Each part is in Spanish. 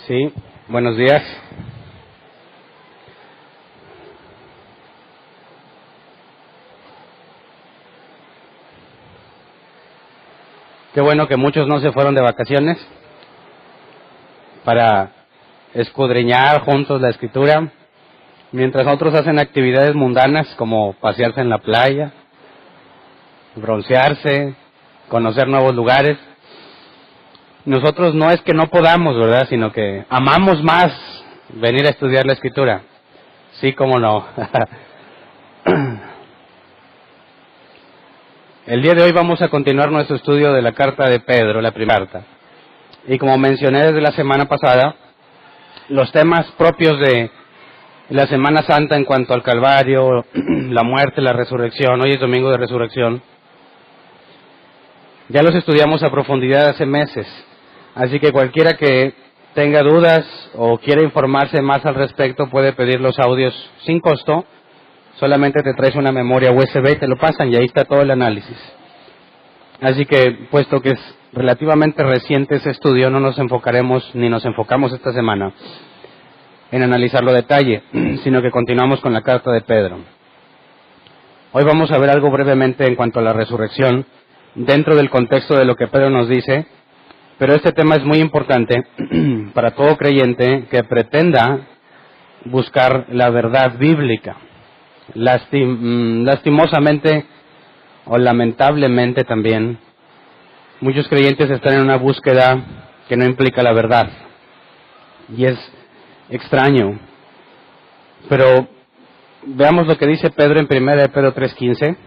Sí, buenos días. Qué bueno que muchos no se fueron de vacaciones para escudriñar juntos la Escritura, mientras otros hacen actividades mundanas como pasearse en la playa, broncearse, conocer nuevos lugares. Nosotros no es que no podamos, ¿verdad?, sino que amamos más venir a estudiar la Escritura. Sí, cómo no. El día de hoy vamos a continuar nuestro estudio de la carta de Pedro, la primera carta. Y como mencioné desde la semana pasada, los temas propios de la Semana Santa en cuanto al Calvario, la muerte, la resurrección, hoy es domingo de resurrección, ya los estudiamos a profundidad hace meses. Así que cualquiera que tenga dudas o quiera informarse más al respecto puede pedir los audios sin costo. Solamente te traes una memoria USB y te lo pasan y ahí está todo el análisis. Así que, puesto que es relativamente reciente ese estudio, no nos enfocaremos ni nos enfocamos esta semana en analizarlo a detalle, sino que continuamos con la carta de Pedro. Hoy vamos a ver algo brevemente en cuanto a la resurrección, dentro del contexto de lo que Pedro nos dice, pero este tema es muy importante para todo creyente que pretenda buscar la verdad bíblica. Lastimosamente o lamentablemente también, muchos creyentes están en una búsqueda que no implica la verdad. Y es extraño. Pero veamos lo que dice Pedro en 1 Pedro 3:15.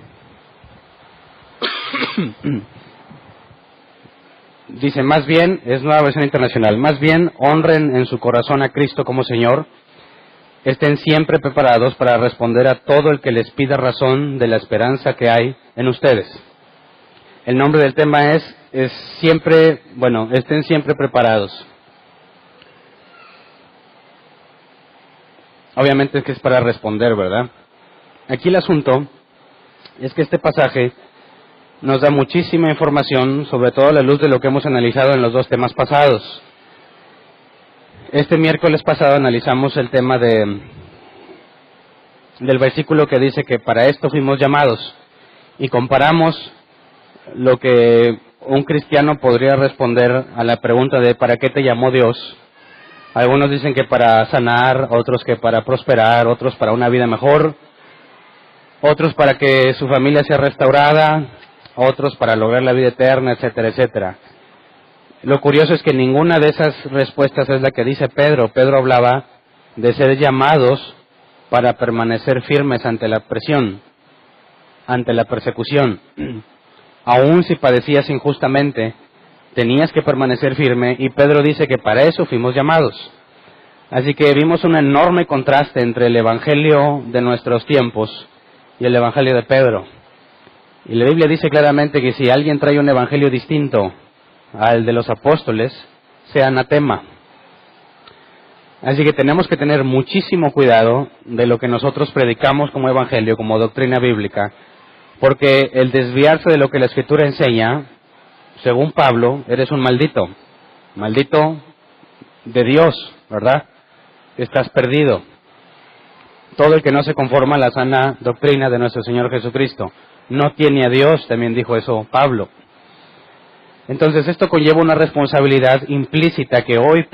Dice, más bien, es nueva versión internacional, más bien honren en su corazón a Cristo como Señor. Estén siempre preparados para responder a todo el que les pida razón de la esperanza que hay en ustedes. El nombre del tema es siempre, estén siempre preparados. Obviamente es que es para responder, ¿verdad? Aquí el asunto es que este pasaje nos da muchísima información, sobre todo a la luz de lo que hemos analizado en los dos temas pasados. Este miércoles pasado analizamos el tema del versículo que dice que para esto fuimos llamados y comparamos lo que un cristiano podría responder a la pregunta de ¿para qué te llamó Dios? Algunos dicen que para sanar, otros que para prosperar, otros para una vida mejor, otros para que su familia sea restaurada, otros para lograr la vida eterna, etcétera, etcétera. Lo curioso es que ninguna de esas respuestas es la que dice Pedro. Pedro hablaba de ser llamados para permanecer firmes ante la presión, ante la persecución. Aún si padecías injustamente, tenías que permanecer firme, y Pedro dice que para eso fuimos llamados. Así que vimos un enorme contraste entre el evangelio de nuestros tiempos y el evangelio de Pedro. Y la Biblia dice claramente que si alguien trae un evangelio distinto al de los apóstoles, sea anatema. Así que tenemos que tener muchísimo cuidado de lo que nosotros predicamos como evangelio, como doctrina bíblica, porque el desviarse de lo que la Escritura enseña, según Pablo, eres un maldito de Dios, ¿verdad? Estás perdido. Todo el que no se conforma a la sana doctrina de nuestro Señor Jesucristo no tiene a Dios, también dijo eso Pablo. Entonces esto conlleva una responsabilidad implícita que hoy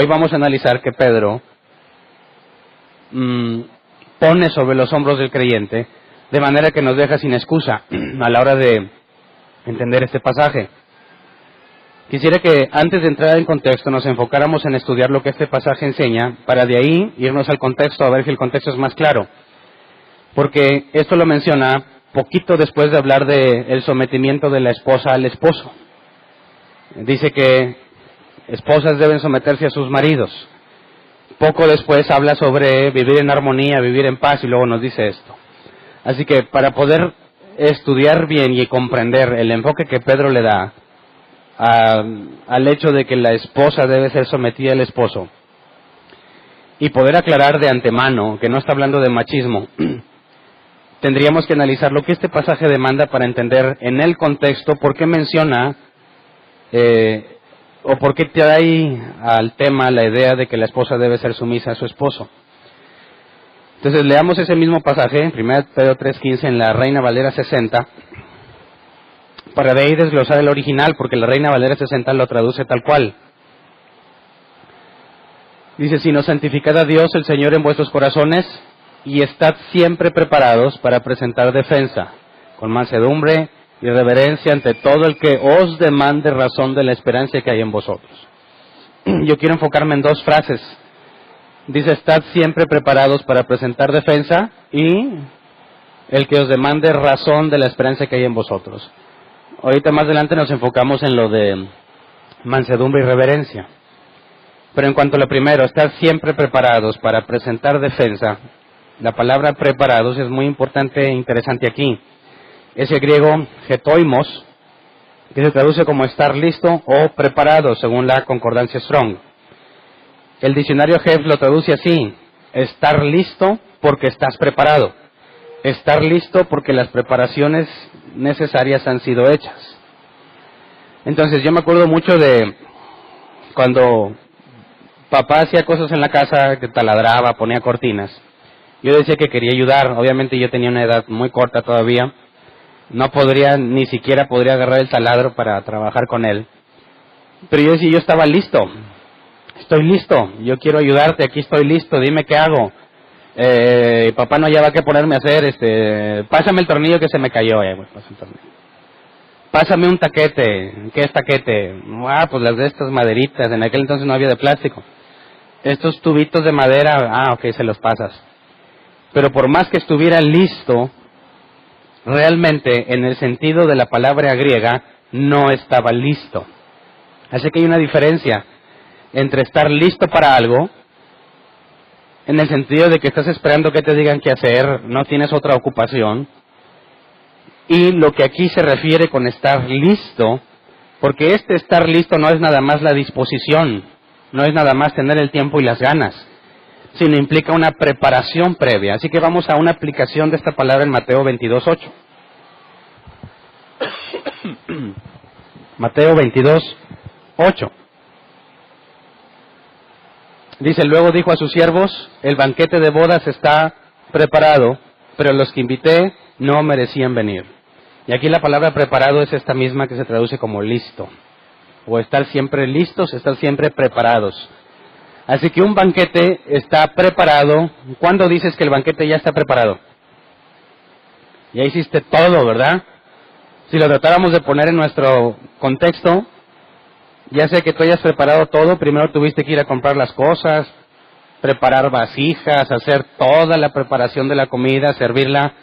vamos a analizar, que Pedro pone sobre los hombros del creyente, de manera que nos deja sin excusa a la hora de entender este pasaje. Quisiera que antes de entrar en contexto nos enfocáramos en estudiar lo que este pasaje enseña, para de ahí irnos al contexto, a ver si el contexto es más claro. Porque esto lo menciona poquito después de hablar del sometimiento de la esposa al esposo. Dice que esposas deben someterse a sus maridos. Poco después habla sobre vivir en armonía, vivir en paz, y luego nos dice esto. Así que para poder estudiar bien y comprender el enfoque que Pedro le da al hecho de que la esposa debe ser sometida al esposo, y poder aclarar de antemano que no está hablando de machismo, tendríamos que analizar lo que este pasaje demanda para entender en el contexto por qué menciona o por qué trae al tema la idea de que la esposa debe ser sumisa a su esposo. Entonces leamos ese mismo pasaje, 1 Pedro 3:15 en la Reina Valera 60, para de ahí desglosar el original, porque la Reina Valera 60 lo traduce tal cual. Dice, sino santificad a Dios el Señor en vuestros corazones, y estad siempre preparados para presentar defensa, con mansedumbre y reverencia ante todo el que os demande razón de la esperanza que hay en vosotros. Yo quiero enfocarme en dos frases. Dice, estad siempre preparados para presentar defensa, y el que os demande razón de la esperanza que hay en vosotros. Ahorita más adelante nos enfocamos en lo de mansedumbre y reverencia. Pero en cuanto a lo primero, estar siempre preparados para presentar defensa, la palabra preparados es muy importante e interesante aquí. Es el griego getoimos, que se traduce como estar listo o preparado, según la concordancia Strong. El diccionario Jeffs lo traduce así, estar listo porque estás preparado. Estar listo porque las preparaciones necesarias han sido hechas. Entonces yo me acuerdo mucho de cuando papá hacía cosas en la casa, que taladraba, ponía cortinas. Yo decía que quería ayudar, obviamente yo tenía una edad muy corta todavía, ni siquiera podría agarrar el taladro para trabajar con él. Pero yo decía, yo estaba listo, estoy listo, yo quiero ayudarte, aquí estoy listo, dime qué hago. Papá no hallaba qué ponerme a hacer, pásame el tornillo que se me cayó, pásame un taquete, ¿qué es taquete? Pues las de estas maderitas, en aquel entonces no había de plástico. Estos tubitos de madera, ok, se los pasas. Pero por más que estuviera listo, realmente en el sentido de la palabra griega, no estaba listo. Así que hay una diferencia entre estar listo para algo, en el sentido de que estás esperando que te digan qué hacer, no tienes otra ocupación, y lo que aquí se refiere con estar listo, porque estar listo no es nada más la disposición, no es nada más tener el tiempo y las ganas, sino implica una preparación previa. Así que vamos a una aplicación de esta palabra en Mateo 22:8. Mateo 22:8. Dice, luego dijo a sus siervos, el banquete de bodas está preparado, pero los que invité no merecían venir. Y aquí la palabra preparado es esta misma que se traduce como listo, o estar siempre listos, estar siempre preparados. Así que un banquete está preparado. ¿Cuándo dices que el banquete ya está preparado? Ya hiciste todo, ¿verdad? Si lo tratáramos de poner en nuestro contexto, ya sé que tú hayas preparado todo, primero tuviste que ir a comprar las cosas, preparar vasijas, hacer toda la preparación de la comida, servirla,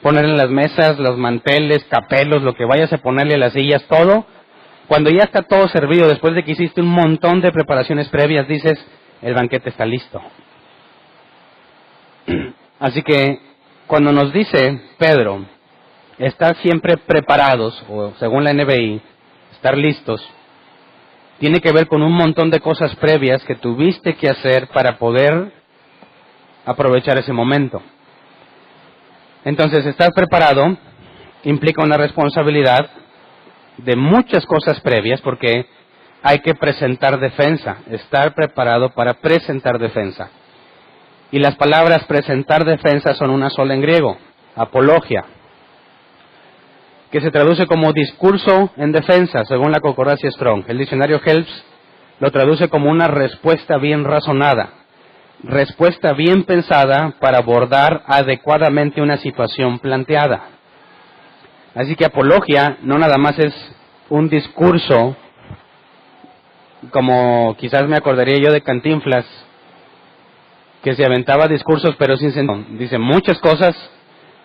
ponerla en las mesas, los manteles, capelos, lo que vayas a ponerle a las sillas, todo. Cuando ya está todo servido, después de que hiciste un montón de preparaciones previas, dices, el banquete está listo. Así que cuando nos dice Pedro, estar siempre preparados, o según la NBI, estar listos, tiene que ver con un montón de cosas previas que tuviste que hacer para poder aprovechar ese momento. Entonces, estar preparado implica una responsabilidad de muchas cosas previas, porque hay que presentar defensa, estar preparado para presentar defensa. Y las palabras presentar defensa son una sola en griego, apología, que se traduce como discurso en defensa, según la concordancia Strong. El diccionario Helps lo traduce como una respuesta bien razonada, respuesta bien pensada para abordar adecuadamente una situación planteada. Así que apología no nada más es un discurso, como quizás me acordaría yo de Cantinflas, que se aventaba discursos pero sin sentido. Dice muchas cosas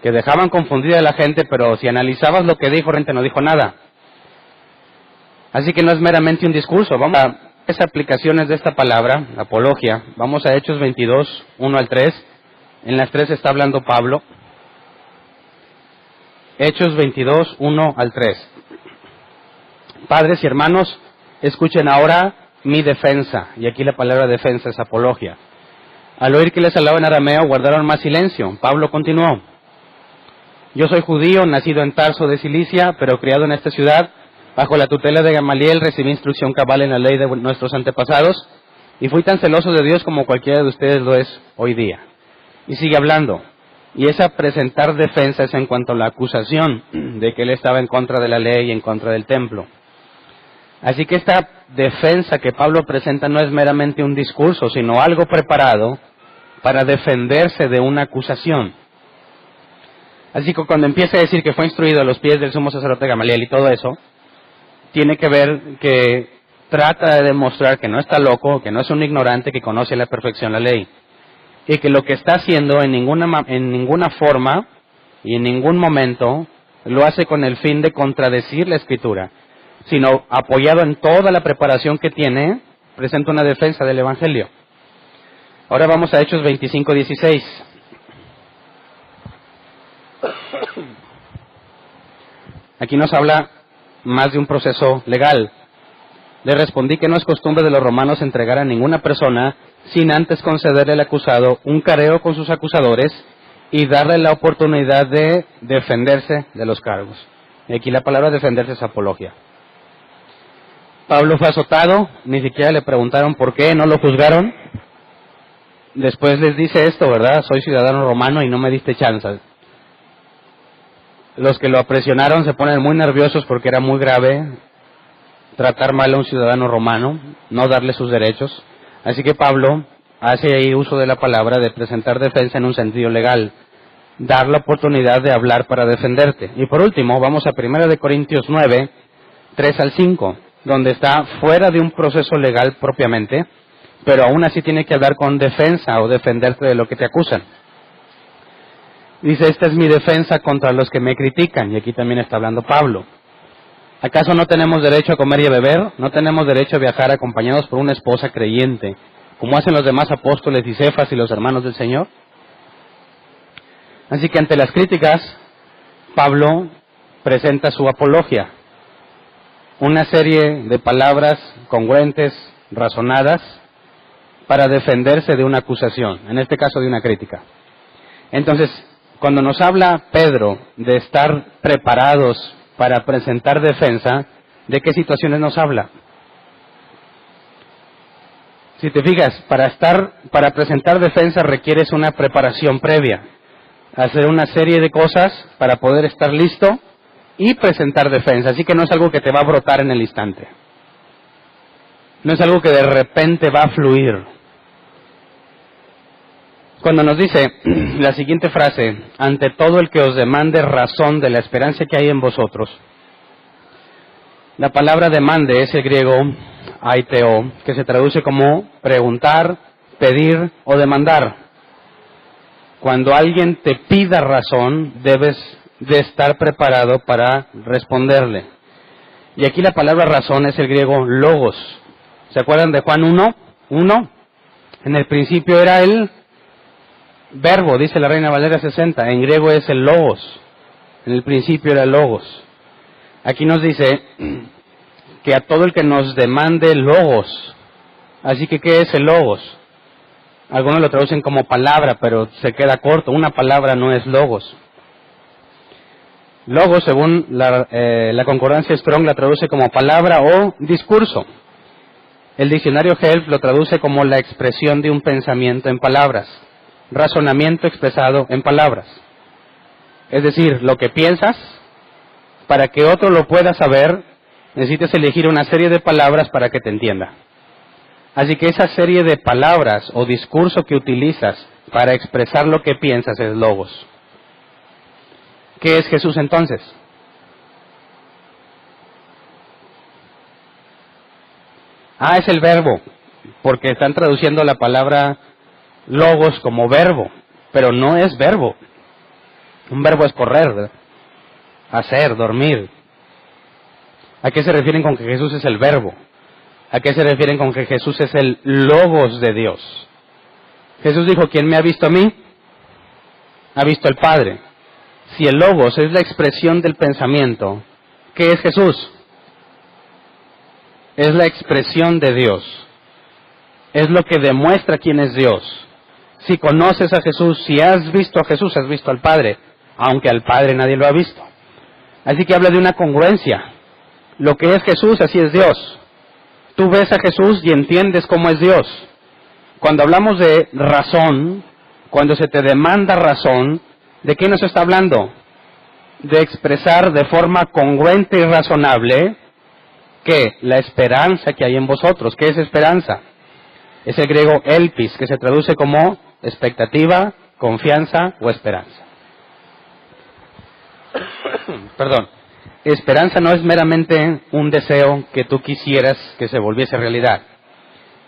que dejaban confundida a la gente, pero si analizabas lo que dijo, realmente no dijo nada. Así que no es meramente un discurso. Vamos a las aplicaciones de esta palabra, apología. Vamos a Hechos 22, 1 al 3. En las 3 está hablando Pablo. Hechos 22, 1 al 3. Padres y hermanos, escuchen ahora mi defensa. Y aquí la palabra defensa es apología. Al oír que les hablaba en arameo, guardaron más silencio. Pablo continuó. Yo soy judío, nacido en Tarso de Cilicia, pero criado en esta ciudad, Bajo la tutela de Gamaliel recibí instrucción cabal en la ley de nuestros antepasados y fui tan celoso de Dios como cualquiera de ustedes lo es hoy día. Y sigue hablando. Y esa presentar defensas en cuanto a la acusación de que él estaba en contra de la ley y en contra del templo. Así que esta defensa que Pablo presenta no es meramente un discurso, sino algo preparado para defenderse de una acusación. Así que cuando empieza a decir que fue instruido a los pies del sumo sacerdote Gamaliel y todo eso, tiene que ver que trata de demostrar que no está loco, que no es un ignorante, que conoce a la perfección la ley. Y que lo que está haciendo en ninguna forma y en ningún momento lo hace con el fin de contradecir la Escritura, sino apoyado en toda la preparación que tiene, presenta una defensa del Evangelio. Ahora vamos a Hechos 25:16. Aquí nos habla más de un proceso legal. Le respondí que no es costumbre de los romanos entregar a ninguna persona sin antes concederle al acusado un careo con sus acusadores y darle la oportunidad de defenderse de los cargos. Y aquí la palabra defenderse es apología. Pablo fue azotado, ni siquiera le preguntaron por qué, no lo juzgaron. Después les dice esto, ¿verdad? Soy ciudadano romano y no me diste chance. Los que lo presionaron se ponen muy nerviosos porque era muy grave tratar mal a un ciudadano romano, no darle sus derechos. Así que Pablo hace ahí uso de la palabra de presentar defensa en un sentido legal, dar la oportunidad de hablar para defenderte. Y por último, vamos a 1 de Corintios 9, 3 al 5, donde está fuera de un proceso legal propiamente, pero aún así tiene que hablar con defensa o defenderte de lo que te acusan. Dice, esta es mi defensa contra los que me critican, y aquí también está hablando Pablo. ¿Acaso no tenemos derecho a comer y a beber? ¿No tenemos derecho a viajar acompañados por una esposa creyente, como hacen los demás apóstoles y Cefas y los hermanos del Señor? Así que ante las críticas, Pablo presenta su apología, una serie de palabras congruentes, razonadas, para defenderse de una acusación, en este caso de una crítica. Entonces, cuando nos habla Pedro de estar preparados para presentar defensa, ¿de qué situaciones nos habla? Si te fijas, para presentar defensa requieres una preparación previa, hacer una serie de cosas para poder estar listo y presentar defensa. Así que no es algo que te va a brotar en el instante. No es algo que de repente va a fluir. Cuando nos dice la siguiente frase, ante todo el que os demande razón de la esperanza que hay en vosotros, la palabra demande es el griego aiteo, que se traduce como preguntar, pedir o demandar. Cuando alguien te pida razón, debes de estar preparado para responderle. Y aquí la palabra razón es el griego logos. ¿Se acuerdan de Juan 1? En el principio era el verbo, dice la Reina Valera 60, en griego es el logos, en el principio era el logos. Aquí nos dice que a todo el que nos demande logos, así que ¿qué es el logos? Algunos lo traducen como palabra, pero se queda corto, una palabra no es logos. Logos, según la concordancia Strong, la traduce como palabra o discurso. El diccionario Helf lo traduce como la expresión de un pensamiento en palabras. Razonamiento expresado en palabras. Es decir, lo que piensas, para que otro lo pueda saber, necesitas elegir una serie de palabras para que te entienda. Así que esa serie de palabras o discurso que utilizas para expresar lo que piensas es logos. ¿Qué es Jesús entonces? Es el verbo, porque están traduciendo la palabra logos como verbo, pero no es verbo. Un verbo es correr, ¿verdad? Hacer, dormir. ¿A qué se refieren con que Jesús es el verbo? ¿A qué se refieren con que Jesús es el logos de Dios? Jesús dijo, ¿quién me ha visto a mí? Ha visto al Padre. Si el logos es la expresión del pensamiento, ¿qué es Jesús? Es la expresión de Dios. Es lo que demuestra quién es Dios. Si conoces a Jesús, si has visto a Jesús, has visto al Padre, aunque al Padre nadie lo ha visto. Así que habla de una congruencia. Lo que es Jesús, así es Dios. Tú ves a Jesús y entiendes cómo es Dios. Cuando hablamos de razón, cuando se te demanda razón, ¿de qué nos está hablando? De expresar de forma congruente y razonable que la esperanza que hay en vosotros. ¿Qué es esperanza? Es el griego elpis, que se traduce como expectativa, confianza o esperanza. Perdón. Esperanza no es meramente un deseo que tú quisieras que se volviese realidad.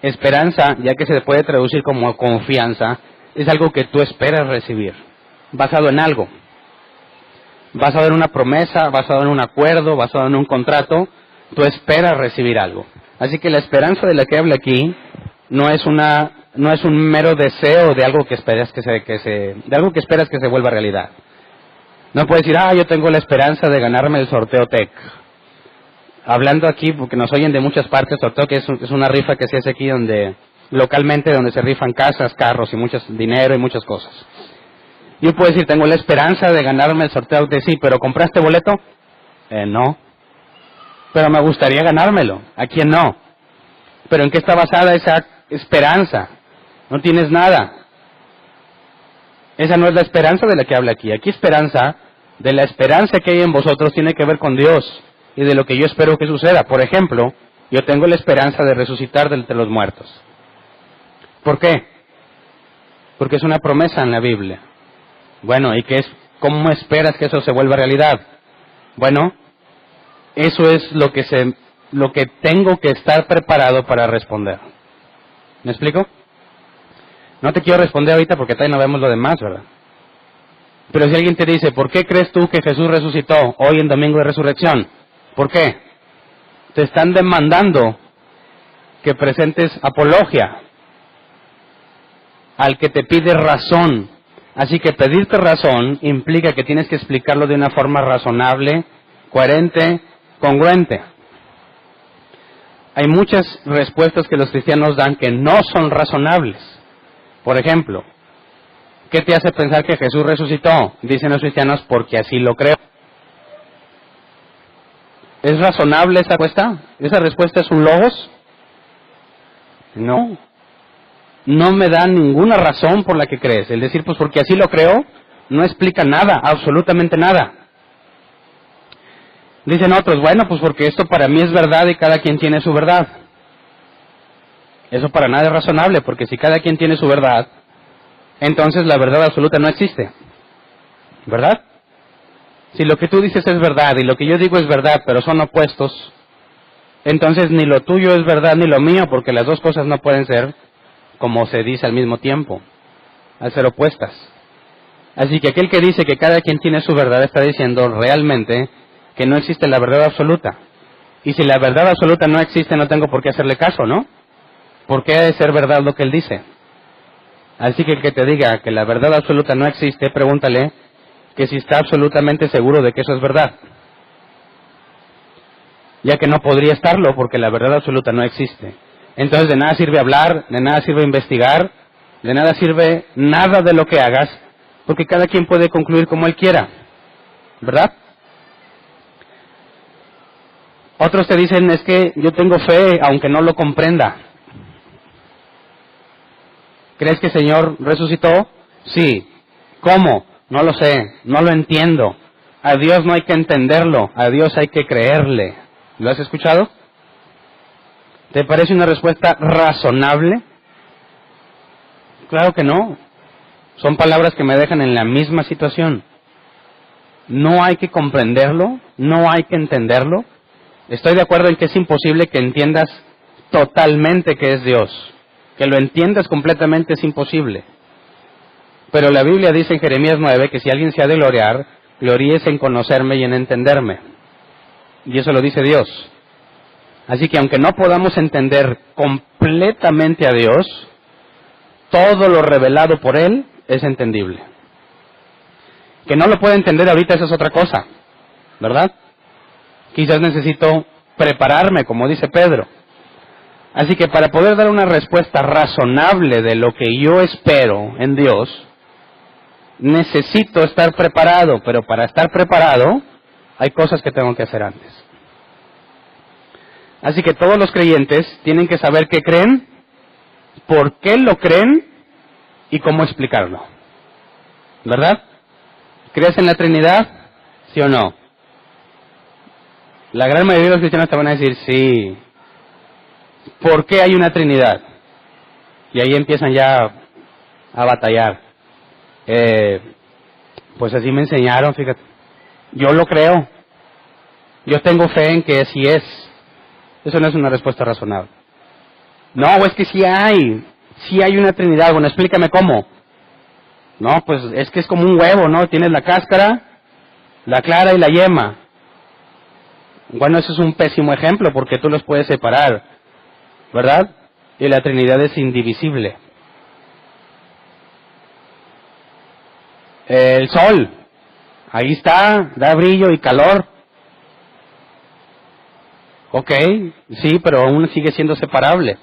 Esperanza, ya que se puede traducir como confianza, es algo que tú esperas recibir, basado en algo. Basado en una promesa, basado en un acuerdo, basado en un contrato, tú esperas recibir algo. Así que la esperanza de la que habla aquí no es un mero deseo de algo que esperas de algo que esperas que se vuelva realidad. No puedes decir, yo tengo la esperanza de ganarme el sorteo TEC. Hablando aquí, porque nos oyen de muchas partes, sorteo que es una rifa que se hace aquí localmente, donde se rifan casas, carros y dinero y muchas cosas. Yo puedo decir, tengo la esperanza de ganarme el sorteo de sí, pero ¿compraste boleto? No. Pero me gustaría ganármelo. ¿A quién no? ¿Pero en qué está basada esa esperanza? No tienes nada. Esa no es la esperanza de la que habla aquí. Aquí esperanza, de la esperanza que hay en vosotros, tiene que ver con Dios y de lo que yo espero que suceda. Por ejemplo, yo tengo la esperanza de resucitar de entre los muertos. ¿Por qué? Porque es una promesa en la Biblia. Bueno, ¿y cómo esperas que eso se vuelva realidad? Bueno, eso es lo que tengo que estar preparado para responder. ¿Me explico? No te quiero responder ahorita porque todavía no vemos lo demás, ¿verdad? Pero si alguien te dice, ¿por qué crees tú que Jesús resucitó hoy en Domingo de Resurrección? ¿Por qué? Te están demandando que presentes apología al que te pide razón. Así que pedirte razón implica que tienes que explicarlo de una forma razonable, coherente, congruente. Hay muchas respuestas que los cristianos dan que no son razonables. Por ejemplo, ¿qué te hace pensar que Jesús resucitó? Dicen los cristianos, porque así lo creo. ¿Es razonable esa respuesta? ¿Esa respuesta es un logos? No. No me da ninguna razón por la que crees. El decir, pues porque así lo creo, no explica nada, absolutamente nada. Dicen otros, bueno, pues porque esto para mí es verdad y cada quien tiene su verdad. Eso para nada es razonable, porque si cada quien tiene su verdad, entonces la verdad absoluta no existe. ¿Verdad? Si lo que tú dices es verdad y lo que yo digo es verdad, pero son opuestos, entonces ni lo tuyo es verdad ni lo mío, porque las dos cosas no pueden ser como se dice al mismo tiempo, al ser opuestas. Así que aquel que dice que cada quien tiene su verdad está diciendo realmente que no existe la verdad absoluta. Y si la verdad absoluta no existe, no tengo por qué hacerle caso, ¿no? ¿Por qué ha de ser verdad lo que él dice? Así que el que te diga que la verdad absoluta no existe, pregúntale que si está absolutamente seguro de que eso es verdad. Ya que no podría estarlo porque la verdad absoluta no existe. Entonces de nada sirve hablar, de nada sirve investigar, de nada sirve nada de lo que hagas, porque cada quien puede concluir como él quiera, ¿verdad? Otros te dicen, es que yo tengo fe aunque no lo comprenda. ¿Crees que el Señor resucitó? Sí. ¿Cómo? No lo sé, no lo entiendo. A Dios no hay que entenderlo, a Dios hay que creerle. ¿Lo has escuchado? ¿Te parece una respuesta razonable? Claro que no. Son palabras que me dejan en la misma situación. No hay que comprenderlo, no hay que entenderlo. Estoy de acuerdo en que es imposible que entiendas totalmente que es Dios. Que lo entiendas completamente es imposible. Pero la Biblia dice en Jeremías 9 que si alguien se ha de gloriar, gloríese en conocerme y en entenderme. Y eso lo dice Dios. Así que aunque no podamos entender completamente a Dios, todo lo revelado por Él es entendible. Que no lo pueda entender ahorita, esa es otra cosa, ¿verdad? Quizás necesito prepararme, como dice Pedro. Así que para poder dar una respuesta razonable de lo que yo espero en Dios, necesito estar preparado, pero para estar preparado hay cosas que tengo que hacer antes. Así que todos los creyentes tienen que saber qué creen, por qué lo creen y cómo explicarlo. ¿Verdad? ¿Crees en la Trinidad? ¿Sí o no? La gran mayoría de los cristianos te van a decir sí. ¿Por qué hay una Trinidad? Y ahí empiezan ya a batallar. Pues así me enseñaron, fíjate. Yo lo creo. Yo tengo fe en que así es. Eso no es una respuesta razonable. No, es que sí hay una Trinidad. Bueno, explícame cómo. No, pues es que es como un huevo, ¿no? Tienes la cáscara, la clara y la yema. Bueno, eso es un pésimo ejemplo porque tú los puedes separar, ¿verdad? Y la Trinidad es indivisible. El sol, ahí está, da brillo y calor. Ok, sí, pero aún sigue siendo separable.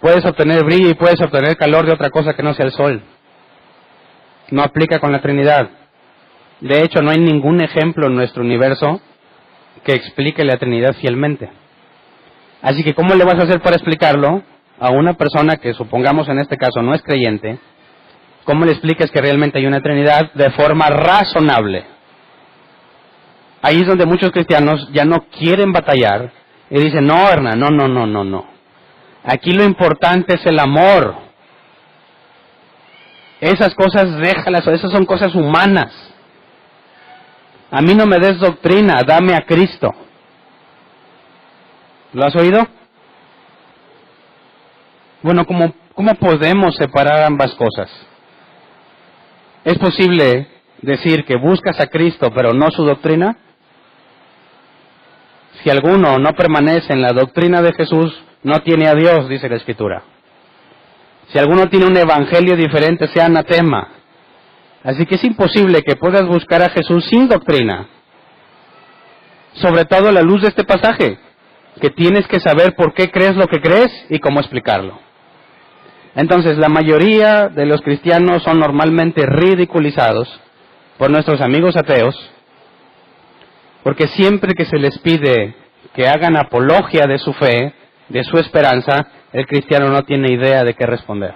Puedes obtener brillo y puedes obtener calor de otra cosa que no sea el sol. No aplica con la Trinidad. De hecho, no hay ningún ejemplo en nuestro universo que explique la Trinidad fielmente. Así que, ¿cómo le vas a hacer para explicarlo a una persona que, supongamos en este caso, no es creyente? ¿Cómo le explicas que realmente hay una Trinidad de forma razonable? Ahí es donde muchos cristianos ya no quieren batallar y dicen, no, Hernán, no. Aquí lo importante es el amor. Esas cosas déjalas, esas son cosas humanas. A mí no me des doctrina, dame a Cristo. ¿Lo has oído? Bueno, ¿cómo podemos separar ambas cosas? ¿Es posible decir que buscas a Cristo pero no su doctrina? Si alguno no permanece en la doctrina de Jesús, no tiene a Dios, dice la Escritura. Si alguno tiene un evangelio diferente, sea anatema. Así que es imposible que puedas buscar a Jesús sin doctrina. Sobre todo a la luz de este pasaje, que tienes que saber por qué crees lo que crees y cómo explicarlo. Entonces, la mayoría de los cristianos son normalmente ridiculizados por nuestros amigos ateos, porque siempre que se les pide que hagan apología de su fe, de su esperanza, el cristiano no tiene idea de qué responder.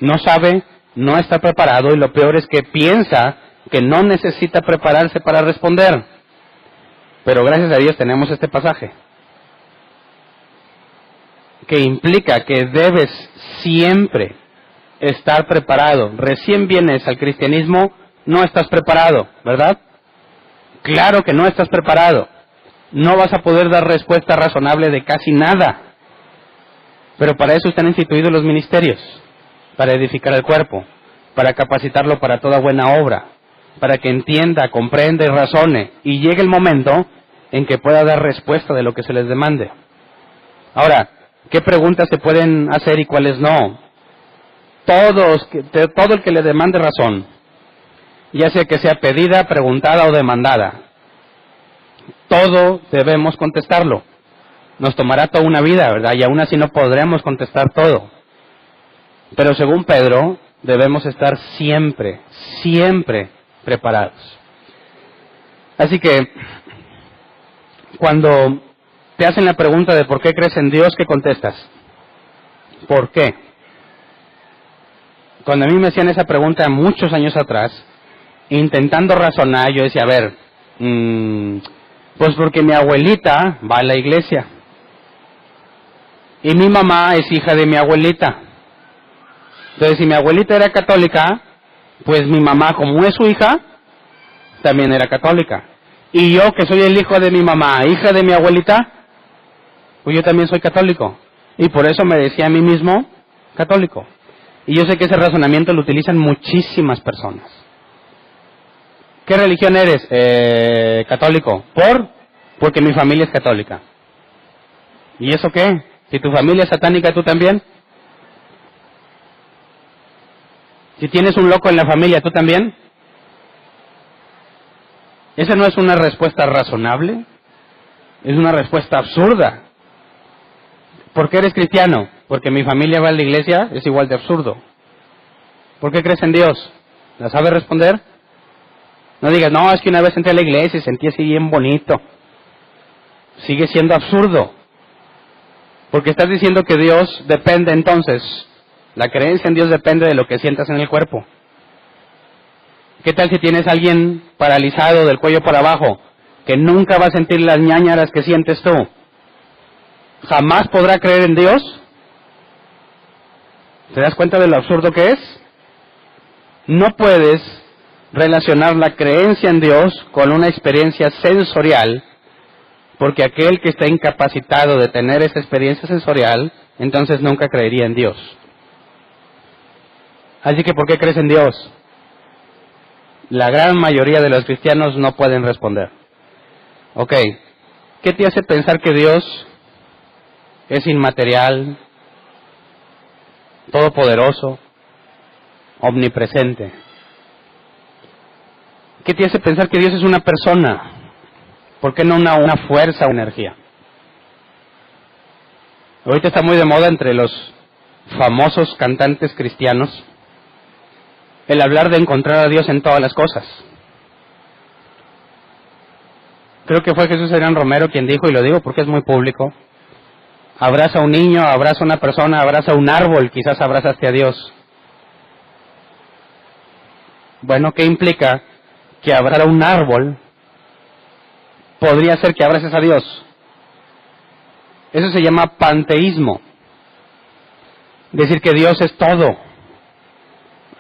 No sabe, no está preparado y lo peor es que piensa que no necesita prepararse para responder. Pero gracias a Dios tenemos este pasaje que implica que debes siempre estar preparado. Recién vienes al cristianismo, no estás preparado, ¿verdad? Claro que no estás preparado. No vas a poder dar respuesta razonable de casi nada. Pero para eso están instituidos los ministerios, para edificar el cuerpo, para capacitarlo para toda buena obra, para que entienda, comprenda y razone, y llegue el momento en que pueda dar respuesta de lo que se les demande. Ahora, ¿qué preguntas se pueden hacer y cuáles no? Todo el que le demande razón, ya sea que sea pedida, preguntada o demandada, todo debemos contestarlo. Nos tomará toda una vida, ¿verdad? Y aún así no podremos contestar todo. Pero según Pedro, debemos estar siempre preparados. Así que, cuando te hacen la pregunta de por qué crees en Dios, ¿qué contestas? ¿Por qué? Cuando a mí me hacían esa pregunta muchos años atrás, intentando razonar, yo decía, a ver, pues porque mi abuelita va a la iglesia. Y mi mamá es hija de mi abuelita. Entonces, si mi abuelita era católica, pues mi mamá, como es su hija, también era católica. Y yo, que soy el hijo de mi mamá, hija de mi abuelita, pues yo también soy católico. Y por eso me decía a mí mismo católico. Y yo sé que ese razonamiento lo utilizan muchísimas personas. ¿Qué religión eres? Católico. Porque mi familia es católica. ¿Y eso qué? Si tu familia es satánica, ¿tú también? Si tienes un loco en la familia, ¿tú también? Esa no es una respuesta razonable. Es una respuesta absurda. ¿Por qué eres cristiano? Porque mi familia va a la iglesia, es igual de absurdo. ¿Por qué crees en Dios? ¿La sabes responder? No digas, no, es que una vez entré a la iglesia y sentí así bien bonito. sigue siendo absurdo. Porque estás diciendo que Dios depende entonces, la creencia en Dios depende de lo que sientas en el cuerpo. ¿Qué tal si tienes a alguien paralizado del cuello para abajo, que nunca va a sentir las ñáñaras que sientes tú? ¿Jamás podrá creer en Dios? ¿Te das cuenta de lo absurdo que es? No puedes relacionar la creencia en Dios con una experiencia sensorial, porque aquel que está incapacitado de tener esa experiencia sensorial, entonces nunca creería en Dios. Así que, ¿por qué crees en Dios? La gran mayoría de los cristianos no pueden responder. Ok, ¿qué te hace pensar que Dios es inmaterial, todopoderoso, omnipresente? ¿Qué te hace pensar que Dios es una persona? ¿Por qué no una fuerza o energía? Ahorita está muy de moda entre los famosos cantantes cristianos el hablar de encontrar a Dios en todas las cosas. Creo que fue Jesús Adrián Romero quien dijo, y lo digo porque es muy público: abraza a un niño, abraza a una persona, abraza a un árbol, quizás abrazaste a Dios. Bueno, ¿qué implica que abrazar a un árbol podría ser que abraces a Dios? Eso se llama panteísmo. Decir que Dios es todo.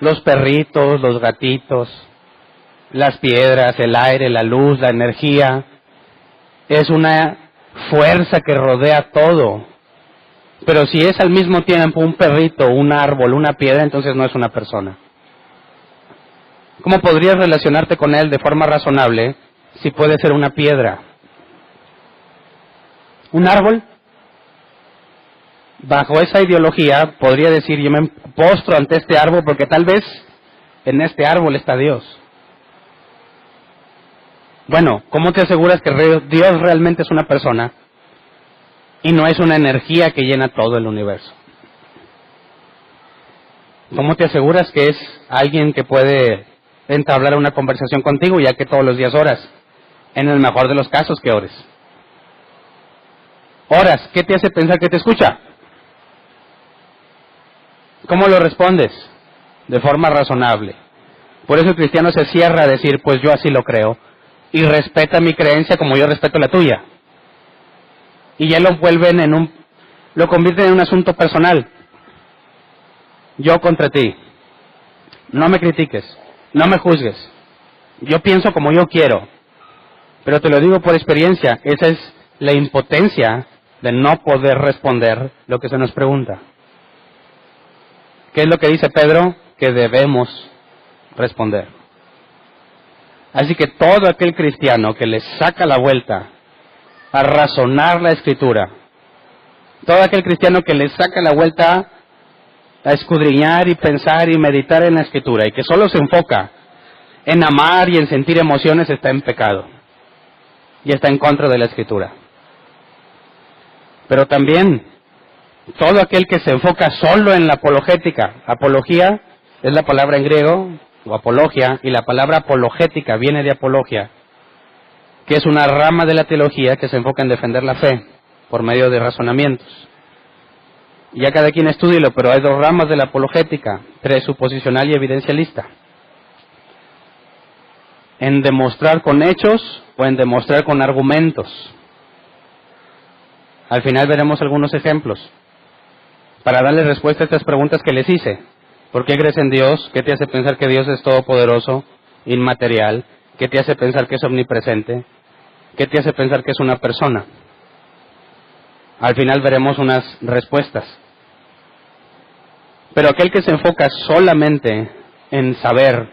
Los perritos, los gatitos, las piedras, el aire, la luz, la energía. Es una fuerza que rodea todo. Pero si es al mismo tiempo un perrito, un árbol, una piedra, entonces no es una persona. ¿Cómo podrías relacionarte con él de forma razonable si puede ser una piedra? ¿Un árbol? Bajo esa ideología podría decir, yo me postro ante este árbol porque tal vez en este árbol está Dios. Bueno, ¿cómo te aseguras que Dios realmente es una persona y no es una energía que llena todo el universo? ¿Cómo te aseguras que es alguien que puede entablar una conversación contigo, ya que todos los días oras? En el mejor de los casos que ores. Oras, ¿qué te hace pensar que te escucha? ¿Cómo lo respondes? De forma razonable. Por eso el cristiano se cierra a decir, pues yo así lo creo, y respeta mi creencia como yo respeto la tuya. Y ya lo lo convierten en un asunto personal. Yo contra ti. No me critiques, no me juzgues. Yo pienso como yo quiero. Pero te lo digo por experiencia, esa es la impotencia de no poder responder lo que se nos pregunta. ¿Qué es lo que dice Pedro? Que debemos responder. Así que todo aquel cristiano que le saca la vuelta a razonar la Escritura, todo aquel cristiano que le saca la vuelta a escudriñar y pensar y meditar en la Escritura y que solo se enfoca en amar y en sentir emociones, está en pecado y está en contra de la Escritura. Pero también todo aquel que se enfoca solo en la apologética, apología es la palabra en griego, o apología, y la palabra apologética viene de apología, que es una rama de la teología que se enfoca en defender la fe por medio de razonamientos. Y ya cada quien estúdielo, pero hay dos ramas de la apologética, presuposicional y evidencialista. En demostrar con hechos o en demostrar con argumentos. Al final veremos algunos ejemplos para darle respuesta a estas preguntas que les hice. ¿Por qué crees en Dios? ¿Qué te hace pensar que Dios es todopoderoso, inmaterial? ¿Qué te hace pensar que es omnipresente? ¿Qué te hace pensar que es una persona? Al final veremos unas respuestas. Pero aquel que se enfoca solamente en saber,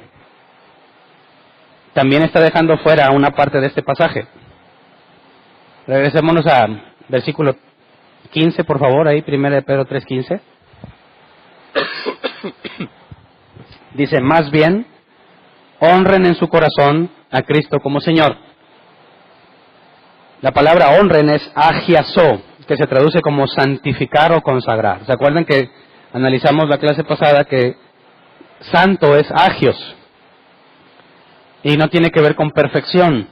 también está dejando fuera una parte de este pasaje. Regresémonos a versículo 15, por favor, ahí, 1 de Pedro 3:15. Dice, más bien, honren en su corazón a Cristo como Señor. La palabra honren es agiazo, que se traduce como santificar o consagrar. ¿Se acuerdan que analizamos la clase pasada que santo es agios? Y no tiene que ver con perfección,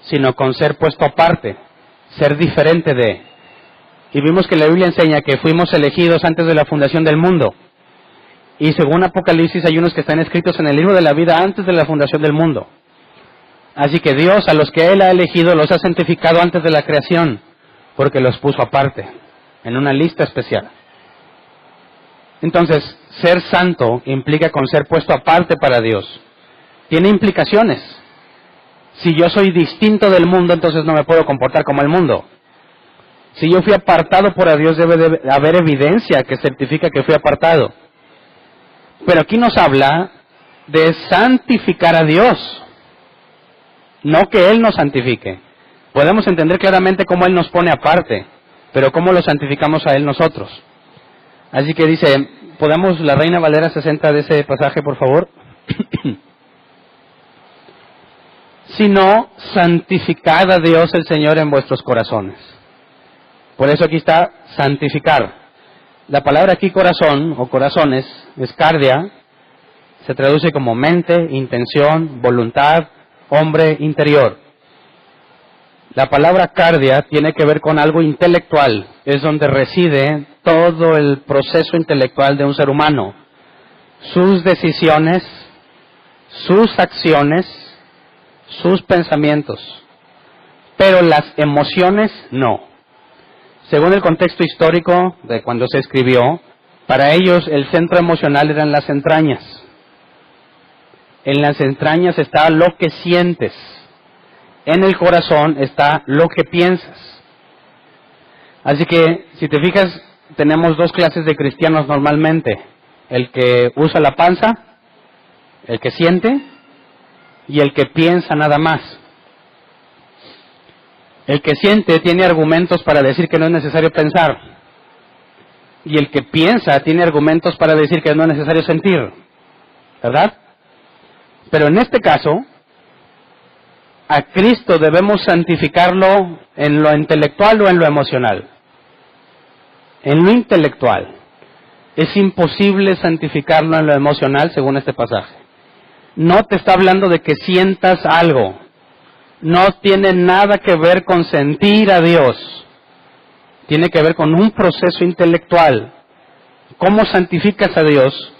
sino con ser puesto aparte. ser diferente de. Y vimos que la Biblia enseña que fuimos elegidos antes de la fundación del mundo. Y según Apocalipsis hay unos que están escritos en el libro de la vida antes de la fundación del mundo. Así que Dios, a los que Él ha elegido, los ha santificado antes de la creación, porque los puso aparte, en una lista especial. Entonces, ser santo implica con ser puesto aparte para Dios. Tiene implicaciones. Si yo soy distinto del mundo, entonces no me puedo comportar como el mundo. Si yo fui apartado por Dios, debe de haber evidencia que certifica que fui apartado. Pero aquí nos habla de santificar a Dios, no que Él nos santifique. Podemos entender claramente cómo Él nos pone aparte, pero cómo lo santificamos a Él nosotros. Así que dice, ¿podemos la Reina Valera 60 de ese pasaje, por favor? Sino santificad a Dios el Señor en vuestros corazones. Por eso aquí está santificar. La palabra aquí corazón o corazones es cardia, se traduce como mente, intención, voluntad, hombre interior. La palabra cardia tiene que ver con algo intelectual, es donde reside todo el proceso intelectual de un ser humano. Sus decisiones, sus acciones, sus pensamientos, pero las emociones no. Según el contexto histórico de cuando se escribió, para ellos el centro emocional eran las entrañas. En las entrañas está lo que sientes. En el corazón está lo que piensas. Así que, si te fijas, tenemos dos clases de cristianos normalmente. El que usa la panza, el que siente, y el que piensa nada más. El que siente tiene argumentos para decir que no es necesario pensar. Y el que piensa tiene argumentos para decir que no es necesario sentir. ¿Verdad? Pero en este caso, a Cristo debemos santificarlo en lo intelectual o en lo emocional. En lo intelectual. Es imposible santificarlo en lo emocional según este pasaje. No te está hablando de que sientas algo. No tiene nada que ver con sentir a Dios. Tiene que ver con un proceso intelectual. ¿Cómo santificas a Dios?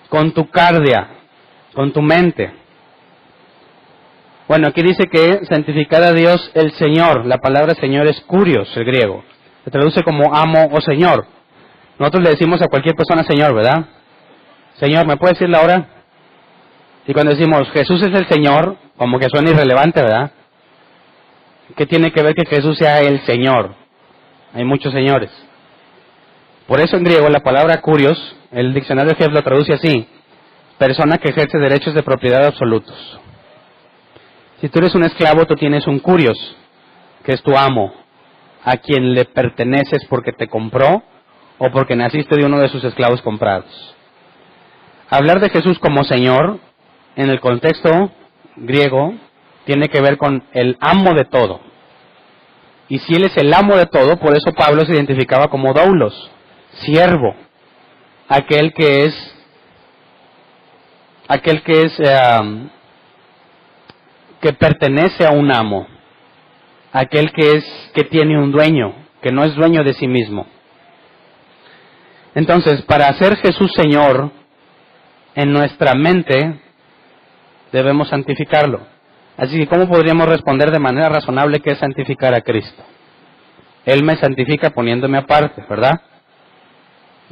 Con tu cardia, con tu mente. Bueno, aquí dice que santificar a Dios el Señor. La palabra Señor es kurios, el griego. Se traduce como amo o Señor. Nosotros le decimos a cualquier persona Señor, ¿verdad? Señor, ¿me puede decir la hora? Y cuando decimos Jesús es el Señor, como que suena irrelevante, ¿verdad? ¿Qué tiene que ver que Jesús sea el Señor? Hay muchos señores. Por eso en griego la palabra kurios, el diccionario Jeff lo traduce así: persona que ejerce derechos de propiedad absolutos. Si tú eres un esclavo, tú tienes un kurios, que es tu amo, a quien le perteneces porque te compró o porque naciste de uno de sus esclavos comprados. Hablar de Jesús como Señor, en el contexto griego, tiene que ver con el amo de todo. Y si Él es el amo de todo, por eso Pablo se identificaba como doulos, siervo, aquel que pertenece a un amo, aquel que tiene un dueño, que no es dueño de sí mismo. Entonces, para hacer Jesús Señor en nuestra mente, debemos santificarlo. Así que, ¿cómo podríamos responder de manera razonable qué es santificar a Cristo? Él me santifica poniéndome aparte, ¿verdad?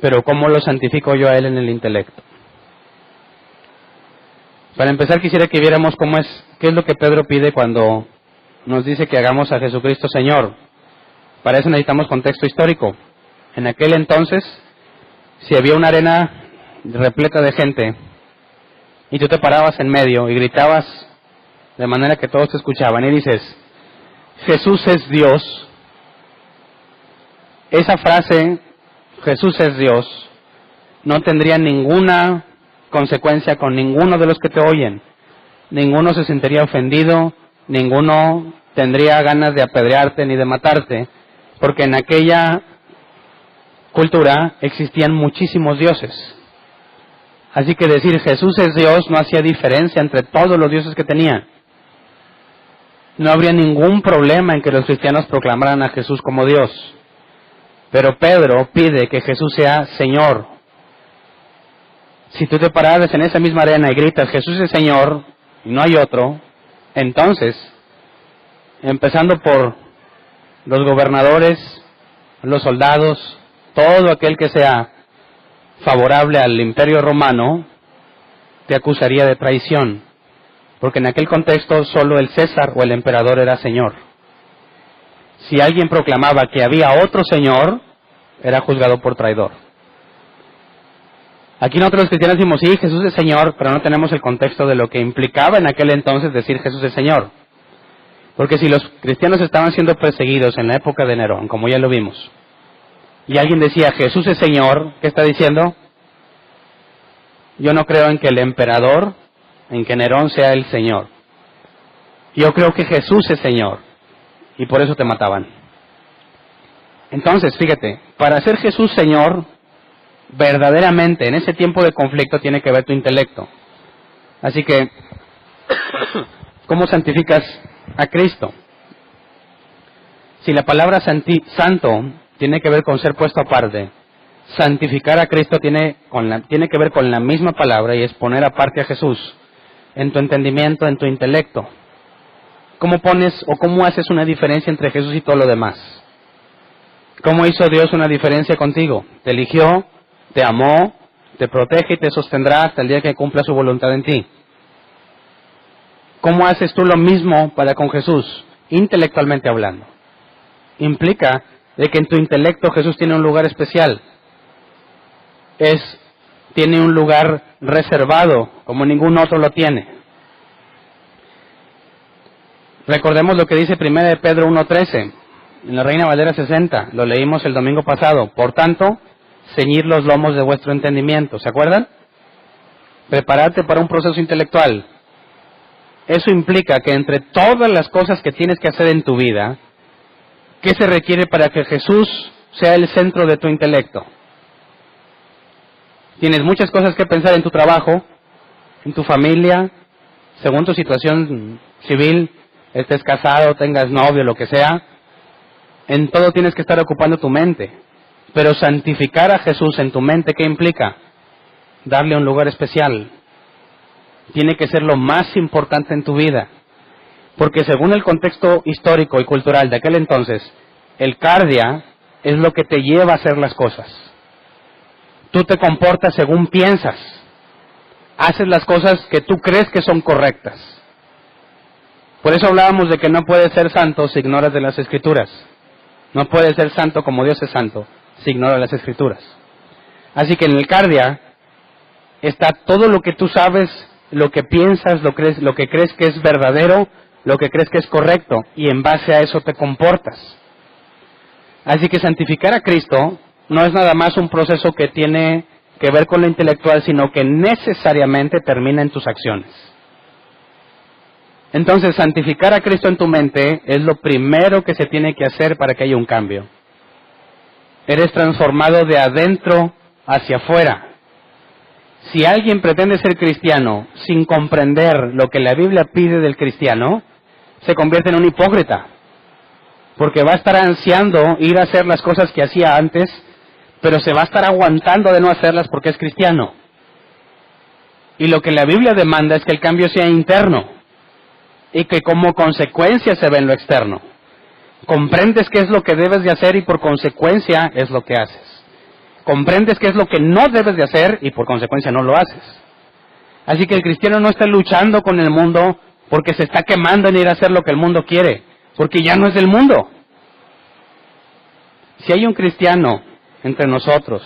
Pero ¿cómo lo santifico yo a Él en el intelecto? Para empezar, quisiera que viéramos qué es lo que Pedro pide cuando nos dice que hagamos a Jesucristo Señor. Para eso necesitamos contexto histórico. En aquel entonces, si había una arena repleta de gente y tú te parabas en medio y gritabas de manera que todos te escuchaban y dices, Jesús es Dios, esa frase, Jesús es Dios, no tendría ninguna consecuencia con ninguno de los que te oyen. Ninguno se sentiría ofendido, ninguno tendría ganas de apedrearte ni de matarte, porque en aquella cultura existían muchísimos dioses. Así que decir Jesús es Dios no hacía diferencia entre todos los dioses que tenían. no habría ningún problema en que los cristianos proclamaran a Jesús como Dios. Pero Pedro pide que Jesús sea Señor. Si tú te pararas en esa misma arena y gritas, Jesús es Señor, y no hay otro, entonces, empezando por los gobernadores, los soldados, todo aquel que sea favorable al imperio romano, te acusaría de traición, porque en aquel contexto solo el César o el emperador era Señor. Si alguien proclamaba que había otro Señor, era juzgado por traidor. Aquí nosotros los cristianos decimos, sí, Jesús es Señor, pero no tenemos el contexto de lo que implicaba en aquel entonces decir Jesús es Señor. Porque si los cristianos estaban siendo perseguidos en la época de Nerón, como ya lo vimos, y alguien decía Jesús es Señor, ¿qué está diciendo? Yo no creo en que el emperador, en que Nerón sea el Señor. Yo creo que Jesús es Señor, y por eso te mataban. Entonces, fíjate, para ser Jesús Señor, verdaderamente en ese tiempo de conflicto tiene que ver tu intelecto. Así que, ¿cómo santificas a Cristo? Si la palabra santo tiene que ver con ser puesto aparte, santificar a Cristo tiene que ver con la misma palabra y es poner aparte a Jesús en tu entendimiento, en tu intelecto. ¿Cómo pones o cómo haces una diferencia entre Jesús y todo lo demás? ¿Cómo hizo Dios una diferencia contigo? Te eligió, te amó, te protege y te sostendrá hasta el día que cumpla su voluntad en ti. ¿Cómo haces tú lo mismo para con Jesús? Intelectualmente hablando. Implica de que en tu intelecto Jesús tiene un lugar especial. Tiene un lugar reservado, como ningún otro lo tiene. Recordemos lo que dice 1 Pedro 1:13, en la Reina Valera 60, lo leímos el domingo pasado. Por tanto, ceñid los lomos de vuestro entendimiento, ¿se acuerdan? Prepararte para un proceso intelectual. Eso implica que entre todas las cosas que tienes que hacer en tu vida, ¿qué se requiere para que Jesús sea el centro de tu intelecto? Tienes muchas cosas que pensar en tu trabajo, en tu familia, según tu situación civil, estés casado, tengas novio, lo que sea. En todo tienes que estar ocupando tu mente. Pero santificar a Jesús en tu mente, ¿qué implica? Darle un lugar especial. Tiene que ser lo más importante en tu vida. Porque según el contexto histórico y cultural de aquel entonces, el cardia es lo que te lleva a hacer las cosas. Tú te comportas según piensas. Haces las cosas que tú crees que son correctas. Por eso hablábamos de que no puedes ser santo si ignoras de las Escrituras. No puedes ser santo como Dios es santo si ignoras las Escrituras. Así que en el cardia está todo lo que tú sabes, lo que piensas, lo que crees que es verdadero, lo que crees que es correcto, y en base a eso te comportas. Así que santificar a Cristo no es nada más un proceso que tiene que ver con lo intelectual, sino que necesariamente termina en tus acciones. Entonces, santificar a Cristo en tu mente es lo primero que se tiene que hacer para que haya un cambio. Eres transformado de adentro hacia afuera. Si alguien pretende ser cristiano sin comprender lo que la Biblia pide del cristiano, se convierte en un hipócrita. Porque va a estar ansiando ir a hacer las cosas que hacía antes, pero se va a estar aguantando de no hacerlas porque es cristiano. Y lo que la Biblia demanda es que el cambio sea interno y que como consecuencia se ve en lo externo. Comprendes qué es lo que debes de hacer y por consecuencia es lo que haces. Comprendes qué es lo que no debes de hacer y por consecuencia no lo haces. Así que el cristiano no está luchando con el mundo porque se está quemando en ir a hacer lo que el mundo quiere, porque ya no es del mundo. Si hay un cristiano entre nosotros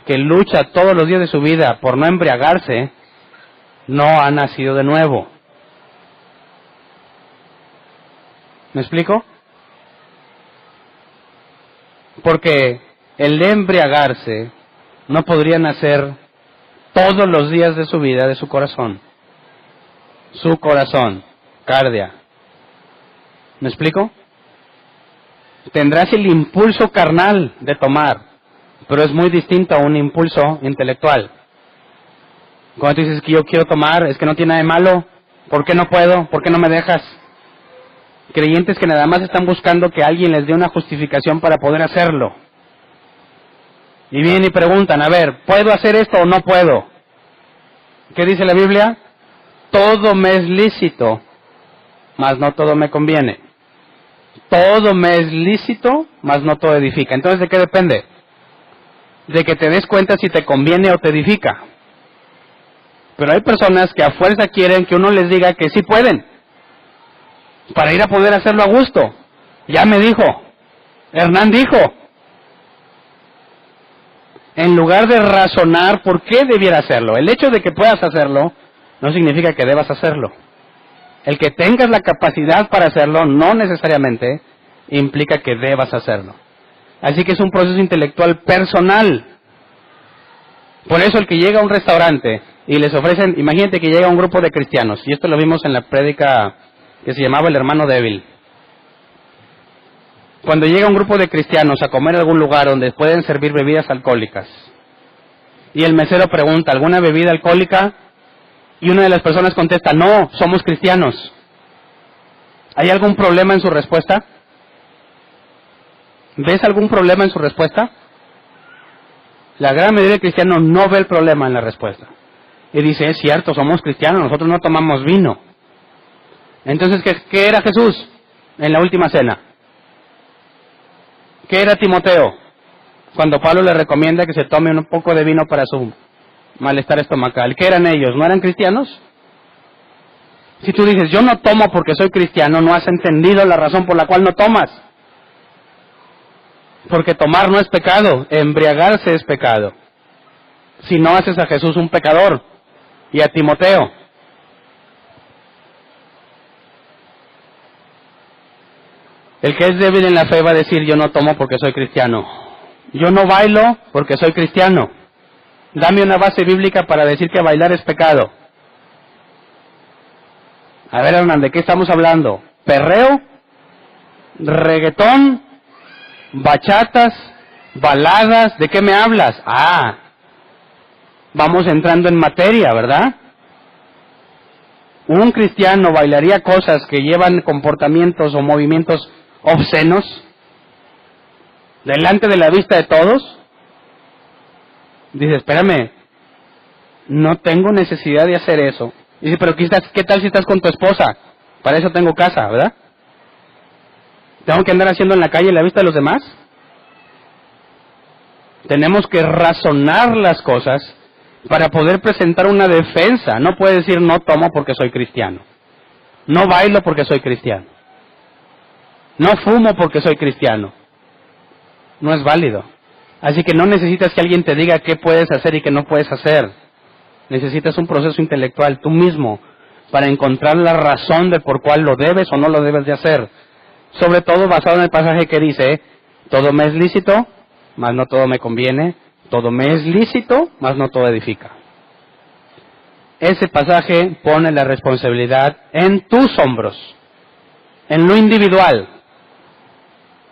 que lucha todos los días de su vida por no embriagarse, no ha nacido de nuevo. ¿Me explico? Porque el de embriagarse no podría nacer todos los días de su vida de su corazón. Su corazón, cardia. ¿Me explico? Tendrás el impulso carnal de tomar, pero es muy distinto a un impulso intelectual. Cuando tú dices que yo quiero tomar, es que no tiene nada de malo, ¿por qué no puedo? ¿Por qué no me dejas? Creyentes que nada más están buscando que alguien les dé una justificación para poder hacerlo. Y vienen y preguntan, a ver, ¿puedo hacer esto o no puedo? ¿Qué dice la Biblia? Todo me es lícito, mas no todo me conviene. Todo me es lícito, mas no todo edifica. Entonces, ¿de qué depende? De que te des cuenta si te conviene o te edifica. Pero hay personas que a fuerza quieren que uno les diga que sí pueden, para ir a poder hacerlo a gusto. Ya me dijo, Hernán dijo. En lugar de razonar por qué debiera hacerlo. El hecho de que puedas hacerlo no significa que debas hacerlo. El que tengas la capacidad para hacerlo no necesariamente implica que debas hacerlo. Así que es un proceso intelectual personal. Por eso el que llega a un restaurante y les ofrecen, imagínate que llega un grupo de cristianos, y esto lo vimos en la prédica que se llamaba El Hermano Débil. Cuando llega un grupo de cristianos a comer en algún lugar donde pueden servir bebidas alcohólicas, y el mesero pregunta, ¿alguna bebida alcohólica? Y una de las personas contesta, no, somos cristianos. ¿Hay algún problema en su respuesta? ¿Ves algún problema en su respuesta? La gran mayoría de cristianos no ve el problema en la respuesta. Y dice, es cierto, somos cristianos, nosotros no tomamos vino. Entonces, ¿qué era Jesús en la última cena? ¿Qué era Timoteo? Cuando Pablo le recomienda que se tome un poco de vino para su malestar estomacal. ¿Qué eran ellos? ¿No eran cristianos? Si tú dices, yo no tomo porque soy cristiano, no has entendido la razón por la cual no tomas. Porque tomar no es pecado, embriagarse es pecado. Si no haces a Jesús un pecador y a Timoteo. El que es débil en la fe va a decir, yo no tomo porque soy cristiano. Yo no bailo porque soy cristiano. Dame una base bíblica para decir que bailar es pecado. A ver, Hernán, ¿de qué estamos hablando? ¿Perreo? ¿Reggaetón? ¿Bachatas? ¿Baladas? ¿De qué me hablas? Vamos entrando en materia, ¿verdad? Un cristiano bailaría cosas que llevan comportamientos o movimientos obscenos delante de la vista de todos. Dice, espérame, no tengo necesidad de hacer eso. Dice, pero ¿qué tal si estás con tu esposa? Para eso tengo casa, ¿verdad? ¿Tengo que andar haciendo en la calle a la vista de los demás? Tenemos que razonar las cosas para poder presentar una defensa. No puede decir no tomo porque soy cristiano. No bailo porque soy cristiano. No fumo porque soy cristiano. No es válido. Así que no necesitas que alguien te diga qué puedes hacer y qué no puedes hacer. Necesitas un proceso intelectual tú mismo para encontrar la razón de por cuál lo debes o no lo debes de hacer. Sobre todo basado en el pasaje que dice, todo me es lícito, mas no todo me conviene. Todo me es lícito, mas no todo edifica. Ese pasaje pone la responsabilidad en tus hombros, en lo individual.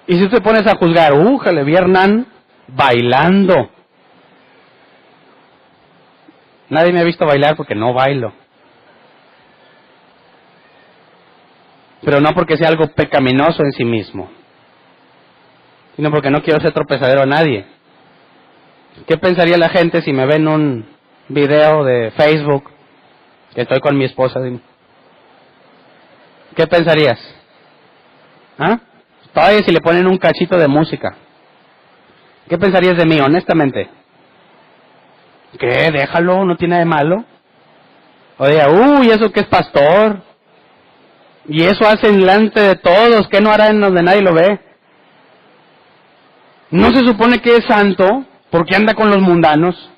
Y si tú te pones a juzgar, le vi a Hernán bailando. Nadie me ha visto bailar porque no bailo. Pero no porque sea algo pecaminoso en sí mismo, sino porque no quiero ser tropezadero a nadie. ¿Qué pensaría la gente si me ven un video de Facebook que estoy con mi esposa? ¿Qué pensarías? Todavía si le ponen un cachito de música. ¿Qué pensarías de mí, honestamente? ¿Qué? Déjalo, no tiene nada de malo. O diga, eso que es pastor. Y eso hace delante de todos, ¿qué no hará en donde nadie lo ve? ¿No se supone que es santo porque anda con los mundanos?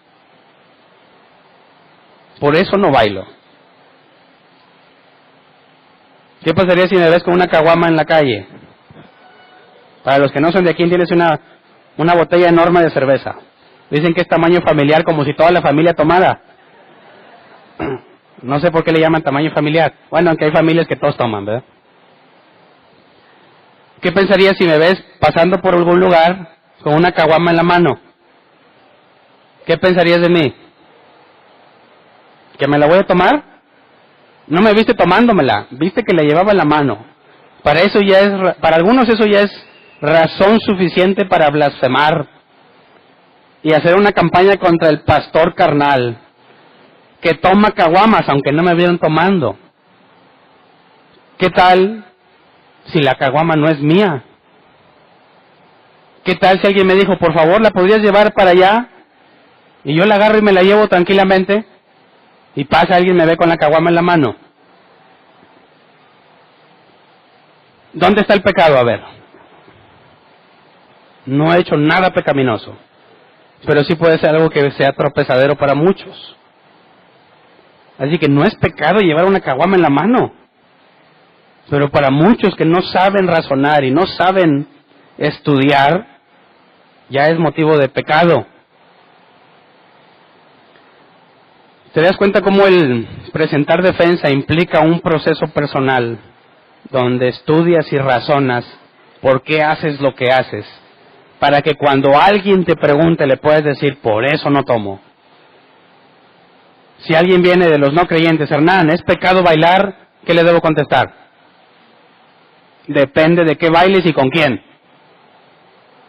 Por eso no bailo. ¿Qué pasaría si me ves con una caguama en la calle? Para los que no son de aquí, tienes una botella enorme de cerveza. Dicen que es tamaño familiar, como si toda la familia tomara. No sé por qué le llaman tamaño familiar. Bueno, aunque hay familias que todos toman, ¿verdad? ¿Qué pensarías si me ves pasando por algún lugar con una caguama en la mano? ¿Qué pensarías de mí? ¿Que me la voy a tomar? No me viste tomándomela, viste que la llevaba en la mano. Para algunos eso ya es razón suficiente para blasfemar y hacer una campaña contra el pastor carnal que toma caguamas aunque no me vieron tomando. ¿Qué tal si la caguama no es mía? ¿Qué tal si alguien me dijo, por favor, la podrías llevar para allá? Y yo la agarro y me la llevo tranquilamente y pasa alguien y me ve con la caguama en la mano. ¿Dónde está el pecado? A ver. No he hecho nada pecaminoso, pero sí puede ser algo que sea tropezadero para muchos. Así que no es pecado llevar una caguama en la mano, pero para muchos que no saben razonar y no saben estudiar, ya es motivo de pecado. ¿Te das cuenta cómo el presentar defensa implica un proceso personal, donde estudias y razonas por qué haces lo que haces, para que cuando alguien te pregunte le puedas decir, por eso no tomo? Si alguien viene de los no creyentes, Hernán, ¿es pecado bailar? ¿Qué le debo contestar? Depende de qué bailes y con quién,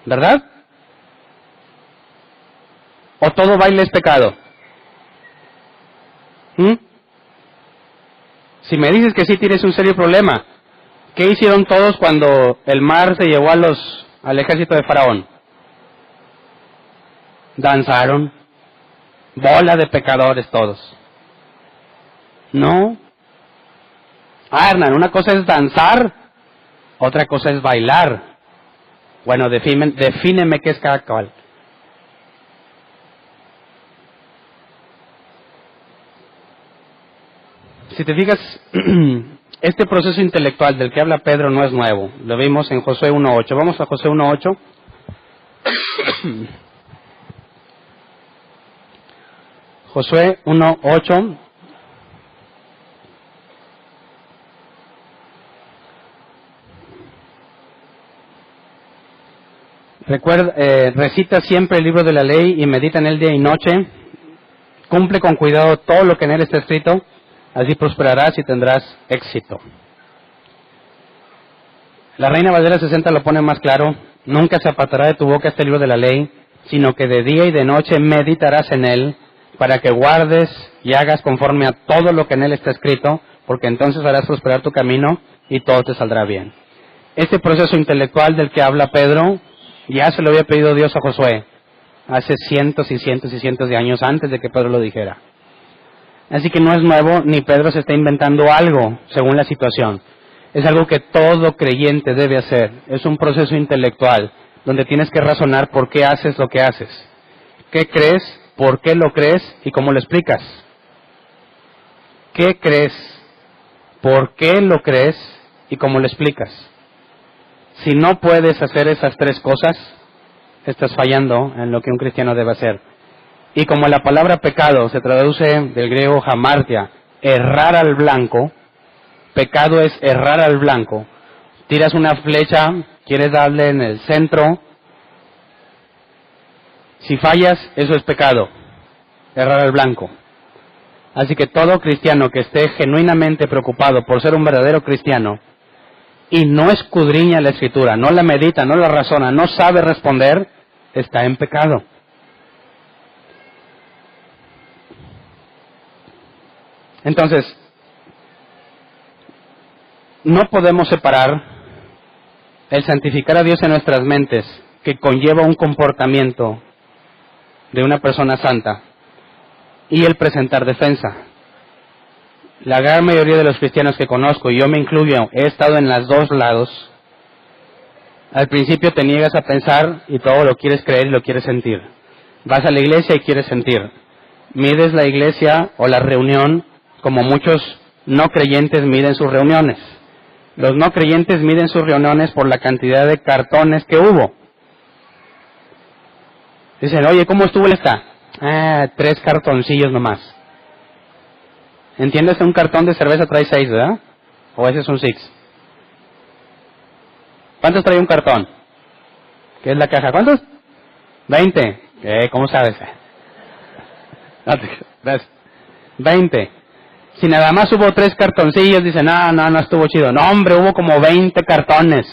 ¿verdad? ¿O todo baile es pecado? Si me dices que sí, tienes un serio problema. ¿Qué hicieron todos cuando el mar se llevó al ejército de Faraón? Danzaron. Bola de pecadores todos. No. Hernán, una cosa es danzar, otra cosa es bailar. Bueno, defíneme qué es cada cual. Si te fijas, este proceso intelectual del que habla Pedro no es nuevo. Lo vimos en Josué 1.8. Vamos a Josué 1.8. Josué 1.8. Recuerda, recita siempre el libro de la ley y medita en él día y noche. Cumple con cuidado todo lo que en él está escrito. Así prosperarás y tendrás éxito. La Reina Valera 60 lo pone más claro. Nunca se apartará de tu boca este libro de la ley, sino que de día y de noche meditarás en él, para que guardes y hagas conforme a todo lo que en él está escrito, porque entonces harás prosperar tu camino y todo te saldrá bien. Este proceso intelectual del que habla Pedro, ya se lo había pedido Dios a Josué, hace cientos y cientos y cientos de años antes de que Pedro lo dijera. Así que no es nuevo, ni Pedro se está inventando algo según la situación. Es algo que todo creyente debe hacer. Es un proceso intelectual, donde tienes que razonar por qué haces lo que haces. ¿Qué crees? ¿Por qué lo crees? ¿Y cómo lo explicas? ¿Qué crees? ¿Por qué lo crees? ¿Y cómo lo explicas? Si no puedes hacer esas tres cosas, estás fallando en lo que un cristiano debe hacer. Y como la palabra pecado se traduce del griego hamartia, errar al blanco, pecado es errar al blanco. Tiras una flecha, quieres darle en el centro. Si fallas, eso es pecado, errar al blanco. Así que todo cristiano que esté genuinamente preocupado por ser un verdadero cristiano y no escudriña la Escritura, no la medita, no la razona, no sabe responder, está en pecado. Entonces, no podemos separar el santificar a Dios en nuestras mentes, que conlleva un comportamiento de una persona santa, y el presentar defensa. La gran mayoría de los cristianos que conozco, y yo me incluyo, he estado en los dos lados. Al principio te niegas a pensar y todo lo quieres creer y lo quieres sentir. Vas a la iglesia y quieres sentir. Mides la iglesia o la reunión como muchos no creyentes miden sus reuniones. Los no creyentes miden sus reuniones por la cantidad de cartones que hubo. Dicen, oye, ¿cómo estuvo esta? 3 cartoncillos nomás. ¿Entiendes? Un cartón de cerveza trae 6, ¿verdad? ¿O ese es un 6? ¿Cuántos trae un cartón? ¿Qué es la caja? ¿Cuántos? 20. ¿Cómo sabes? 20. Si nada más hubo 3 cartoncillos, dicen, no estuvo chido. No, hombre, hubo como 20 cartones.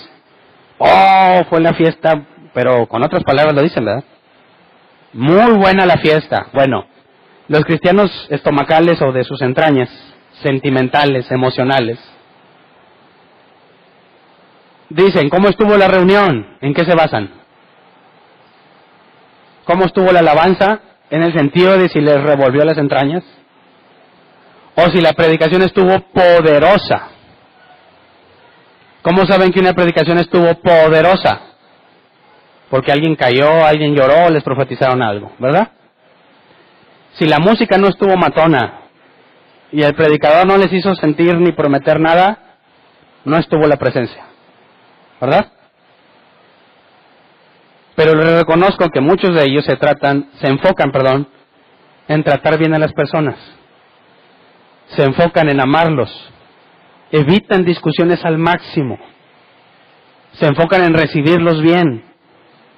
Oh, fue la fiesta, pero con otras palabras lo dicen, ¿verdad? Muy buena la fiesta. Bueno, los cristianos estomacales o de sus entrañas, sentimentales, emocionales, dicen, ¿cómo estuvo la reunión? ¿En qué se basan? ¿Cómo estuvo la alabanza? En el sentido de si les revolvió las entrañas. O si la predicación estuvo poderosa. ¿Cómo saben que una predicación estuvo poderosa? Porque alguien cayó, alguien lloró, les profetizaron algo, ¿verdad? Si la música no estuvo matona y el predicador no les hizo sentir ni prometer nada, no estuvo la presencia, ¿verdad? Pero les reconozco que muchos de ellos se enfocan en tratar bien a las personas. Se enfocan en amarlos. Evitan discusiones al máximo. Se enfocan en recibirlos bien.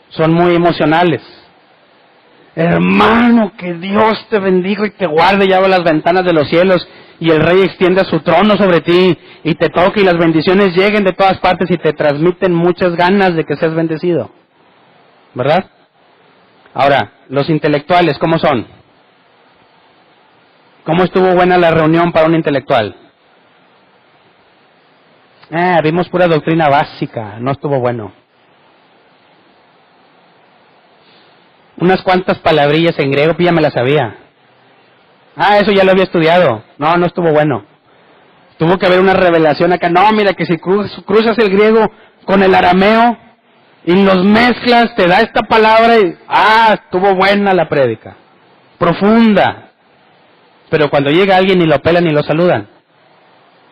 Son muy emocionales. Hermano, que Dios te bendiga y te guarde y abra las ventanas de los cielos y el Rey extienda su trono sobre ti y te toque y las bendiciones lleguen de todas partes y te transmiten muchas ganas de que seas bendecido. ¿Verdad? Ahora, los intelectuales, ¿cómo son? ¿Cómo estuvo buena la reunión para un intelectual? Vimos pura doctrina básica, no estuvo bueno. Unas cuantas palabrillas en griego, ya me las sabía. Eso ya lo había estudiado. No estuvo bueno. Tuvo que haber una revelación acá. No, mira que si cruzas el griego con el arameo y los mezclas, te da esta palabra y... estuvo buena la prédica. Profunda. Pero cuando llega alguien ni lo pelan ni lo saludan.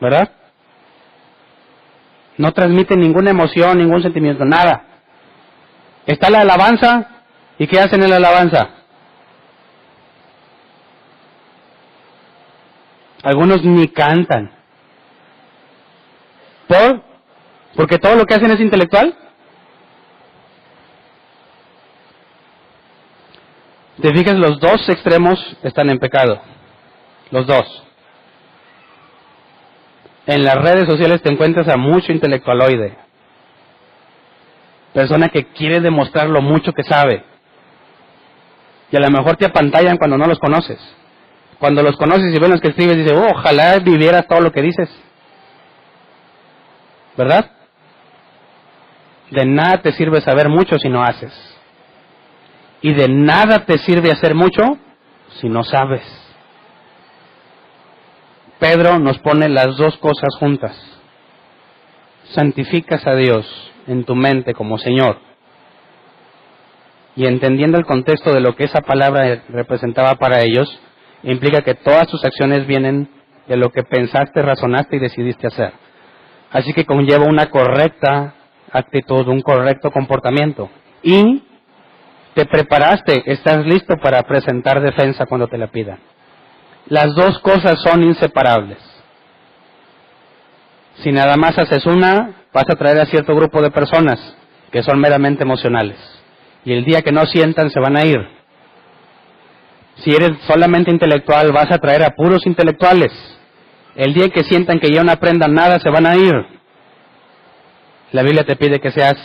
¿Verdad? No transmite ninguna emoción, ningún sentimiento, nada. Está la alabanza, ¿y qué hacen en la alabanza? Algunos ni cantan. Porque todo lo que hacen es intelectual. Te fijas, los dos extremos están en pecado. Los dos. En las redes sociales te encuentras a mucho intelectualoide. Persona que quiere demostrar lo mucho que sabe. Y a lo mejor te apantallan cuando no los conoces. Cuando los conoces y ven los que escribes, dices, ojalá vivieras todo lo que dices. ¿Verdad? De nada te sirve saber mucho si no haces. Y de nada te sirve hacer mucho si no sabes. Pedro nos pone las dos cosas juntas. Santificas a Dios en tu mente como Señor. Y entendiendo el contexto de lo que esa palabra representaba para ellos, implica que todas tus acciones vienen de lo que pensaste, razonaste y decidiste hacer. Así que conlleva una correcta actitud, un correcto comportamiento. Y te preparaste, estás listo para presentar defensa cuando te la pidan. Las dos cosas son inseparables. Si nada más haces una, vas a traer a cierto grupo de personas que son meramente emocionales. Y el día que no sientan, se van a ir. Si eres solamente intelectual, vas a traer a puros intelectuales. El día que sientan que ya no aprendan nada, se van a ir. La Biblia te pide que seas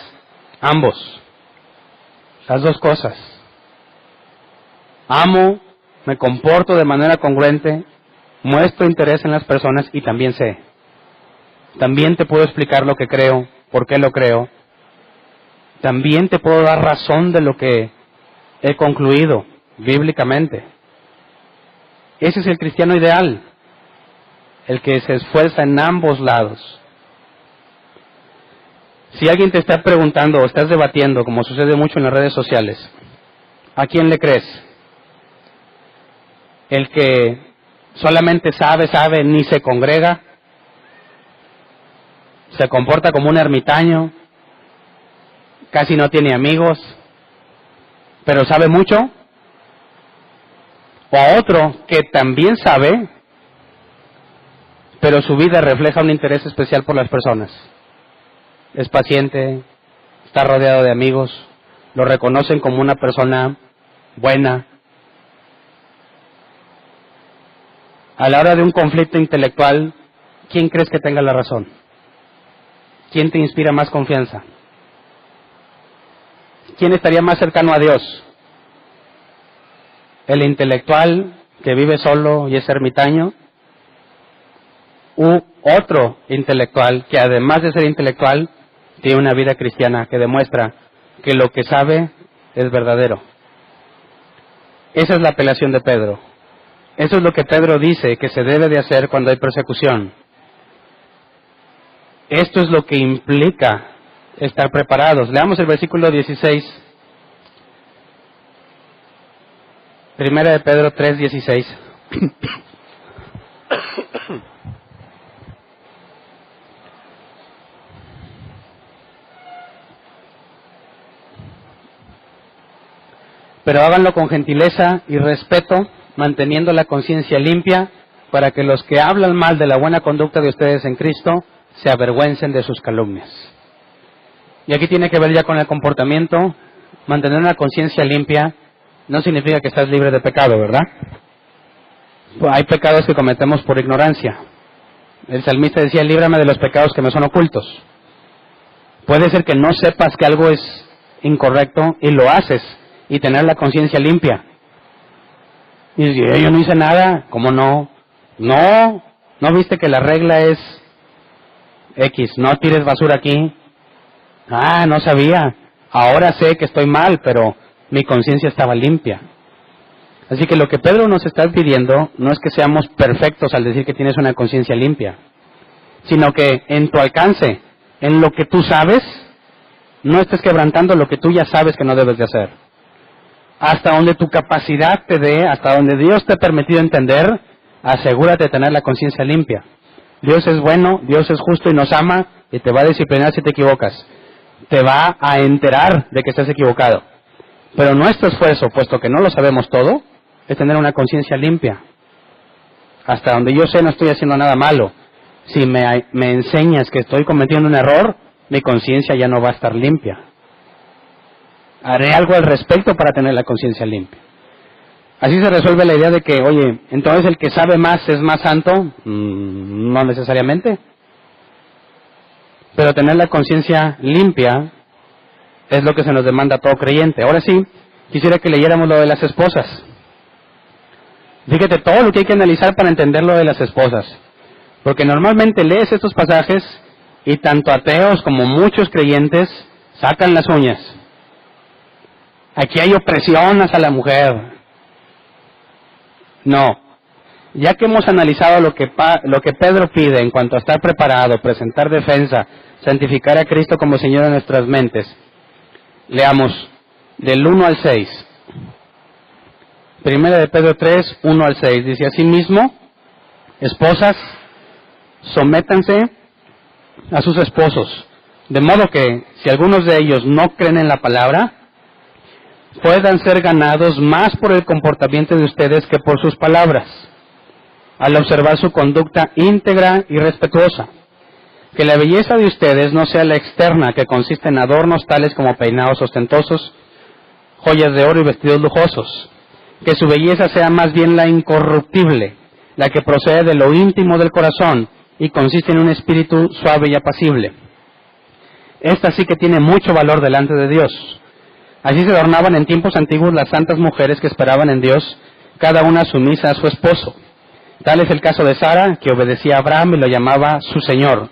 ambos. Las dos cosas. Amo, me comporto de manera congruente, muestro interés en las personas y también sé. También te puedo explicar lo que creo, por qué lo creo. También te puedo dar razón de lo que he concluido bíblicamente. Ese es el cristiano ideal, el que se esfuerza en ambos lados. Si alguien te está preguntando o estás debatiendo, como sucede mucho en las redes sociales, ¿a quién le crees? ¿El que solamente sabe, ni se congrega? ¿Se comporta como un ermitaño? ¿Casi no tiene amigos? ¿Pero sabe mucho? ¿O a otro que también sabe, pero su vida refleja un interés especial por las personas? Es paciente, está rodeado de amigos, lo reconocen como una persona buena. A la hora de un conflicto intelectual, ¿quién crees que tenga la razón? ¿Quién te inspira más confianza? ¿Quién estaría más cercano a Dios? ¿El intelectual que vive solo y es ermitaño? ¿U otro intelectual que además de ser intelectual tiene una vida cristiana que demuestra que lo que sabe es verdadero? Esa es la apelación de Pedro. Eso es lo que Pedro dice que se debe de hacer cuando hay persecución. Esto es lo que implica estar preparados. Leamos el versículo 16. Primera de Pedro 3:16. Pero háganlo con gentileza y respeto, manteniendo la conciencia limpia, para que los que hablan mal de la buena conducta de ustedes en Cristo se avergüencen de sus calumnias. Y aquí tiene que ver ya con el comportamiento. Mantener una conciencia limpia no significa que estás libre de pecado, ¿verdad? Pues hay pecados que cometemos por ignorancia. El salmista decía, líbrame de los pecados que me son ocultos. Puede ser que no sepas que algo es incorrecto y lo haces, y tener la conciencia limpia. Y dices, yo no hice nada. ¿Cómo no? ¿No viste que la regla es X? No tires basura aquí. Ah, no sabía. Ahora sé que estoy mal, pero mi conciencia estaba limpia. Así que lo que Pedro nos está pidiendo no es que seamos perfectos al decir que tienes una conciencia limpia, sino que en tu alcance, en lo que tú sabes, no estés quebrantando lo que tú ya sabes que no debes de hacer. Hasta donde tu capacidad te dé, hasta donde Dios te ha permitido entender, asegúrate de tener la conciencia limpia. Dios es bueno, Dios es justo y nos ama y te va a disciplinar si te equivocas. Te va a enterar de que estás equivocado. Pero nuestro esfuerzo, puesto que no lo sabemos todo, es tener una conciencia limpia. Hasta donde yo sé no estoy haciendo nada malo. Si me enseñas que estoy cometiendo un error, mi conciencia ya no va a estar limpia. Haré algo al respecto para tener la conciencia limpia. Así se resuelve la idea de que, oye, entonces el que sabe más es más santo. No necesariamente. Pero tener la conciencia limpia es lo que se nos demanda a todo creyente. Ahora sí, quisiera que leyéramos lo de las esposas. Fíjate todo lo que hay que analizar para entender lo de las esposas. Porque normalmente lees estos pasajes y tanto ateos como muchos creyentes sacan las uñas. Aquí hay opresión hacia la mujer. No. Ya que hemos analizado lo que Pedro pide en cuanto a estar preparado, presentar defensa, santificar a Cristo como Señor de nuestras mentes, leamos del 1 al 6. Primera de Pedro 3, 1 al 6. Dice, asimismo, esposas, sométanse a sus esposos, de modo que, si algunos de ellos no creen en la palabra, puedan ser ganados más por el comportamiento de ustedes que por sus palabras, al observar su conducta íntegra y respetuosa. Que la belleza de ustedes no sea la externa, que consiste en adornos tales como peinados ostentosos, joyas de oro y vestidos lujosos. Que su belleza sea más bien la incorruptible, la que procede de lo íntimo del corazón y consiste en un espíritu suave y apacible. Esta sí que tiene mucho valor delante de Dios. Así se adornaban en tiempos antiguos las santas mujeres que esperaban en Dios, cada una sumisa a su esposo. Tal es el caso de Sara, que obedecía a Abraham y lo llamaba su Señor.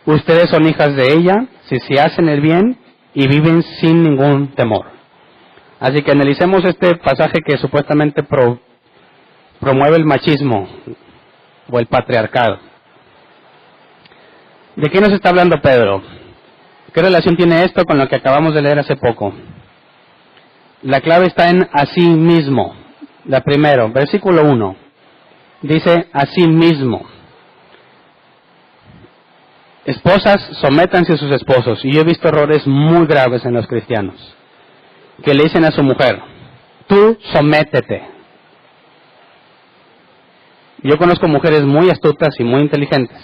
Ustedes son hijas de ella, si se hacen el bien y viven sin ningún temor. Así que analicemos este pasaje que supuestamente promueve el machismo o el patriarcado. ¿De qué nos está hablando Pedro? ¿Qué relación tiene esto con lo que acabamos de leer hace poco? La clave está en asimismo. La primero, versículo 1. Dice asimismo. Esposas, sométanse a sus esposos. Y yo he visto errores muy graves en los cristianos, que le dicen a su mujer, tú sométete. Yo conozco mujeres muy astutas y muy inteligentes,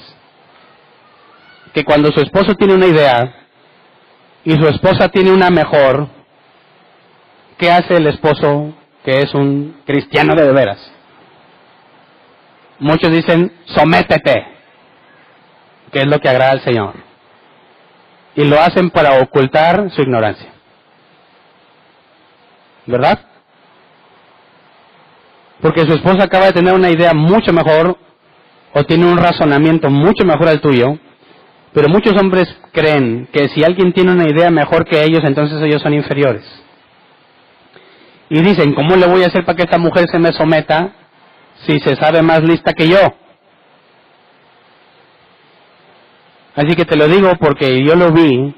que cuando su esposo tiene una idea y su esposa tiene una mejor, ¿qué hace el esposo que es un cristiano de veras? muchos dicen, sométete, que es lo que agrada al Señor. Y lo hacen para ocultar su ignorancia. ¿Verdad? Porque su esposa acaba de tener una idea mucho mejor, o tiene un razonamiento mucho mejor al tuyo, pero muchos hombres creen que si alguien tiene una idea mejor que ellos, entonces ellos son inferiores. Y dicen, ¿cómo le voy a hacer para que esta mujer se me someta si se sabe más lista que yo? Así que te lo digo porque yo lo vi,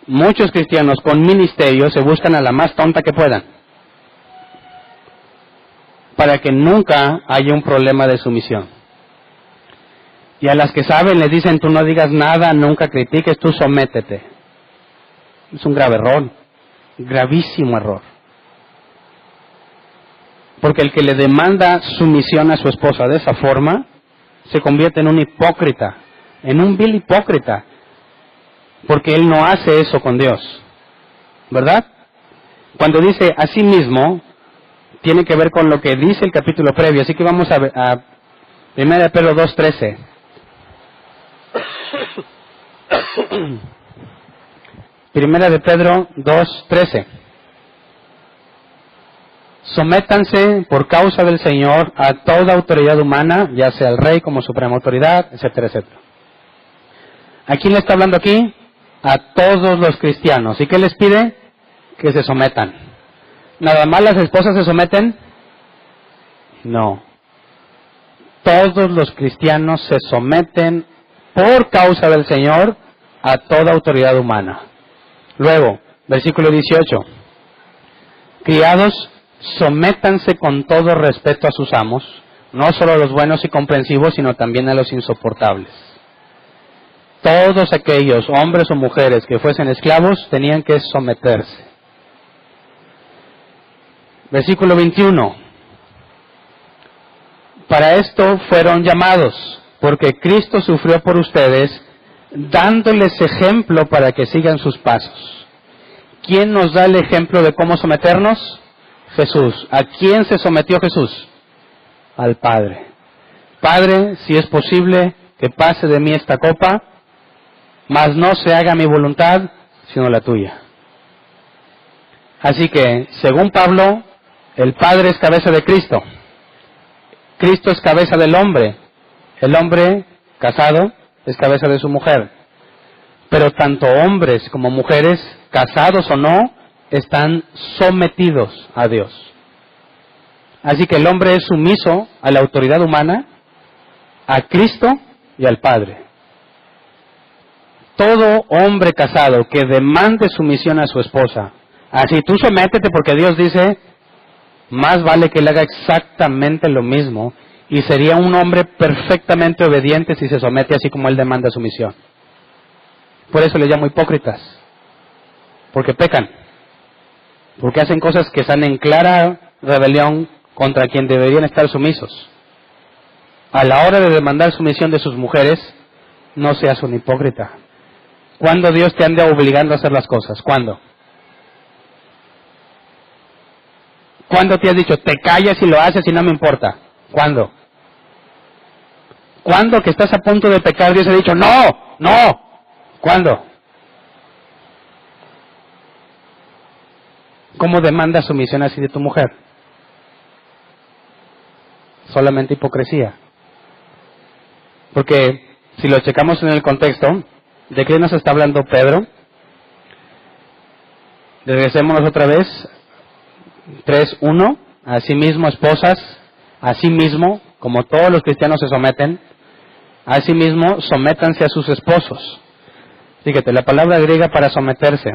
muchos cristianos con ministerio se buscan a la más tonta que puedan, para que nunca haya un problema de sumisión. Y a las que saben les dicen, tú no digas nada, nunca critiques, tú sométete. Es un grave error, gravísimo error. Porque el que le demanda sumisión a su esposa de esa forma, se convierte en un hipócrita, en un vil hipócrita, porque él no hace eso con Dios, ¿verdad? Cuando dice a sí mismo, tiene que ver con lo que dice el capítulo previo, así que vamos a 1 Pedro 2:13. Primera de Pedro 2:13. Sométanse por causa del Señor a toda autoridad humana, ya sea el rey como suprema autoridad, etcétera, etcétera. ¿A quién le está hablando aquí? A todos los cristianos. ¿Y qué les pide? Que se sometan. ¿Nada más las esposas se someten? No. Todos los cristianos se someten por causa del Señor a toda autoridad humana. Luego, versículo 18. Criados, sométanse con todo respeto a sus amos, no solo a los buenos y comprensivos, sino también a los insoportables. Todos aquellos, hombres o mujeres, que fuesen esclavos, tenían que someterse. Versículo 21. Para esto fueron llamados, porque Cristo sufrió por ustedes, dándoles ejemplo para que sigan sus pasos. ¿Quién nos da el ejemplo de cómo someternos? Jesús. ¿A quién se sometió Jesús? Al Padre. Padre, si es posible que pase de mí esta copa, mas no se haga mi voluntad, sino la tuya. Así que, según Pablo, el Padre es cabeza de Cristo. Cristo es cabeza del hombre. El hombre casado es cabeza de su mujer. Pero tanto hombres como mujeres, casados o no, están sometidos a Dios. Así que el hombre es sumiso a la autoridad humana, a Cristo y al Padre. Todo hombre casado que demande sumisión a su esposa, así tú sométete porque Dios dice, más vale que él haga exactamente lo mismo, y sería un hombre perfectamente obediente si se somete así como él demanda sumisión. Por eso les llamo hipócritas, porque pecan, porque hacen cosas que están en clara rebelión contra quien deberían estar sumisos. A la hora de demandar sumisión de sus mujeres, no seas un hipócrita. ¿Cuándo Dios te anda obligando a hacer las cosas? ¿Cuándo? ¿Cuándo te has dicho, te callas y lo haces y no me importa? ¿Cuándo? ¿Cuándo que estás a punto de pecar Dios ha dicho, no, no? ¿Cuándo? ¿Cómo demandas sumisión así de tu mujer? Solamente hipocresía. Porque si lo checamos en el contexto, ¿de qué nos está hablando Pedro? Regresémonos otra vez. 3:1. Asimismo, esposas, asimismo, como todos los cristianos se someten, asimismo, sométanse a sus esposos. Fíjate, la palabra griega para someterse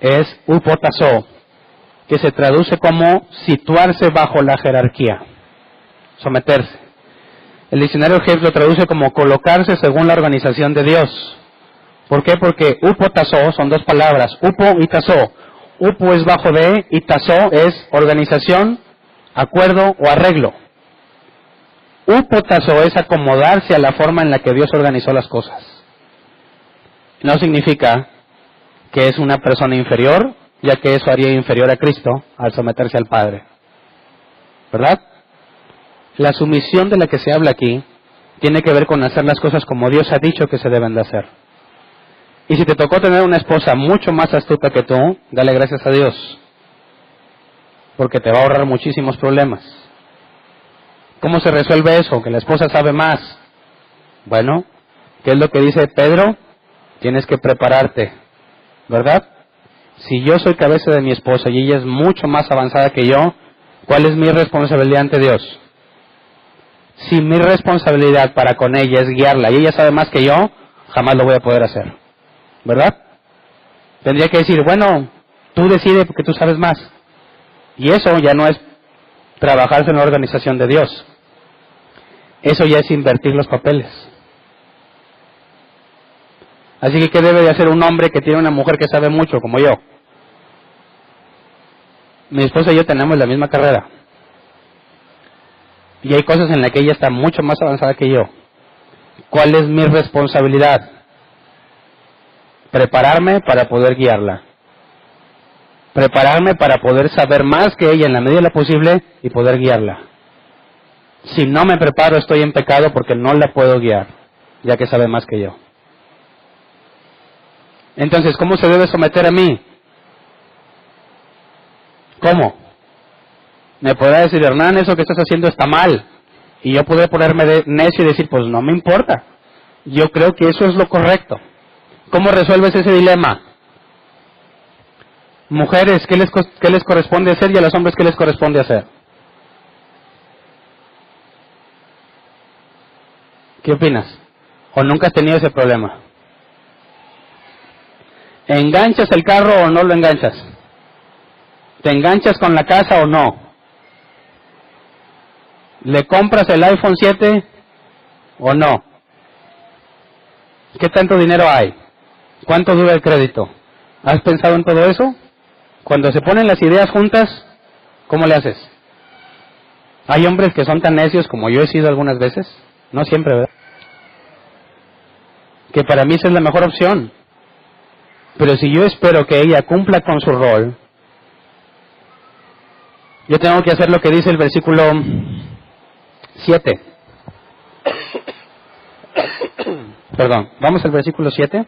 es upotasso, que se traduce como situarse bajo la jerarquía. Someterse. El diccionario Hayes lo traduce como colocarse según la organización de Dios. ¿Por qué? Porque upotasso son dos palabras, upo y tasso. Upo es bajo de y tasso es organización, acuerdo o arreglo. Upotasso es acomodarse a la forma en la que Dios organizó las cosas. No significa que es una persona inferior, ya que eso haría inferior a Cristo al someterse al Padre. ¿Verdad? La sumisión de la que se habla aquí tiene que ver con hacer las cosas como Dios ha dicho que se deben de hacer. Y si te tocó tener una esposa mucho más astuta que tú, dale gracias a Dios, porque te va a ahorrar muchísimos problemas. ¿Cómo se resuelve eso? Que la esposa sabe más. Bueno, ¿qué es lo que dice Pedro? Tienes que prepararte, ¿verdad? Si yo soy cabeza de mi esposa y ella es mucho más avanzada que yo, ¿cuál es mi responsabilidad ante Dios? Si mi responsabilidad para con ella es guiarla y ella sabe más que yo, jamás lo voy a poder hacer, ¿verdad? Tendría que decir, bueno, tú decides porque tú sabes más. Y eso ya no es trabajarse en la organización de Dios. Eso ya es invertir los papeles. Así que, ¿qué debe de hacer un hombre que tiene una mujer que sabe mucho, como yo? Mi esposa y yo tenemos la misma carrera. Y hay cosas en las que ella está mucho más avanzada que yo. ¿Cuál es mi responsabilidad? Prepararme para poder guiarla. Prepararme para poder saber más que ella en la medida de lo posible y poder guiarla. Si no me preparo, estoy en pecado porque no la puedo guiar, ya que sabe más que yo. Entonces, ¿cómo se debe someter a mí? ¿Cómo? Me podrá decir, Hernán, eso que estás haciendo está mal. Y yo podré ponerme de necio y decir, pues no me importa. Yo creo que eso es lo correcto. ¿Cómo resuelves ese dilema? Mujeres, ¿qué les corresponde hacer? Y a los hombres, ¿qué les corresponde hacer? ¿Qué opinas? ¿O nunca has tenido ese problema? ¿Enganchas el carro o no lo enganchas? ¿Te enganchas con la casa o no? ¿Le compras el iPhone 7 o no? ¿Qué tanto dinero hay? ¿Cuánto dura el crédito? ¿Has pensado en todo eso? Cuando se ponen las ideas juntas, ¿cómo le haces? Hay hombres que son tan necios como yo he sido algunas veces, no siempre, ¿verdad? Que para mí esa es la mejor opción. Pero si yo espero que ella cumpla con su rol, yo tengo que hacer lo que dice el versículo 7. Perdón, vamos al versículo 7.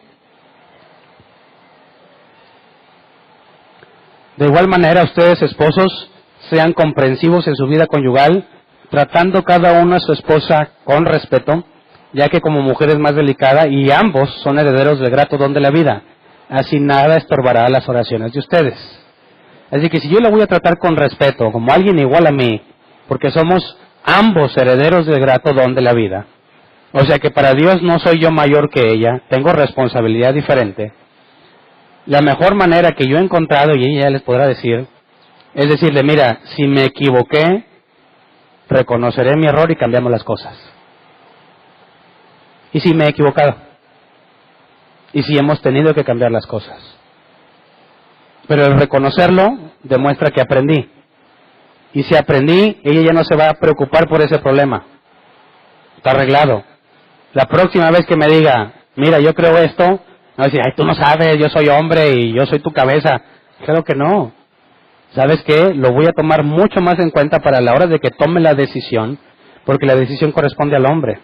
De igual manera, ustedes, esposos, sean comprensivos en su vida conyugal, tratando cada uno a su esposa con respeto, ya que como mujer es más delicada y ambos son herederos del grato don de la vida. Así nada estorbará las oraciones de ustedes. Así que si yo la voy a tratar con respeto, como alguien igual a mí, porque somos ambos herederos del grato don de la vida, o sea que para Dios no soy yo mayor que ella, tengo responsabilidad diferente. La mejor manera que yo he encontrado, y ella les podrá decir, es decirle, mira, si me equivoqué, reconoceré mi error y cambiamos las cosas. Y si me he equivocado. Y si hemos tenido que cambiar las cosas. Pero el reconocerlo demuestra que aprendí. Y si aprendí, ella ya no se va a preocupar por ese problema. Está arreglado. La próxima vez que me diga, mira, yo creo esto, no va a decir, ay, tú no sabes, yo soy hombre y yo soy tu cabeza. Claro que no. ¿Sabes qué? Lo voy a tomar mucho más en cuenta para la hora de que tome la decisión, porque la decisión corresponde al hombre,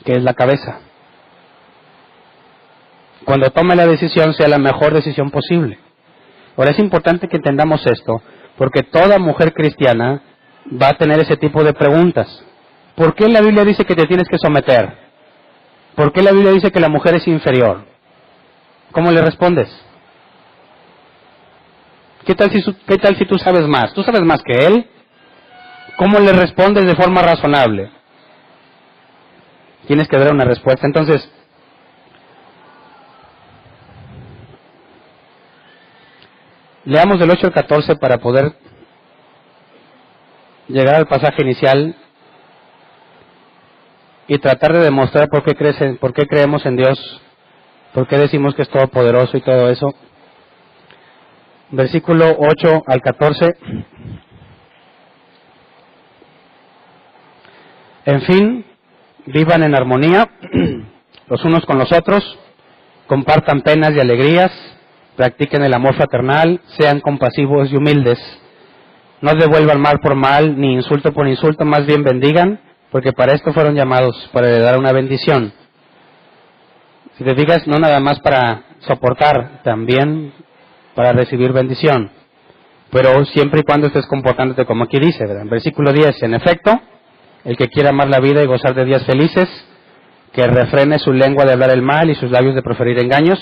que es la cabeza. Cuando tome la decisión, sea la mejor decisión posible. Ahora es importante que entendamos esto, porque toda mujer cristiana va a tener ese tipo de preguntas. ¿Por qué la Biblia dice que te tienes que someter? ¿Por qué la Biblia dice que la mujer es inferior? ¿Cómo le respondes? ¿Qué tal si tú sabes más? ¿Tú sabes más que él? ¿Cómo le respondes de forma razonable? Tienes que dar una respuesta. Entonces, leamos del 8 al 14 para poder llegar al pasaje inicial y tratar de demostrar por qué creemos en Dios, por qué decimos que es todopoderoso y todo eso. Versículo 8 al 14. En fin, vivan en armonía los unos con los otros, compartan penas y alegrías, practiquen el amor fraternal, sean compasivos y humildes. No devuelvan mal por mal, ni insulto por insulto, más bien bendigan, porque para esto fueron llamados, para heredar una bendición. Si te fijas, no nada más para soportar, también para recibir bendición. Pero siempre y cuando estés comportándote como aquí dice, ¿verdad? En versículo 10, en efecto, el que quiera amar la vida y gozar de días felices, que refrene su lengua de hablar el mal y sus labios de proferir engaños,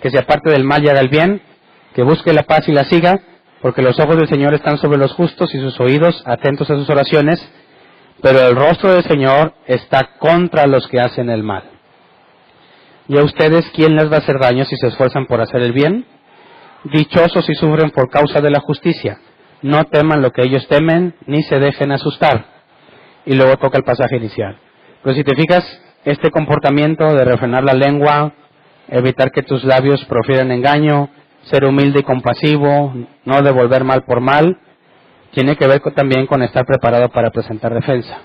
que se aparte del mal y haga el bien, que busque la paz y la siga, porque los ojos del Señor están sobre los justos y sus oídos atentos a sus oraciones, pero el rostro del Señor está contra los que hacen el mal. ¿Y a ustedes quién les va a hacer daño si se esfuerzan por hacer el bien? Dichosos si sufren por causa de la justicia. No teman lo que ellos temen, ni se dejen asustar. Y luego toca el pasaje inicial. Pero si te fijas, este comportamiento de refrenar la lengua, evitar que tus labios profieran engaño, ser humilde y compasivo, no devolver mal por mal, tiene que ver también con estar preparado para presentar defensa.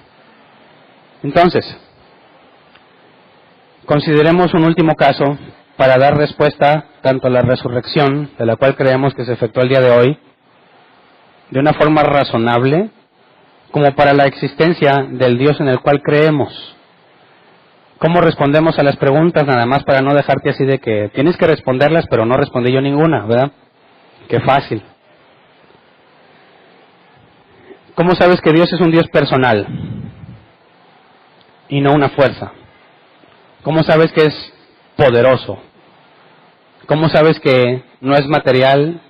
Entonces, consideremos un último caso para dar respuesta tanto a la resurrección, de la cual creemos que se efectuó el día de hoy, de una forma razonable, como para la existencia del Dios en el cual creemos. ¿Cómo respondemos a las preguntas? Nada más para no dejarte así de que tienes que responderlas, pero no respondí yo ninguna, ¿verdad? Qué fácil. ¿Cómo sabes que Dios es un Dios personal y no una fuerza? ¿Cómo sabes que es poderoso? ¿Cómo sabes que no es material,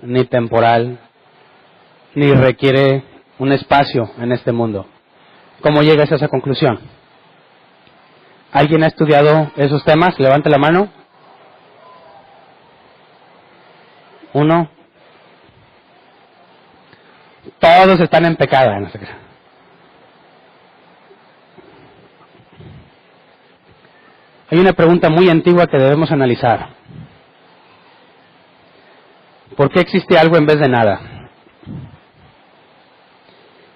ni temporal, ni requiere un espacio en este mundo? ¿Cómo llegas a esa conclusión? ¿Alguien ha estudiado esos temas? Levante la mano. Uno. Todos están en pecado. No sé qué. Hay una pregunta muy antigua que debemos analizar. ¿Por qué existe algo en vez de nada?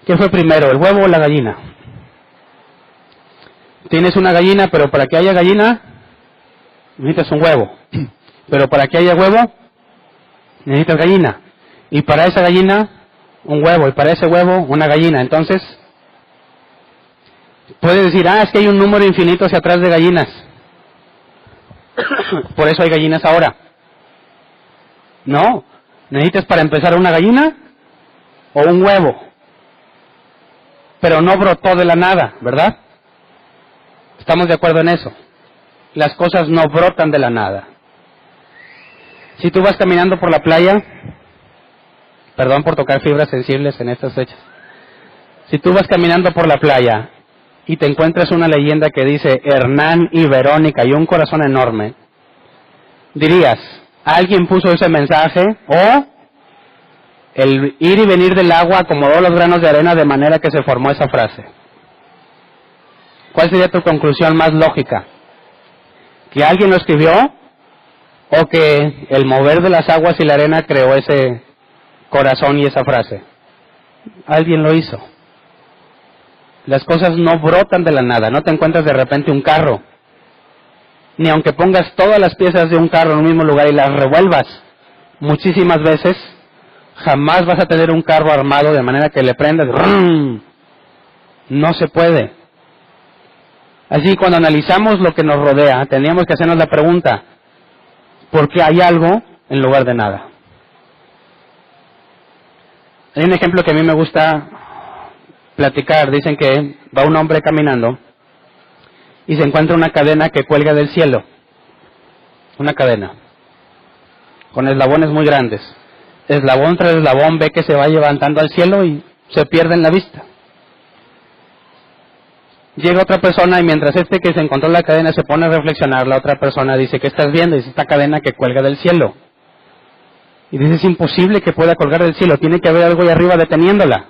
¿Qué fue primero, el huevo o la gallina? Tienes una gallina, pero para que haya gallina, necesitas un huevo. Pero para que haya huevo, necesitas gallina. Y para esa gallina, un huevo. Y para ese huevo, una gallina. Entonces, puedes decir, es que hay un número infinito hacia atrás de gallinas. Por eso hay gallinas ahora. No. Necesitas para empezar una gallina o un huevo. Pero no brotó de la nada, ¿verdad? ¿Estamos de acuerdo en eso? Las cosas no brotan de la nada. Si tú vas caminando por la playa, perdón por tocar fibras sensibles en estas fechas. Si tú vas caminando por la playa y te encuentras una leyenda que dice Hernán y Verónica y un corazón enorme, dirías, ¿alguien puso ese mensaje? ¿O el ir y venir del agua acomodó los granos de arena de manera que se formó esa frase? ¿Cuál sería tu conclusión más lógica? ¿Que alguien lo escribió? ¿O que el mover de las aguas y la arena creó ese corazón y esa frase? Alguien lo hizo. Las cosas no brotan de la nada. No te encuentras de repente un carro. Ni aunque pongas todas las piezas de un carro en un mismo lugar y las revuelvas muchísimas veces, jamás vas a tener un carro armado de manera que le prendas. No se puede. Así, cuando analizamos lo que nos rodea, tendríamos que hacernos la pregunta, ¿por qué hay algo en lugar de nada? Hay un ejemplo que a mí me gusta platicar. Dicen que va un hombre caminando y se encuentra una cadena que cuelga del cielo. Una cadena con eslabones muy grandes. Eslabón tras eslabón ve que se va levantando al cielo y se pierde en la vista. Llega otra persona y mientras este que se encontró la cadena se pone a reflexionar, la otra persona dice, ¿qué estás viendo? Dice, esta cadena que cuelga del cielo. Y dice, es imposible que pueda colgar del cielo, tiene que haber algo ahí arriba deteniéndola.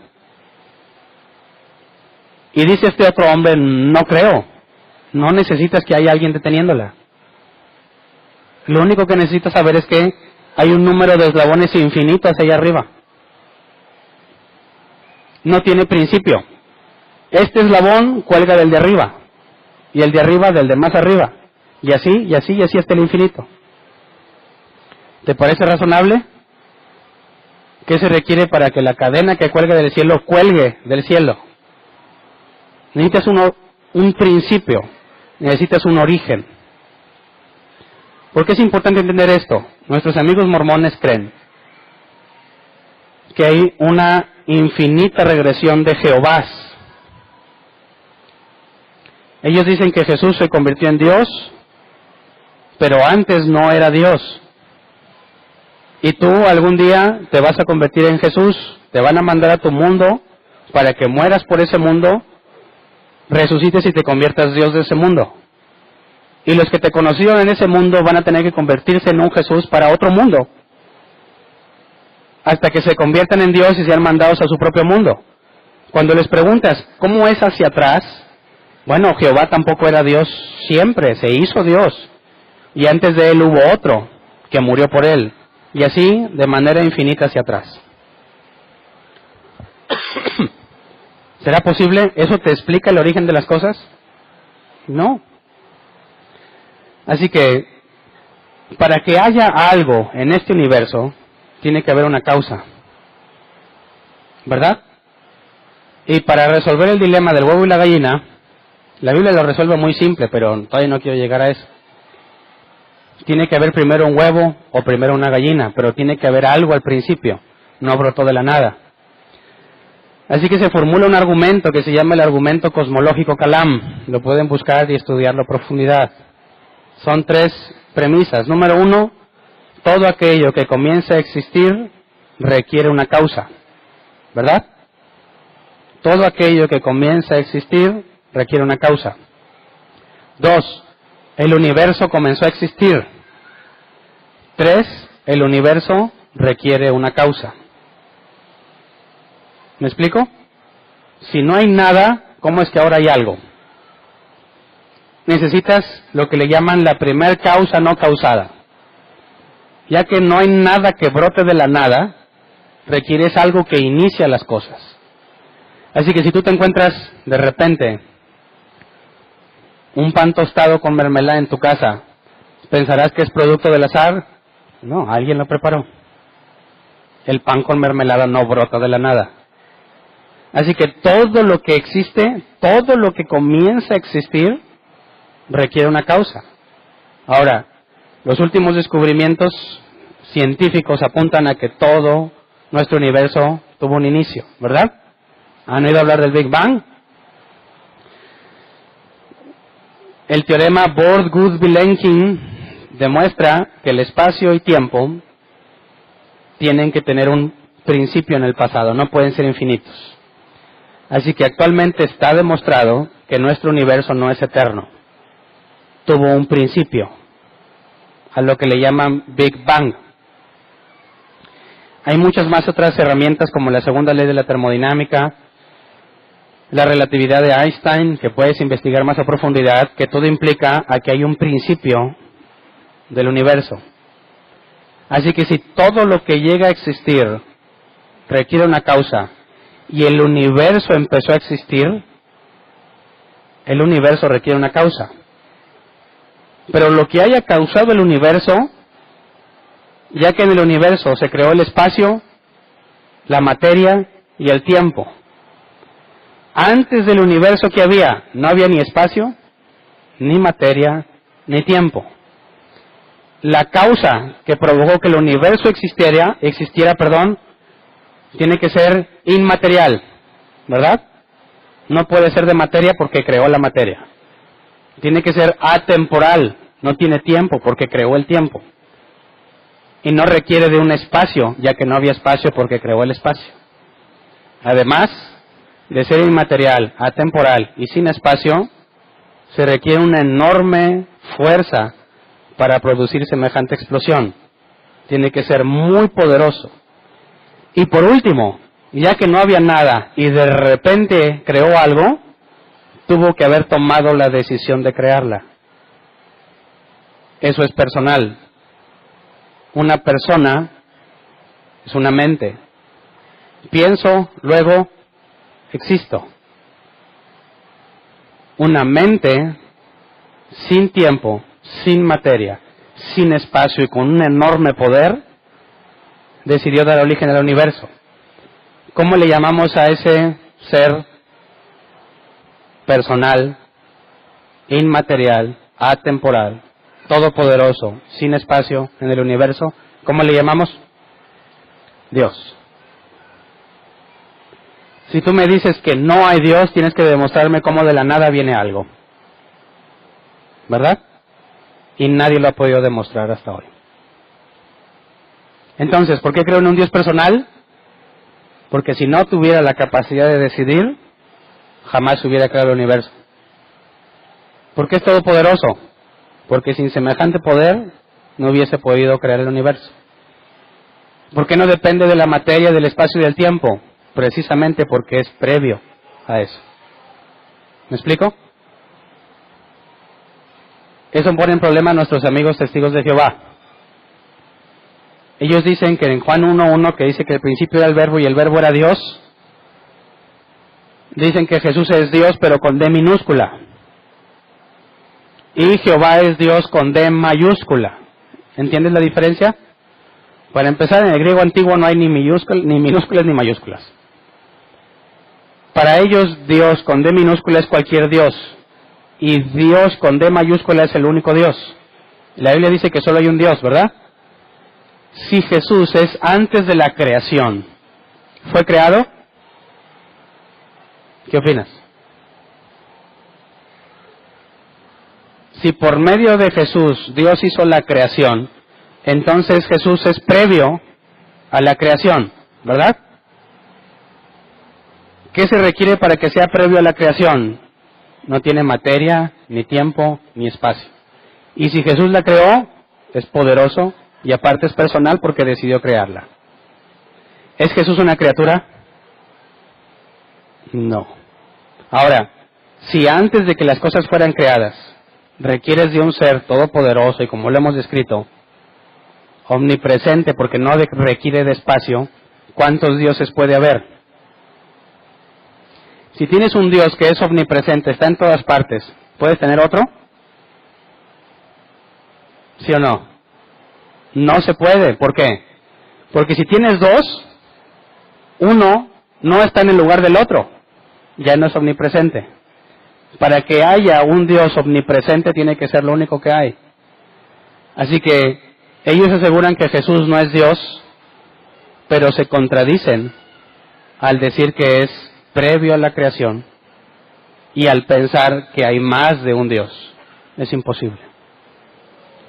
Y dice este otro hombre, no creo, no necesitas que haya alguien deteniéndola. Lo único que necesitas saber es que hay un número de eslabones infinito hacia allá arriba. No tiene principio. Este eslabón cuelga del de arriba, y el de arriba del de más arriba, y así, y así, y así hasta el infinito. ¿Te parece razonable? ¿Qué se requiere para que la cadena que cuelgue del cielo cuelgue del cielo? Necesitas un principio, necesitas un origen. ¿Por qué es importante entender esto? Nuestros amigos mormones creen que hay una infinita regresión de Jehovás. Ellos dicen que Jesús se convirtió en Dios, pero antes no era Dios. Y tú algún día te vas a convertir en Jesús, te van a mandar a tu mundo para que mueras por ese mundo, resucites y te conviertas Dios de ese mundo. Y los que te conocieron en ese mundo van a tener que convertirse en un Jesús para otro mundo, hasta que se conviertan en Dios y sean mandados a su propio mundo. Cuando les preguntas, ¿cómo es hacia atrás? Bueno, Jehová tampoco era Dios siempre, se hizo Dios. Y antes de él hubo otro que murió por él. Y así, de manera infinita hacia atrás. ¿Será posible? ¿Eso te explica el origen de las cosas? No. Así que, para que haya algo en este universo, tiene que haber una causa. ¿Verdad? Y para resolver el dilema del huevo y la gallina, la Biblia lo resuelve muy simple, pero todavía no quiero llegar a eso. Tiene que haber primero un huevo o primero una gallina, pero tiene que haber algo al principio, no brotó de la nada. Así que se formula un argumento que se llama el argumento cosmológico Kalam. Lo pueden buscar y estudiarlo a profundidad. Son 3 premisas. Número 1, todo aquello que comienza a existir requiere una causa, ¿verdad? Todo aquello que comienza a existir requiere una causa. 2, el universo comenzó a existir. 3, el universo requiere una causa. ¿Me explico? Si no hay nada, ¿cómo es que ahora hay algo? Necesitas lo que le llaman la primer causa no causada. Ya que no hay nada que brote de la nada, requieres algo que inicia las cosas. Así que si tú te encuentras de repente un pan tostado con mermelada en tu casa, ¿pensarás que es producto del azar? No, alguien lo preparó. El pan con mermelada no brota de la nada. Así que todo lo que existe, todo lo que comienza a existir, requiere una causa. Ahora, los últimos descubrimientos científicos apuntan a que todo nuestro universo tuvo un inicio, ¿verdad? ¿Han oído hablar del Big Bang? El teorema Borde-Goudsby-Lenkin demuestra que el espacio y tiempo tienen que tener un principio en el pasado, no pueden ser infinitos. Así que actualmente está demostrado que nuestro universo no es eterno. Tuvo un principio, a lo que le llaman Big Bang. Hay muchas más otras herramientas como la segunda ley de la termodinámica, la relatividad de Einstein, que puedes investigar más a profundidad, que todo implica a que hay un principio del universo. Así que si todo lo que llega a existir requiere una causa y el universo empezó a existir, el universo requiere una causa. Pero lo que haya causado el universo, ya que en el universo se creó el espacio, la materia y el tiempo. Antes del universo que había, no había ni espacio, ni materia, ni tiempo. La causa que provocó que el universo existiera, tiene que ser inmaterial, ¿verdad? No puede ser de materia porque creó la materia. Tiene que ser atemporal, no tiene tiempo porque creó el tiempo. Y no requiere de un espacio, ya que no había espacio porque creó el espacio. Además de ser inmaterial, atemporal y sin espacio, se requiere una enorme fuerza para producir semejante explosión. Tiene que ser muy poderoso. Y por último, ya que no había nada y de repente creó algo, tuvo que haber tomado la decisión de crearla. Eso es personal. Una persona es una mente. Pienso, luego existo. Una mente sin tiempo, sin materia, sin espacio y con un enorme poder, decidió dar origen al universo. ¿Cómo le llamamos a ese ser personal, inmaterial, atemporal, todopoderoso, sin espacio en el universo? ¿Cómo le llamamos? Dios. Si tú me dices que no hay Dios, tienes que demostrarme cómo de la nada viene algo. ¿Verdad? Y nadie lo ha podido demostrar hasta hoy. Entonces, ¿por qué creo en un Dios personal? Porque si no tuviera la capacidad de decidir, jamás hubiera creado el universo. ¿Por qué es todopoderoso? Porque sin semejante poder no hubiese podido crear el universo. ¿Por qué no depende de la materia, del espacio y del tiempo? Precisamente porque es previo a eso. ¿Me explico? Eso pone en problema a nuestros amigos testigos de Jehová. Ellos dicen que en Juan 1:1, que dice que el principio era el verbo y el verbo era Dios, dicen que Jesús es Dios pero con D minúscula. Y Jehová es Dios con D mayúscula. ¿Entiendes la diferencia? Para empezar, en el griego antiguo no hay ni minúsculas ni mayúsculas. Para ellos, Dios con D minúscula es cualquier Dios. Y Dios con D mayúscula es el único Dios. La Biblia dice que solo hay un Dios, ¿verdad? Si Jesús es antes de la creación, ¿fue creado? ¿Qué opinas? Si por medio de Jesús Dios hizo la creación, entonces Jesús es previo a la creación, ¿verdad? ¿Qué se requiere para que sea previo a la creación? No tiene materia, ni tiempo, ni espacio. Y si Jesús la creó, es poderoso y aparte es personal porque decidió crearla. ¿Es Jesús una criatura? No. Ahora, si antes de que las cosas fueran creadas, requieres de un ser todopoderoso y como lo hemos descrito, omnipresente porque no requiere de espacio, ¿cuántos dioses puede haber? Si tienes un Dios que es omnipresente, está en todas partes, ¿puedes tener otro? ¿Sí o no? No se puede. ¿Por qué? Porque si tienes dos, uno no está en el lugar del otro. Ya no es omnipresente. Para que haya un Dios omnipresente tiene que ser lo único que hay. Así que ellos aseguran que Jesús no es Dios, pero se contradicen al decir que es previo a la creación y al pensar que hay más de un Dios. Es imposible.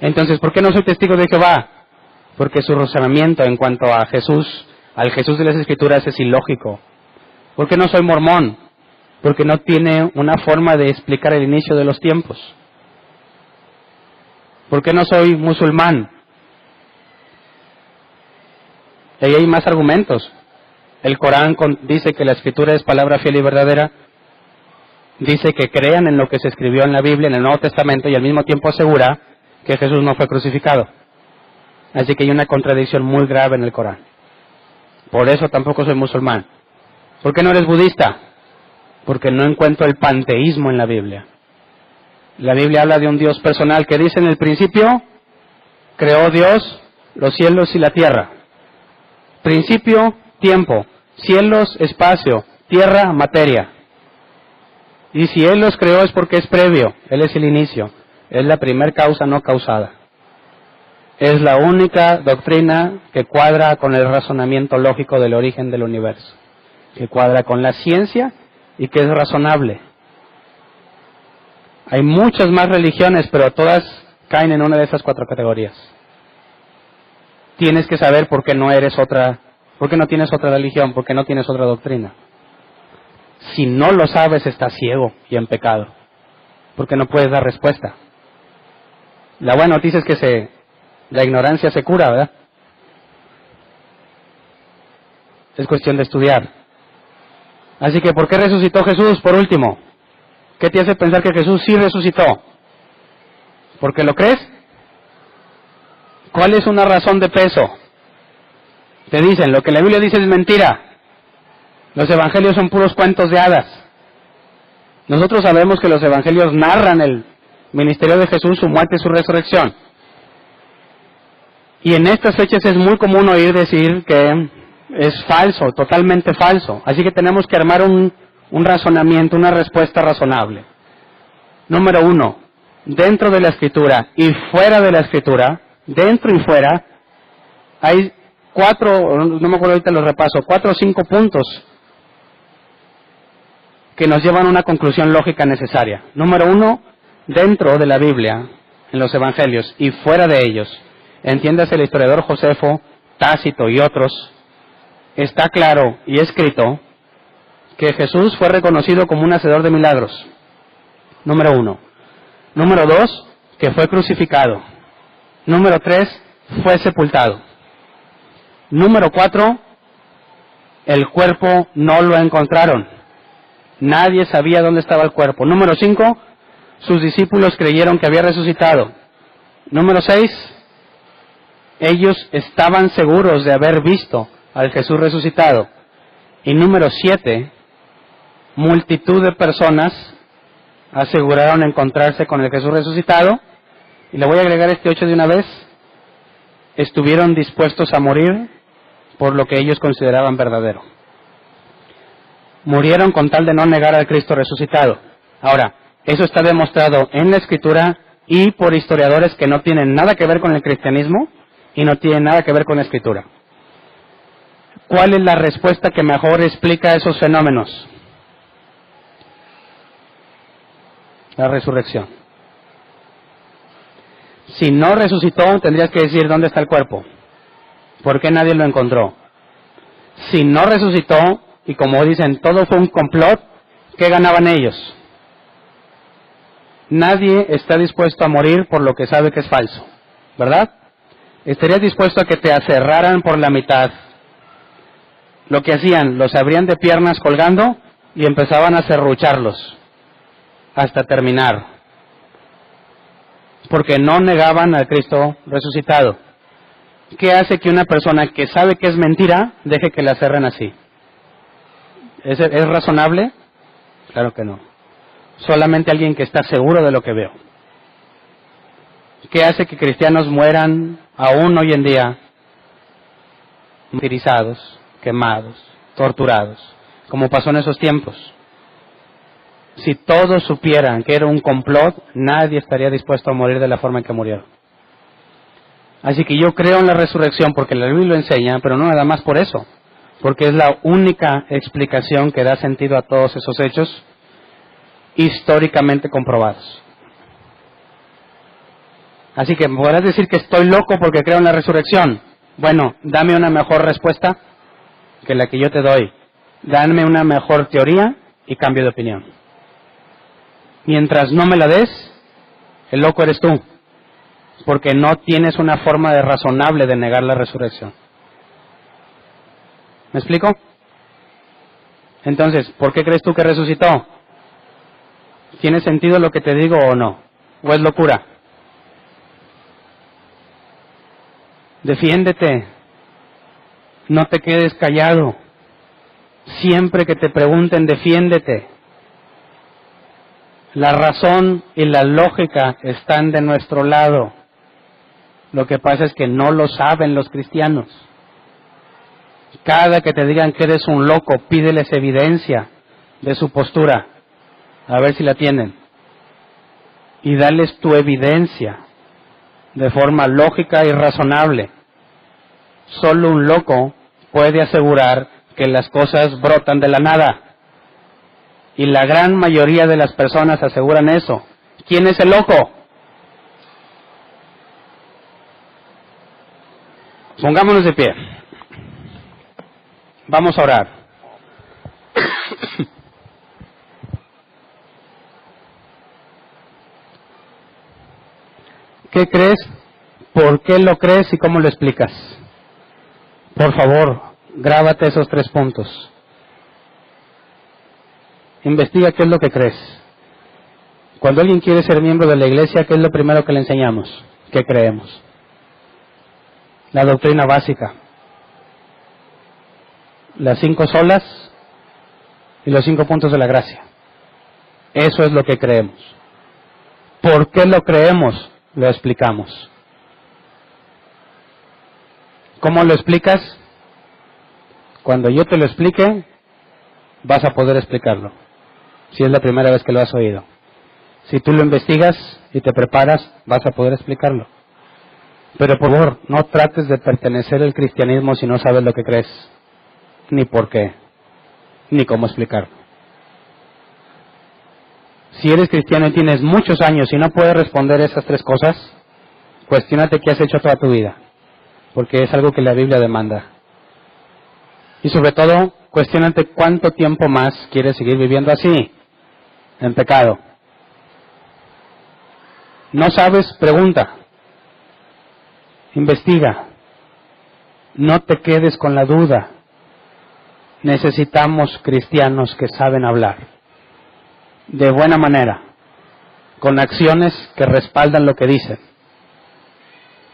Entonces, ¿por qué no soy testigo de Jehová? Porque su razonamiento en cuanto a Jesús, al Jesús de las Escrituras, es ilógico. ¿Por qué no soy mormón? Porque no tiene una forma de explicar el inicio de los tiempos. ¿Por qué no soy musulmán? Ahí hay más argumentos. El Corán dice que la Escritura es palabra fiel y verdadera. Dice que crean en lo que se escribió en la Biblia, en el Nuevo Testamento, y al mismo tiempo asegura que Jesús no fue crucificado. Así que hay una contradicción muy grave en el Corán. Por eso tampoco soy musulmán. ¿Por qué no eres budista? Porque no encuentro el panteísmo en la Biblia. La Biblia habla de un Dios personal que dice en el principio, creó Dios los cielos y la tierra. Principio, tiempo. Cielos, espacio. Tierra, materia. Y si Él los creó es porque es previo. Él es el inicio. Es la primer causa no causada. Es la única doctrina que cuadra con el razonamiento lógico del origen del universo. Que cuadra con la ciencia y que es razonable. Hay muchas más religiones, pero todas caen en una de esas cuatro categorías. Tienes que saber por qué no eres otra, por qué no tienes otra religión, por qué no tienes otra doctrina. Si no lo sabes, estás ciego y en pecado, porque no puedes dar respuesta. La buena noticia es que la ignorancia se cura, ¿verdad? Es cuestión de estudiar. Así que, ¿por qué resucitó Jesús? Por último, ¿qué te hace pensar que Jesús sí resucitó? ¿Porque lo crees? ¿Cuál es una razón de peso? Te dicen, lo que la Biblia dice es mentira. Los evangelios son puros cuentos de hadas. Nosotros sabemos que los evangelios narran el ministerio de Jesús, su muerte y su resurrección. Y en estas fechas es muy común oír decir que es falso, totalmente falso. Así que tenemos que armar un razonamiento, una respuesta razonable. Número 1, dentro de la Escritura y fuera de la Escritura, dentro y fuera, hay 4, no me acuerdo ahorita los repaso, 4 o 5 puntos que nos llevan a una conclusión lógica necesaria. Número 1, dentro de la Biblia, en los Evangelios y fuera de ellos, entiéndase el historiador Josefo, Tácito y otros, está claro y escrito que Jesús fue reconocido como un hacedor de milagros. Número 1. Número 2, que fue crucificado. Número 3, fue sepultado. Número 4, el cuerpo no lo encontraron. Nadie sabía dónde estaba el cuerpo. Número 5, sus discípulos creyeron que había resucitado. Número 6, ellos estaban seguros de haber visto al Jesús resucitado. Y número 7, multitud de personas aseguraron encontrarse con el Jesús resucitado. Y le voy a agregar este 8 de una vez. Estuvieron dispuestos a morir por lo que ellos consideraban verdadero. Murieron con tal de no negar al Cristo resucitado. Ahora, eso está demostrado en la Escritura y por historiadores que no tienen nada que ver con el cristianismo y no tienen nada que ver con la Escritura. ¿Cuál es la respuesta que mejor explica esos fenómenos? La resurrección. Si no resucitó, tendrías que decir dónde está el cuerpo. ¿Por qué nadie lo encontró? Si no resucitó, y como dicen, todo fue un complot, ¿qué ganaban ellos? Nadie está dispuesto a morir por lo que sabe que es falso, ¿verdad? ¿Estarías dispuesto a que te aserraran por la mitad? Lo que hacían, los abrían de piernas colgando y empezaban a serrucharlos hasta terminar. Porque no negaban al Cristo resucitado. ¿Qué hace que una persona que sabe que es mentira deje que la aserren así? ¿Es razonable? Claro que no. Solamente alguien que está seguro de lo que veo. ¿Qué hace que cristianos mueran aún hoy en día martirizados, quemados, torturados, como pasó en esos tiempos? Si todos supieran que era un complot, nadie estaría dispuesto a morir de la forma en que murieron. Así que yo creo en la resurrección porque la Biblia lo enseña, pero no nada más por eso, porque es la única explicación que da sentido a todos esos hechos históricamente comprobados. Así que podrás decir que estoy loco porque creo en la resurrección. Bueno, dame una mejor respuesta que la que yo te doy. Dame una mejor teoría y cambio de opinión. Mientras no me la des, el loco eres tú, porque no tienes una forma razonable de negar la resurrección. ¿Me explico? Entonces, ¿por qué crees tú que resucitó? ¿Tiene sentido lo que te digo o no? ¿O es locura? Defiéndete. No te quedes callado. Siempre que te pregunten, defiéndete. La razón y la lógica están de nuestro lado. Lo que pasa es que no lo saben los cristianos. Cada que te digan que eres un loco, pídeles evidencia de su postura, a ver si la tienen. Y dales tu evidencia de forma lógica y razonable. Solo un loco puede asegurar que las cosas brotan de la nada. Y la gran mayoría de las personas aseguran eso. ¿Quién es el loco? Pongámonos de pie. Vamos a orar. ¿Qué crees? ¿Por qué lo crees y cómo lo explicas? Por favor, grábate esos 3 puntos. Investiga qué es lo que crees. Cuando alguien quiere ser miembro de la iglesia, ¿qué es lo primero que le enseñamos? ¿Qué creemos? La doctrina básica. Las 5 solas y los 5 puntos de la gracia. Eso es lo que creemos. ¿Por qué lo creemos? Lo explicamos. ¿Cómo lo explicas? Cuando yo te lo explique, vas a poder explicarlo, si es la primera vez que lo has oído. Si tú lo investigas y te preparas, vas a poder explicarlo. Pero por favor, no trates de pertenecer al cristianismo si no sabes lo que crees, ni por qué, ni cómo explicarlo. Si eres cristiano y tienes muchos años y no puedes responder esas tres cosas, cuestiónate qué has hecho toda tu vida, porque es algo que la Biblia demanda. Y sobre todo, cuestiónate cuánto tiempo más quieres seguir viviendo así, en pecado. ¿No sabes? Pregunta. Investiga. No te quedes con la duda. Necesitamos cristianos que saben hablar de buena manera, con acciones que respaldan lo que dicen.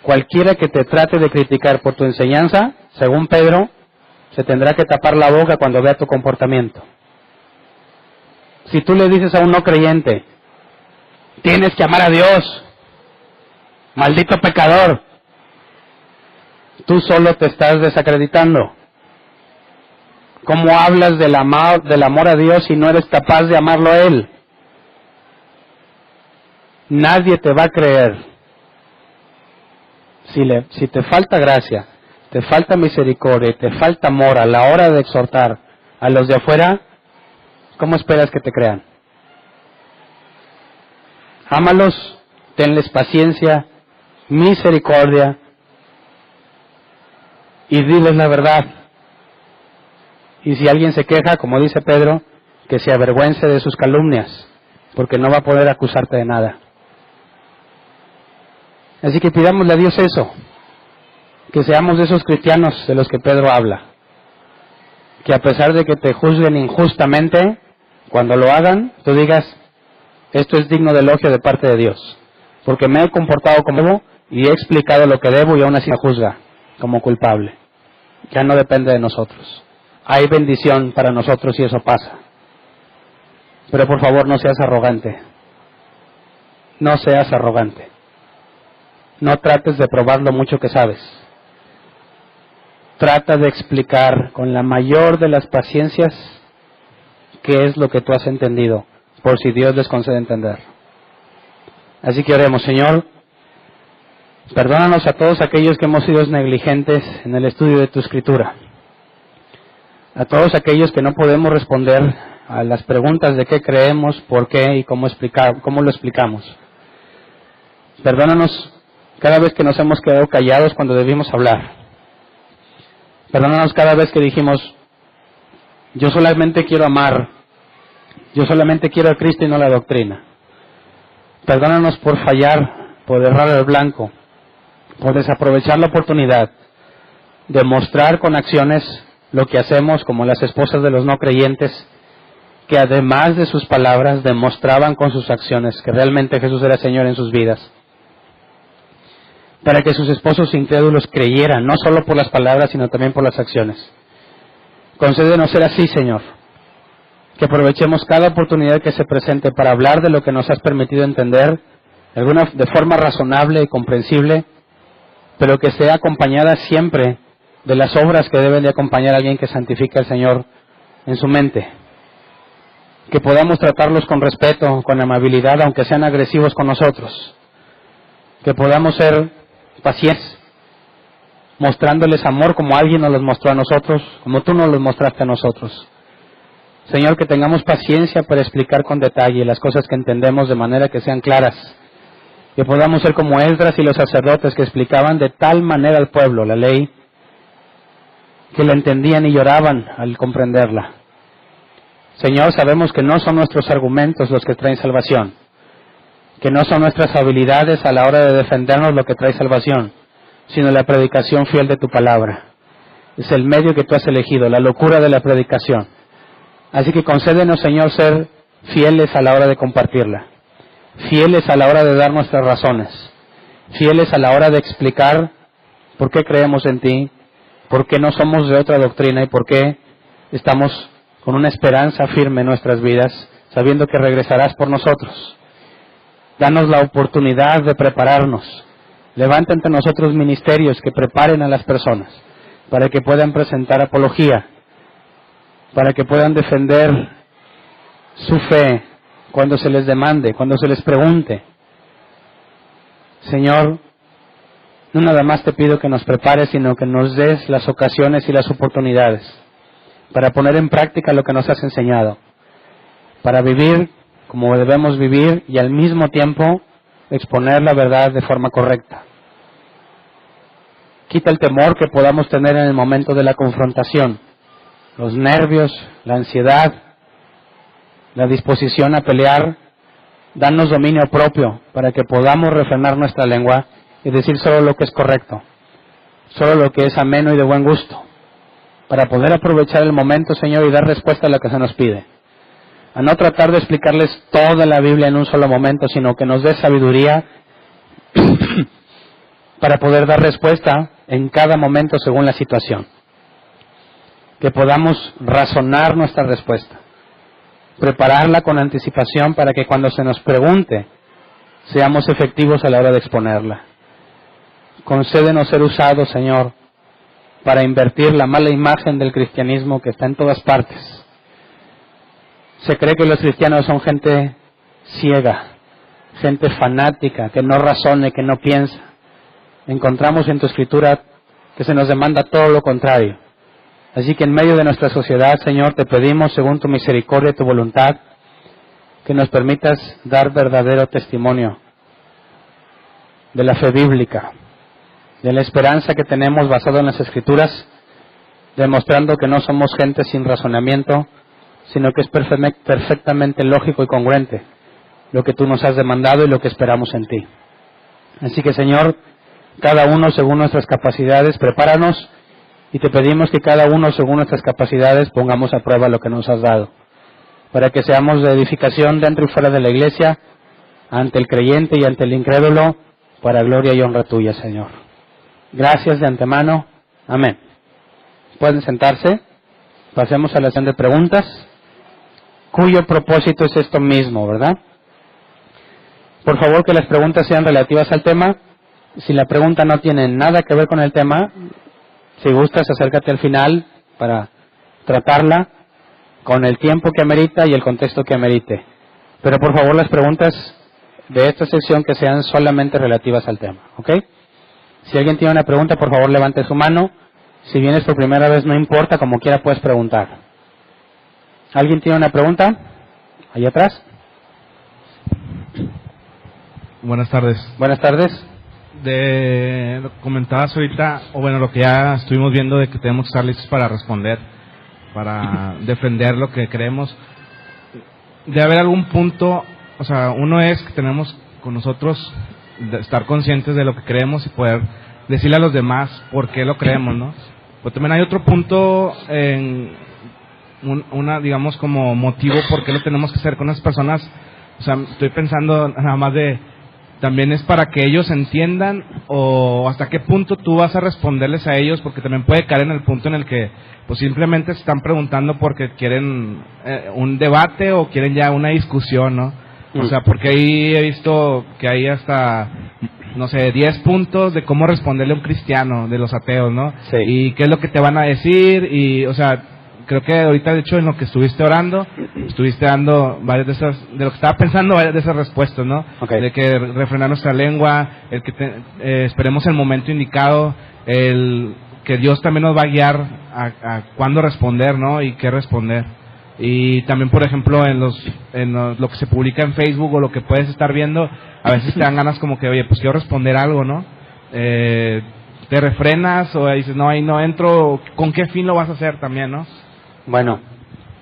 Cualquiera que te trate de criticar por tu enseñanza, según Pedro, se tendrá que tapar la boca cuando vea tu comportamiento. Si tú le dices a un no creyente, tienes que amar a Dios, maldito pecador, tú solo te estás desacreditando. ¿Cómo hablas del amor a Dios si no eres capaz de amarlo a Él? Nadie te va a creer. Si te falta gracia, te falta misericordia, te falta amor a la hora de exhortar a los de afuera, ¿cómo esperas que te crean? Ámalos, tenles paciencia, misericordia y diles la verdad. Y si alguien se queja, como dice Pedro, que se avergüence de sus calumnias, porque no va a poder acusarte de nada. Así que pidámosle a Dios eso, que seamos de esos cristianos de los que Pedro habla, que a pesar de que te juzguen injustamente, cuando lo hagan, tú digas, esto es digno de elogio de parte de Dios, porque me he comportado como debo y he explicado lo que debo y aún así me juzga como culpable. Ya no depende de nosotros. Hay bendición para nosotros si eso pasa. Pero por favor no seas arrogante. No seas arrogante. No trates de probar lo mucho que sabes. Trata de explicar con la mayor de las paciencias qué es lo que tú has entendido, por si Dios les concede entender. Así que oremos, Señor, perdónanos a todos aquellos que hemos sido negligentes en el estudio de tu Escritura. A todos aquellos que no podemos responder a las preguntas de qué creemos, por qué y cómo lo explicamos. Perdónanos cada vez que nos hemos quedado callados cuando debimos hablar. Perdónanos cada vez que dijimos, yo solamente quiero amar, yo solamente quiero a Cristo y no la doctrina. Perdónanos por fallar, por errar el blanco, por desaprovechar la oportunidad de mostrar con acciones lo que hacemos, como las esposas de los no creyentes, que además de sus palabras demostraban con sus acciones que realmente Jesús era Señor en sus vidas, para que sus esposos incrédulos creyeran, no solo por las palabras, sino también por las acciones. Concédenos ser así, Señor, que aprovechemos cada oportunidad que se presente para hablar de lo que nos has permitido entender, de forma razonable y comprensible, pero que sea acompañada siempre de las obras que deben de acompañar a alguien que santifica al Señor en su mente. Que podamos tratarlos con respeto, con amabilidad, aunque sean agresivos con nosotros. Que podamos ser pacientes, mostrándoles amor como alguien nos los mostró a nosotros, como tú nos los mostraste a nosotros. Señor, que tengamos paciencia para explicar con detalle las cosas que entendemos de manera que sean claras. Que podamos ser como Esdras y los sacerdotes que explicaban de tal manera al pueblo la ley, que la entendían y lloraban al comprenderla. Señor, sabemos que no son nuestros argumentos los que traen salvación, que no son nuestras habilidades a la hora de defendernos lo que trae salvación, sino la predicación fiel de tu palabra. Es el medio que tú has elegido, la locura de la predicación. Así que concédenos, Señor, ser fieles a la hora de compartirla, fieles a la hora de dar nuestras razones, fieles a la hora de explicar por qué creemos en ti, por qué no somos de otra doctrina y por qué estamos con una esperanza firme en nuestras vidas, sabiendo que regresarás por nosotros. Danos la oportunidad de prepararnos, Levanta entre nosotros ministerios que preparen a las personas para que puedan presentar apología, para que puedan defender su fe cuando se les demande, cuando se les pregunte. Señor, no nada más te pido que nos prepares, sino que nos des las ocasiones y las oportunidades para poner en práctica lo que nos has enseñado, para vivir como debemos vivir y al mismo tiempo exponer la verdad de forma correcta. Quita el temor que podamos tener en el momento de la confrontación, los nervios, la ansiedad, la disposición a pelear. Danos dominio propio para que podamos refrenar nuestra lengua y decir solo lo que es correcto, solo lo que es ameno y de buen gusto, para poder aprovechar el momento, Señor, y dar respuesta a lo que se nos pide. A no tratar de explicarles toda la Biblia en un solo momento, sino que nos dé sabiduría para poder dar respuesta en cada momento según la situación. Que podamos razonar nuestra respuesta, prepararla con anticipación para que cuando se nos pregunte, seamos efectivos a la hora de exponerla. Concédenos ser usados, Señor, para invertir la mala imagen del cristianismo que está en todas partes. Se cree que los cristianos son gente ciega, gente fanática, que no razone, que no piensa. Encontramos en tu Escritura que se nos demanda todo lo contrario. Así que en medio de nuestra sociedad, Señor, te pedimos, según tu misericordia y tu voluntad, que nos permitas dar verdadero testimonio de la fe bíblica, de la esperanza que tenemos basado en las Escrituras, demostrando que no somos gente sin razonamiento, sino que es perfectamente lógico y congruente lo que tú nos has demandado y lo que esperamos en ti. Así que, Señor, cada uno según nuestras capacidades, prepáranos, y te pedimos que cada uno según nuestras capacidades pongamos a prueba lo que nos has dado, para que seamos de edificación dentro y fuera de la iglesia, ante el creyente y ante el incrédulo, para gloria y honra tuya, Señor. Gracias de antemano. Amén. Pueden sentarse. Pasemos a la sesión de preguntas, cuyo propósito es esto mismo, ¿verdad? Por favor, que las preguntas sean relativas al tema. Si la pregunta no tiene nada que ver con el tema, si gustas, acércate al final para tratarla con el tiempo que amerita y el contexto que amerite. Pero por favor, las preguntas de esta sección que sean solamente relativas al tema, ¿ok? Si alguien tiene una pregunta, por favor, levante su mano. Si vienes por primera vez, no importa, como quiera puedes preguntar. ¿Alguien tiene una pregunta? Allá atrás. Buenas tardes. Buenas tardes. De lo que comentabas ahorita, o bueno, lo que ya estuvimos viendo de que tenemos que estar listos para responder, para defender lo que creemos. Debe haber algún punto, o sea, uno es que tenemos con nosotros de estar conscientes de lo que creemos y poder decirle a los demás por qué lo creemos, ¿no? Pero también hay otro punto en una, digamos, como motivo por qué lo tenemos que hacer con las personas. O sea, estoy pensando nada más también es para que ellos entiendan, o hasta qué punto tú vas a responderles a ellos, porque también puede caer en el punto en el que pues simplemente se están preguntando porque quieren un debate o quieren ya una discusión, ¿no? O sea, porque ahí he visto que hay hasta, no sé, 10 puntos de cómo responderle a un cristiano, de los ateos, ¿no? Sí. Y qué es lo que te van a decir, y, o sea, creo que ahorita, de hecho, en lo que estuviste orando, estuviste dando varias de esas, de lo que estaba pensando, varias de esas respuestas, ¿no? Okay. De que refrenar nuestra lengua, el que esperemos el momento indicado, el que Dios también nos va a guiar a cuándo responder, ¿no? Y qué responder. Y también, por ejemplo, lo que se publica en Facebook o lo que puedes estar viendo, a veces te dan ganas como que, oye, pues quiero responder algo, ¿no? Te refrenas o dices, no, ahí no entro, ¿con qué fin lo vas a hacer también, no? Bueno,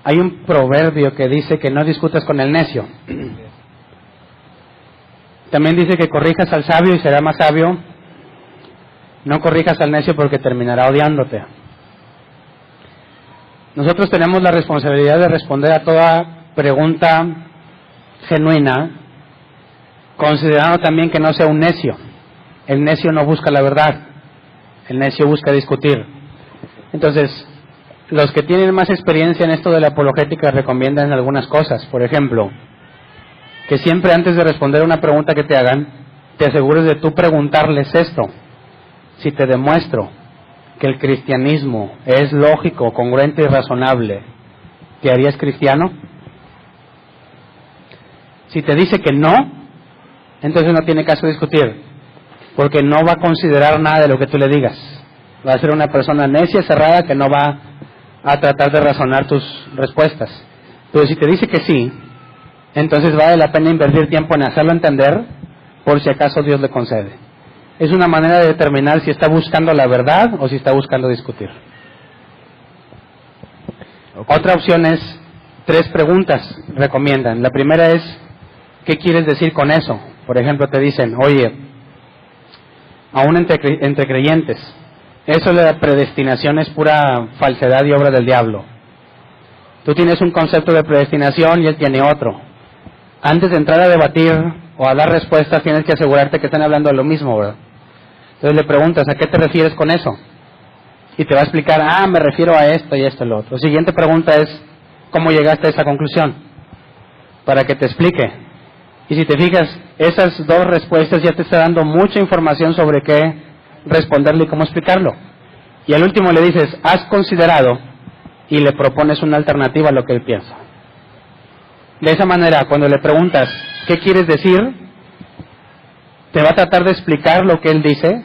hay un proverbio que dice que no discutas con el necio. También dice que corrijas al sabio y será más sabio. No corrijas al necio porque terminará odiándote. Nosotros tenemos la responsabilidad de responder a toda pregunta genuina, considerando también que no sea un necio. El necio no busca la verdad, el necio busca discutir. Entonces, los que tienen más experiencia en esto de la apologética recomiendan algunas cosas. Por ejemplo, que siempre antes de responder una pregunta que te hagan, te asegures de tú preguntarles esto. Si te demuestro que el cristianismo es lógico, congruente y razonable, ¿te harías cristiano? Si te dice que no, entonces no tiene caso discutir, porque no va a considerar nada de lo que tú le digas. Va a ser una persona necia, cerrada, que no va a tratar de razonar tus respuestas. Pero si te dice que sí, entonces vale la pena invertir tiempo en hacerlo entender, por si acaso Dios le concede. Es una manera de determinar si está buscando la verdad o si está buscando discutir. Otra opción es 3 preguntas, recomiendan. La primera es, ¿qué quieres decir con eso? Por ejemplo, te dicen, oye, aún entre creyentes, eso de la predestinación es pura falsedad y obra del diablo. Tú tienes un concepto de predestinación y él tiene otro. Antes de entrar a debatir o a dar respuestas, tienes que asegurarte que están hablando de lo mismo, ¿verdad? Entonces le preguntas, ¿a qué te refieres con eso? Y te va a explicar, me refiero a esto y esto y lo otro. La siguiente pregunta es, ¿cómo llegaste a esa conclusión? Para que te explique. Y si te fijas, esas 2 respuestas ya te está dando mucha información sobre qué responderle y cómo explicarlo. Y al último le dices, ¿has considerado? Y le propones una alternativa a lo que él piensa. De esa manera, cuando le preguntas, ¿qué quieres decir?, te va a tratar de explicar lo que él dice,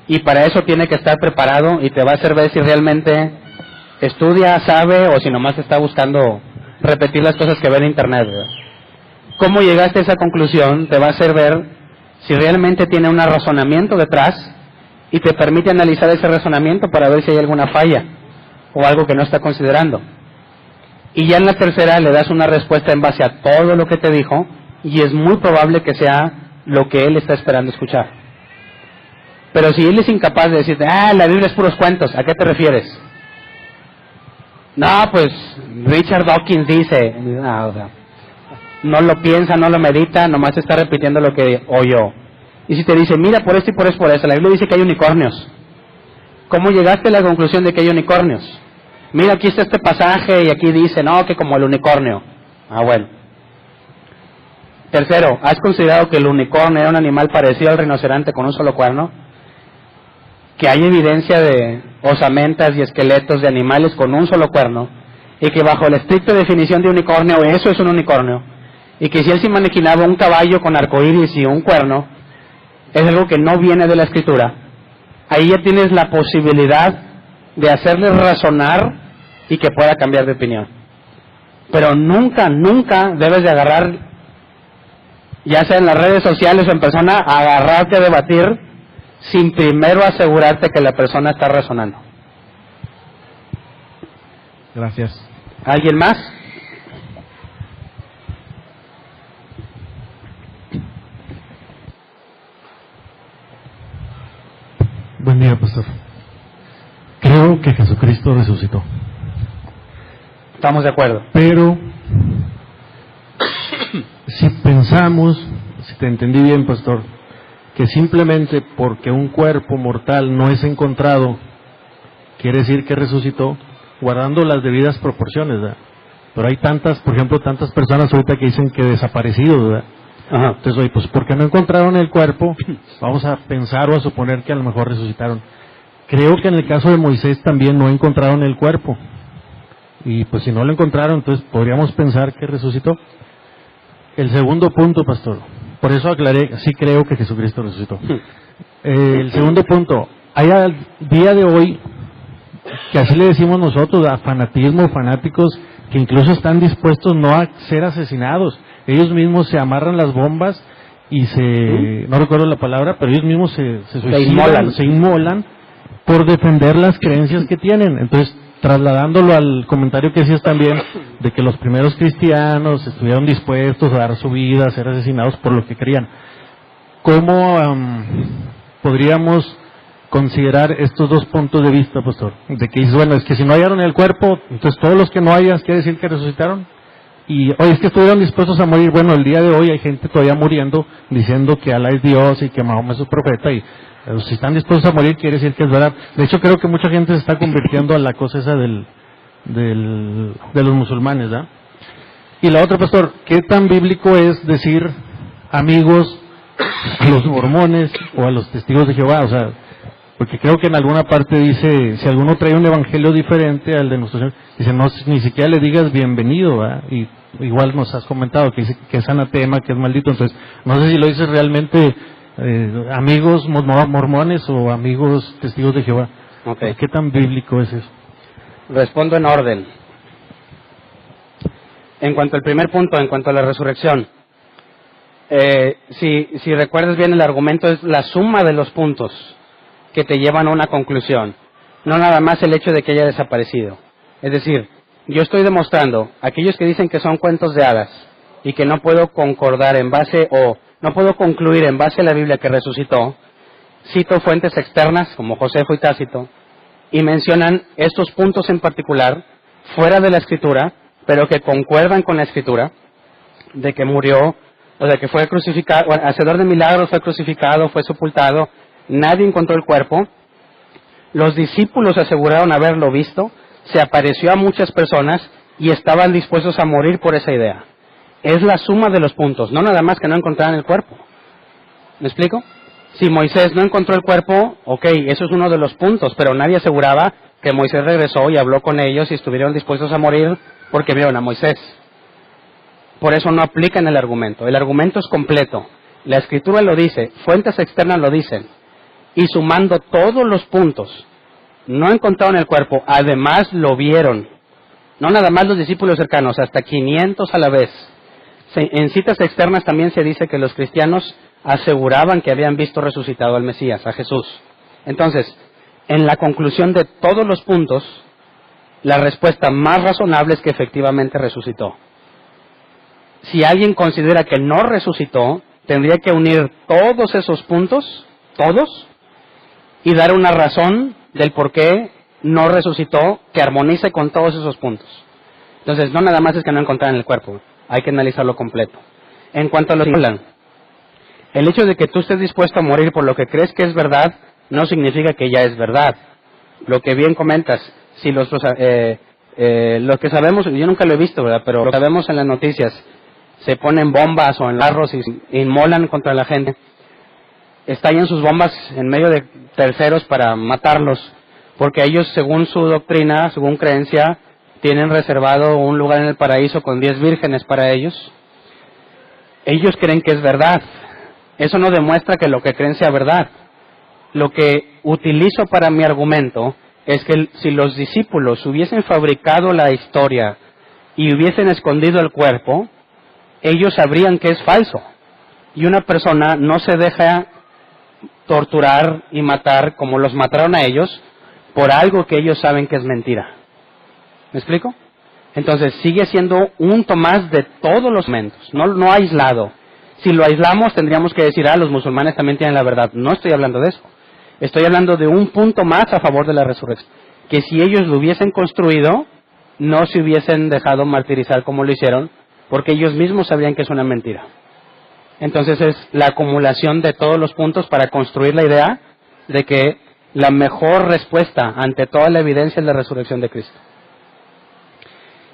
y para eso tiene que estar preparado, y te va a hacer ver si realmente estudia, sabe, o si nomás está buscando repetir las cosas que ve en internet, ¿verdad? Cómo llegaste a esa conclusión te va a hacer ver si realmente tiene un razonamiento detrás, y te permite analizar ese razonamiento para ver si hay alguna falla, o algo que no está considerando. Y ya en la tercera le das una respuesta en base a todo lo que te dijo, y es muy probable que sea lo que él está esperando escuchar. Pero si él es incapaz de decirte, la Biblia es puros cuentos, ¿a qué te refieres? No, pues Richard Dawkins dice, no lo piensa, no lo medita, nomás está repitiendo lo que oyó. Y si te dice, mira, por esto y por eso, la Biblia dice que hay unicornios. ¿Cómo llegaste a la conclusión de que hay unicornios? Mira, aquí está este pasaje y aquí dice, no, que como el unicornio. Bueno. Tercero, ¿has considerado que el unicornio era un animal parecido al rinoceronte con un solo cuerno? Que hay evidencia de osamentas y esqueletos de animales con un solo cuerno, y que bajo la estricta definición de unicornio, eso es un unicornio, y que si él se imaginaba un caballo con arcoíris y un cuerno, es algo que no viene de la Escritura. Ahí ya tienes la posibilidad de hacerle razonar y que pueda cambiar de opinión. Pero nunca debes de agarrar, ya sea en las redes sociales o en persona, agarrarte a debatir sin primero asegurarte que la persona está razonando. Gracias. ¿Alguien más? Buen día, pastor. Creo que Jesucristo resucitó. Estamos de acuerdo. Pero si pensamos, si te entendí bien, pastor, que simplemente porque un cuerpo mortal no es encontrado, quiere decir que resucitó, guardando las debidas proporciones, ¿verdad? Pero hay tantas, por ejemplo, tantas personas ahorita que dicen que desaparecidos, ¿verdad? Ajá. Entonces, oye, pues porque no encontraron el cuerpo, vamos a pensar o a suponer que a lo mejor resucitaron. Creo que en el caso de Moisés también no encontraron el cuerpo. Y pues si no lo encontraron, entonces podríamos pensar que resucitó. El segundo punto, pastor, por eso aclaré, sí creo que Jesucristo resucitó. El segundo punto, hay al día de hoy, que así le decimos nosotros, a fanatismo, fanáticos, que incluso están dispuestos no a ser asesinados. Ellos mismos se amarran las bombas y no recuerdo la palabra, pero ellos mismos se suicidan, se inmolan por defender las creencias que tienen. Entonces, trasladándolo al comentario que hacías también, de que los primeros cristianos estuvieron dispuestos a dar su vida, a ser asesinados por lo que creían. ¿Cómo podríamos considerar estos dos puntos de vista, pastor? De que dices, bueno, es que si no hallaron el cuerpo, entonces todos los que no hayas, ¿quiere decir que resucitaron? Y, oye, es que estuvieron dispuestos a morir. Bueno, el día de hoy hay gente todavía muriendo, diciendo que Alá es Dios y que Mahoma es su profeta, y si están dispuestos a morir, quiere decir que es verdad. De hecho, creo que mucha gente se está convirtiendo a la cosa esa de los musulmanes, ¿verdad? Y la otra, pastor, ¿qué tan bíblico es decir, amigos, a los mormones o a los testigos de Jehová, o sea, porque creo que en alguna parte dice, si alguno trae un evangelio diferente al de nuestro Señor, dice, no, ni siquiera le digas bienvenido, ¿verdad? Y igual nos has comentado que dice que es anatema, que es maldito, entonces, no sé si lo dices realmente amigos mormones o amigos testigos de Jehová. Okay. ¿Qué tan bíblico es eso? Respondo en orden. En cuanto al primer punto, en cuanto a la resurrección, si recuerdas bien, el argumento es la suma de los puntos que te llevan a una conclusión, no nada más el hecho de que haya desaparecido. Es decir, yo estoy demostrando, aquellos que dicen que son cuentos de hadas y que no puedo concordar en base, o no puedo concluir en base a la Biblia que resucitó, cito fuentes externas como Josefo y Tácito, y mencionan estos puntos en particular, fuera de la Escritura, pero que concuerdan con la Escritura, de que murió, o de que fue crucificado, hacedor de milagros, fue crucificado, fue sepultado, nadie encontró el cuerpo, los discípulos aseguraron haberlo visto, se apareció a muchas personas y estaban dispuestos a morir por esa idea. Es la suma de los puntos, no nada más que no encontraran el cuerpo. ¿Me explico? Si Moisés no encontró el cuerpo, ok, eso es uno de los puntos, pero nadie aseguraba que Moisés regresó y habló con ellos y estuvieron dispuestos a morir porque vieron a Moisés. Por eso no aplican el argumento. El argumento es completo. La Escritura lo dice, fuentes externas lo dicen. Y sumando todos los puntos, no encontraron el cuerpo, además lo vieron. No nada más los discípulos cercanos, hasta 500 a la vez. En citas externas también se dice que los cristianos aseguraban que habían visto resucitado al Mesías, a Jesús. Entonces, en la conclusión de todos los puntos, la respuesta más razonable es que efectivamente resucitó. Si alguien considera que no resucitó, tendría que unir todos esos puntos, todos, y dar una razón del por qué no resucitó que armonice con todos esos puntos. Entonces, no nada más es que no encontraran el cuerpo, hay que analizarlo completo. En cuanto a lo que hablan, el hecho de que tú estés dispuesto a morir por lo que crees que es verdad, no significa que ya es verdad. Lo que bien comentas, si lo que sabemos, yo nunca lo he visto, ¿verdad? Pero lo que sabemos en las noticias, se ponen bombas o en carros y inmolan contra la gente, estallan sus bombas en medio de terceros para matarlos, porque ellos, según su doctrina, según creencia, tienen reservado un lugar en el paraíso con 10 vírgenes para ellos. Ellos creen que es verdad. Eso no demuestra que lo que creen sea verdad. Lo que utilizo para mi argumento es que si los discípulos hubiesen fabricado la historia y hubiesen escondido el cuerpo, ellos sabrían que es falso. Y una persona no se deja torturar y matar como los mataron a ellos por algo que ellos saben que es mentira. ¿Me explico? Entonces sigue siendo un Tomás de todos los momentos, no aislado. Si lo aislamos tendríamos que decir, los musulmanes también tienen la verdad. No estoy hablando de eso. Estoy hablando de un punto más a favor de la resurrección. Que si ellos lo hubiesen construido, no se hubiesen dejado martirizar como lo hicieron, porque ellos mismos sabían que es una mentira. Entonces es la acumulación de todos los puntos para construir la idea de que la mejor respuesta ante toda la evidencia es la resurrección de Cristo.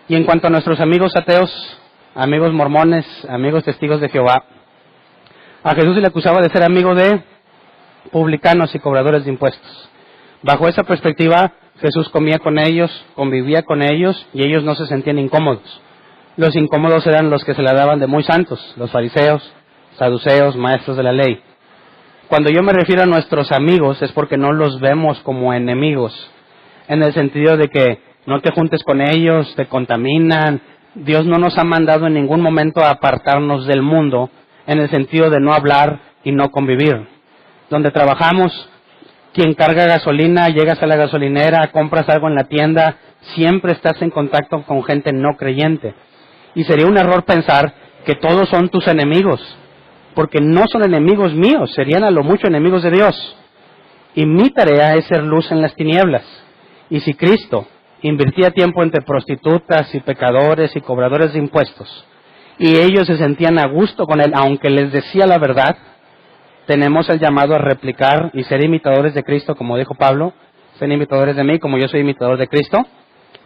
Y en cuanto a nuestros amigos ateos, amigos mormones, amigos testigos de Jehová, a Jesús se le acusaba de ser amigo de publicanos y cobradores de impuestos. Bajo esa perspectiva, Jesús comía con ellos, convivía con ellos y ellos no se sentían incómodos. Los incómodos eran los que se la daban de muy santos, los fariseos, saduceos, maestros de la ley. Cuando yo me refiero a nuestros amigos es porque no los vemos como enemigos, en el sentido de que no te juntes con ellos, te contaminan. Dios no nos ha mandado en ningún momento a apartarnos del mundo, en el sentido de no hablar y no convivir. Donde trabajamos, quien carga gasolina, llegas a la gasolinera, compras algo en la tienda, siempre estás en contacto con gente no creyente. Y sería un error pensar que todos son tus enemigos, porque no son enemigos míos, serían a lo mucho enemigos de Dios. Y mi tarea es ser luz en las tinieblas. Y si Cristo invertía tiempo entre prostitutas y pecadores y cobradores de impuestos, y ellos se sentían a gusto con Él, aunque les decía la verdad, tenemos el llamado a replicar y ser imitadores de Cristo, como dijo Pablo, ser imitadores de mí, como yo soy imitador de Cristo,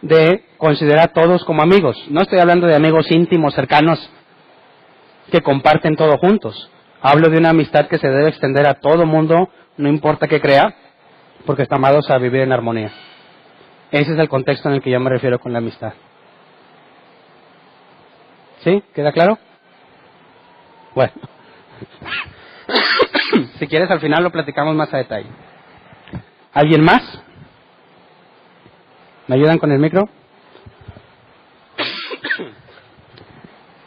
de considerar a todos como amigos. No estoy hablando de amigos íntimos, cercanos, que comparten todo juntos. Hablo de una amistad que se debe extender a todo mundo, no importa qué crea, porque estamos llamados a vivir en armonía. Ese es el contexto en el que yo me refiero con la amistad. ¿Sí? ¿Queda claro? Bueno. Si quieres, al final lo platicamos más a detalle. ¿Alguien más? ¿Me ayudan con el micro?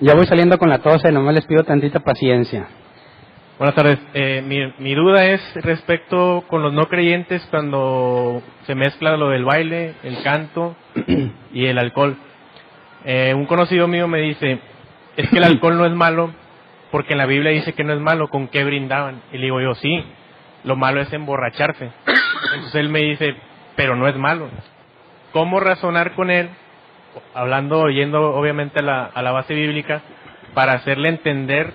Ya voy saliendo con la tos y nomás les pido tantita paciencia. Buenas tardes. Mi duda es respecto con los no creyentes cuando se mezcla lo del baile, el canto y el alcohol. Un conocido mío me dice, es que el alcohol no es malo porque en la Biblia dice que no es malo, ¿con qué brindaban? Y le digo yo, sí, lo malo es emborracharse. Entonces él me dice, pero no es malo. ¿Cómo razonar con él, yendo obviamente a la base bíblica, para hacerle entender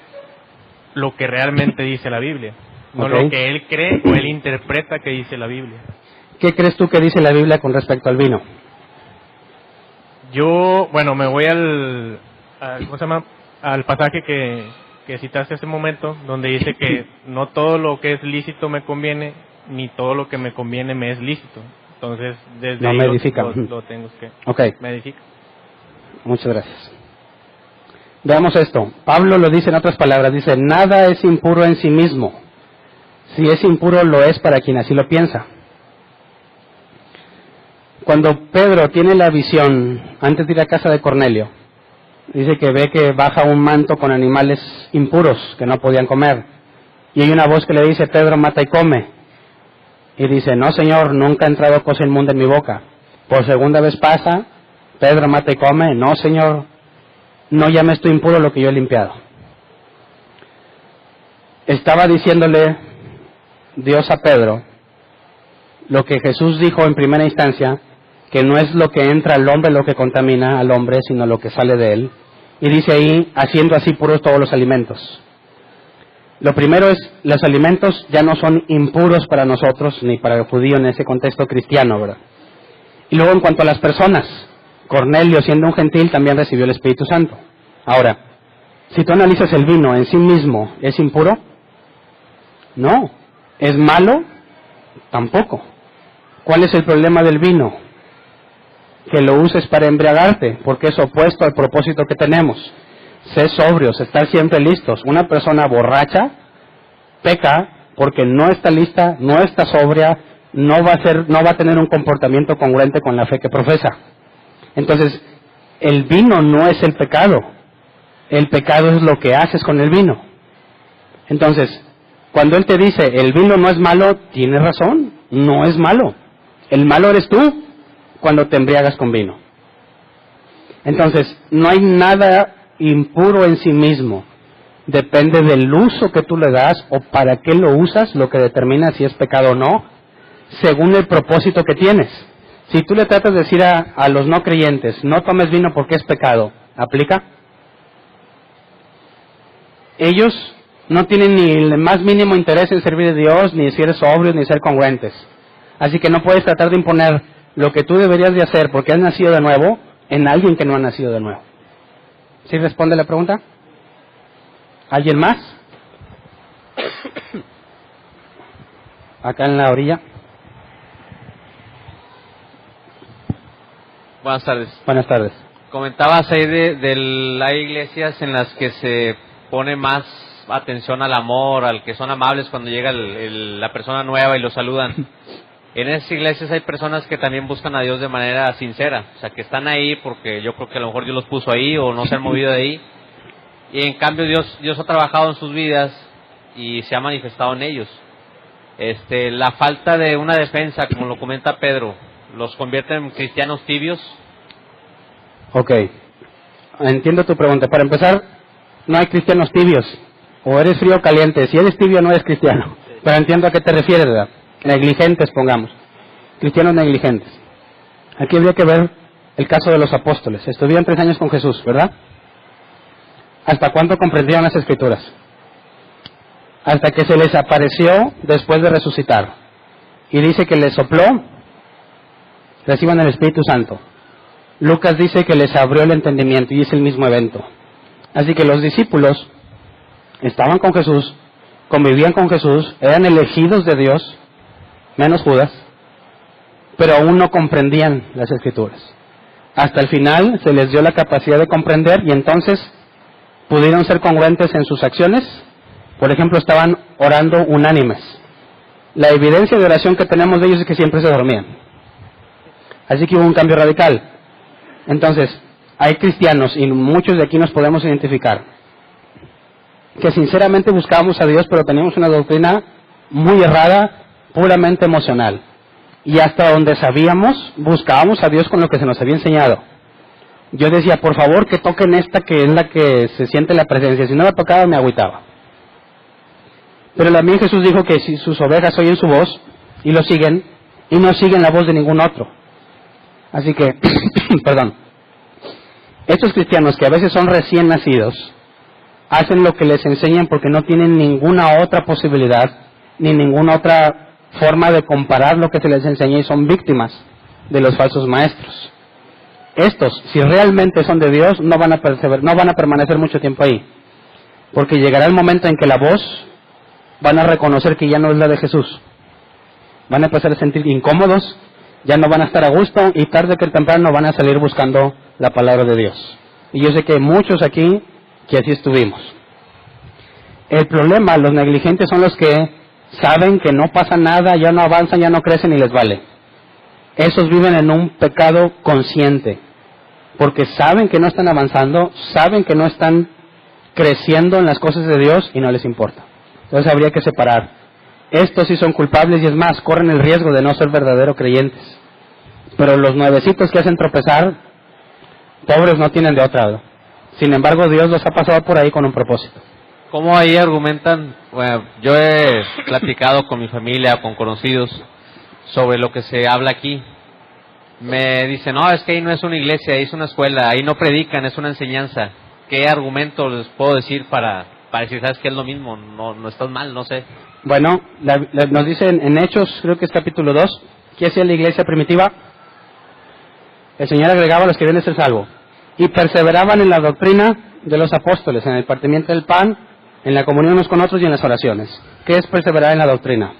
lo que realmente dice la Biblia, no lo que él cree o él interpreta que dice la Biblia? ¿Qué crees tú que dice la Biblia con respecto al vino? Yo, me voy al pasaje que citaste hace un momento, donde dice que no todo lo que es lícito me conviene, ni todo lo que me conviene me es lícito. Entonces, desde ahí lo tengo que... Me edifica. Muchas gracias. Veamos esto. Pablo lo dice en otras palabras. Dice, nada es impuro en sí mismo. Si es impuro, lo es para quien así lo piensa. Cuando Pedro tiene la visión, antes de ir a casa de Cornelio, dice que ve que baja un manto con animales impuros que no podían comer. Y hay una voz que le dice, Pedro, mata y come. Y dice, no, Señor, nunca ha entrado cosa inmunda en mi boca. Por segunda vez pasa, Pedro, mata y come. No, Señor, no llames tú impuro lo que yo he limpiado. Estaba diciéndole Dios a Pedro lo que Jesús dijo en primera instancia, que no es lo que entra al hombre lo que contamina al hombre, sino lo que sale de él. Y dice ahí, haciendo así puros todos los alimentos. Lo primero es, los alimentos ya no son impuros para nosotros, ni para el judío en ese contexto cristiano, ¿verdad? Y luego en cuanto a las personas, Cornelio, siendo un gentil, también recibió el Espíritu Santo. Ahora, si tú analizas el vino en sí mismo, ¿es impuro? No. ¿Es malo? Tampoco. ¿Cuál es el problema del vino? Que lo uses para embriagarte, porque es opuesto al propósito que tenemos. Sé sobrios, estar siempre listos. Una persona borracha peca porque no está lista, no está sobria, no va a tener un comportamiento congruente con la fe que profesa. Entonces, el vino no es el pecado. El pecado es lo que haces con el vino. Entonces, cuando él te dice, el vino no es malo, tiene razón, no es malo. El malo eres tú cuando te embriagas con vino. Entonces, no hay nada impuro en sí mismo. Depende del uso que tú le das o para qué lo usas, lo que determina si es pecado o no, según el propósito que tienes. Si tú le tratas de decir a los no creyentes, no tomes vino porque es pecado, ¿aplica? Ellos no tienen ni el más mínimo interés en servir a Dios, ni ser sobrios, ni ser congruentes. Así que no puedes tratar de imponer lo que tú deberías de hacer porque has nacido de nuevo en alguien que no ha nacido de nuevo. ¿Sí responde la pregunta? ¿Alguien más? Acá en la orilla. Buenas tardes. Buenas tardes. Comentabas ahí hay iglesias en las que se pone más atención al amor, al que son amables cuando llega la persona nueva y lo saludan. En esas iglesias hay personas que también buscan a Dios de manera sincera, o sea, que están ahí porque yo creo que a lo mejor Dios los puso ahí o no se han movido de ahí. Y en cambio Dios ha trabajado en sus vidas y se ha manifestado en ellos. La falta de una defensa, como lo comenta Pedro, ¿los convierte en cristianos tibios? Ok, entiendo tu pregunta. Para empezar, no hay cristianos tibios. O eres frío o caliente. Si eres tibio no eres cristiano. Pero entiendo a qué te refieres, ¿verdad? Negligentes, pongamos. Cristianos negligentes. Aquí habría que ver el caso de los apóstoles. Estuvieron 3 años con Jesús, ¿verdad? ¿Hasta cuánto comprendieron las Escrituras? Hasta que se les apareció después de resucitar. Y dice que les sopló, reciban el Espíritu Santo. Lucas dice que les abrió el entendimiento y es el mismo evento. Así que los discípulos estaban con Jesús, convivían con Jesús, eran elegidos de Dios, menos Judas, pero aún no comprendían las Escrituras. Hasta el final se les dio la capacidad de comprender y entonces pudieron ser congruentes en sus acciones. Por ejemplo, estaban orando unánimes. La evidencia de oración que tenemos de ellos es que siempre se dormían. Así que hubo un cambio radical. Entonces, hay cristianos, y muchos de aquí nos podemos identificar, que sinceramente buscábamos a Dios, pero teníamos una doctrina muy errada, puramente emocional. Y hasta donde sabíamos, buscábamos a Dios con lo que se nos había enseñado. Yo decía, por favor, que toquen esta que es la que se siente la presencia. Si no la tocaba, me agüitaba. Pero también Jesús dijo que si sus ovejas oyen su voz y lo siguen, y no siguen la voz de ningún otro. Así que, perdón, estos cristianos que a veces son recién nacidos, hacen lo que les enseñan porque no tienen ninguna otra posibilidad, ni ninguna otra forma de comparar lo que se les enseña y son víctimas de los falsos maestros. Estos, si realmente son de Dios, no van a permanecer mucho tiempo ahí, porque llegará el momento en que la voz van a reconocer que ya no es la de Jesús, van a empezar a sentir incómodos, ya no van a estar a gusto y tarde que temprano van a salir buscando la palabra de Dios. Y yo sé que hay muchos aquí que así estuvimos. El problema, los negligentes son los que saben que no pasa nada, ya no avanzan, ya no crecen y les vale. Esos viven en un pecado consciente, porque saben que no están avanzando, saben que no están creciendo en las cosas de Dios y no les importa. Entonces habría que separar. Estos sí son culpables y es más, corren el riesgo de no ser verdaderos creyentes. Pero los nuevecitos que hacen tropezar, pobres no tienen de otra. Sin embargo, Dios los ha pasado por ahí con un propósito. ¿Cómo ahí argumentan? Bueno, yo he platicado con mi familia, con conocidos, sobre lo que se habla aquí. Me dicen, no, es que ahí no es una iglesia, ahí es una escuela, ahí no predican, es una enseñanza. ¿Qué argumento les puedo decir para decir, sabes que es lo mismo, no estás mal, no sé? Bueno, nos dicen en Hechos, creo que es capítulo 2, ¿qué hacía la iglesia primitiva? El Señor agregaba a los que deben ser salvos. Y perseveraban en la doctrina de los apóstoles, en el partimiento del pan, en la comunión unos con otros y en las oraciones. ¿Qué es perseverar en la doctrina?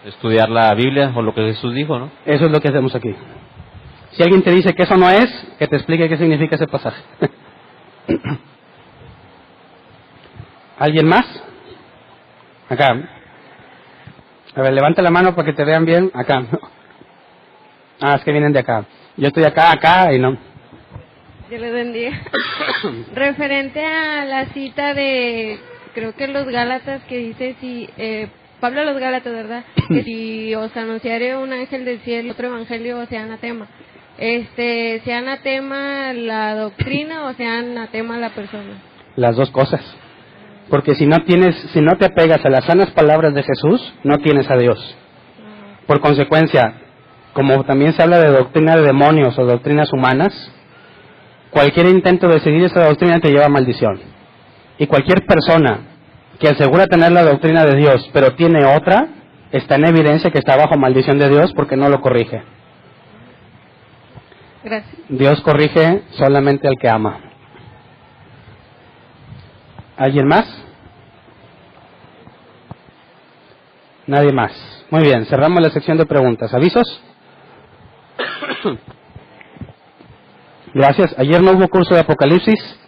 Estudiar la Biblia o lo que Jesús dijo, ¿no? Eso es lo que hacemos aquí. Si alguien te dice que eso no es, que te explique qué significa ese pasaje. ¿Alguien más? Acá. A ver, levanta la mano para que te vean bien. Acá. Ah, es que vienen de acá. Yo estoy acá y no. Yo les bendiga. Referente a la cita de, creo que los Gálatas, que dice si, Pablo a los Gálatas, ¿verdad? Que si os anunciare un ángel del cielo, otro evangelio, sea anatema. ¿Sea anatema la doctrina o sea anatema la persona? Las dos cosas. Porque si no te apegas a las sanas palabras de Jesús, no tienes a Dios. Por consecuencia, como también se habla de doctrina de demonios o doctrinas humanas, cualquier intento de seguir esa doctrina te lleva a maldición. Y cualquier persona que asegura tener la doctrina de Dios, pero tiene otra, está en evidencia que está bajo maldición de Dios porque no lo corrige. Gracias. Dios corrige solamente al que ama. ¿Alguien más? Nadie más. Muy bien, cerramos la sección de preguntas. ¿Avisos? Gracias. Ayer no hubo curso de Apocalipsis.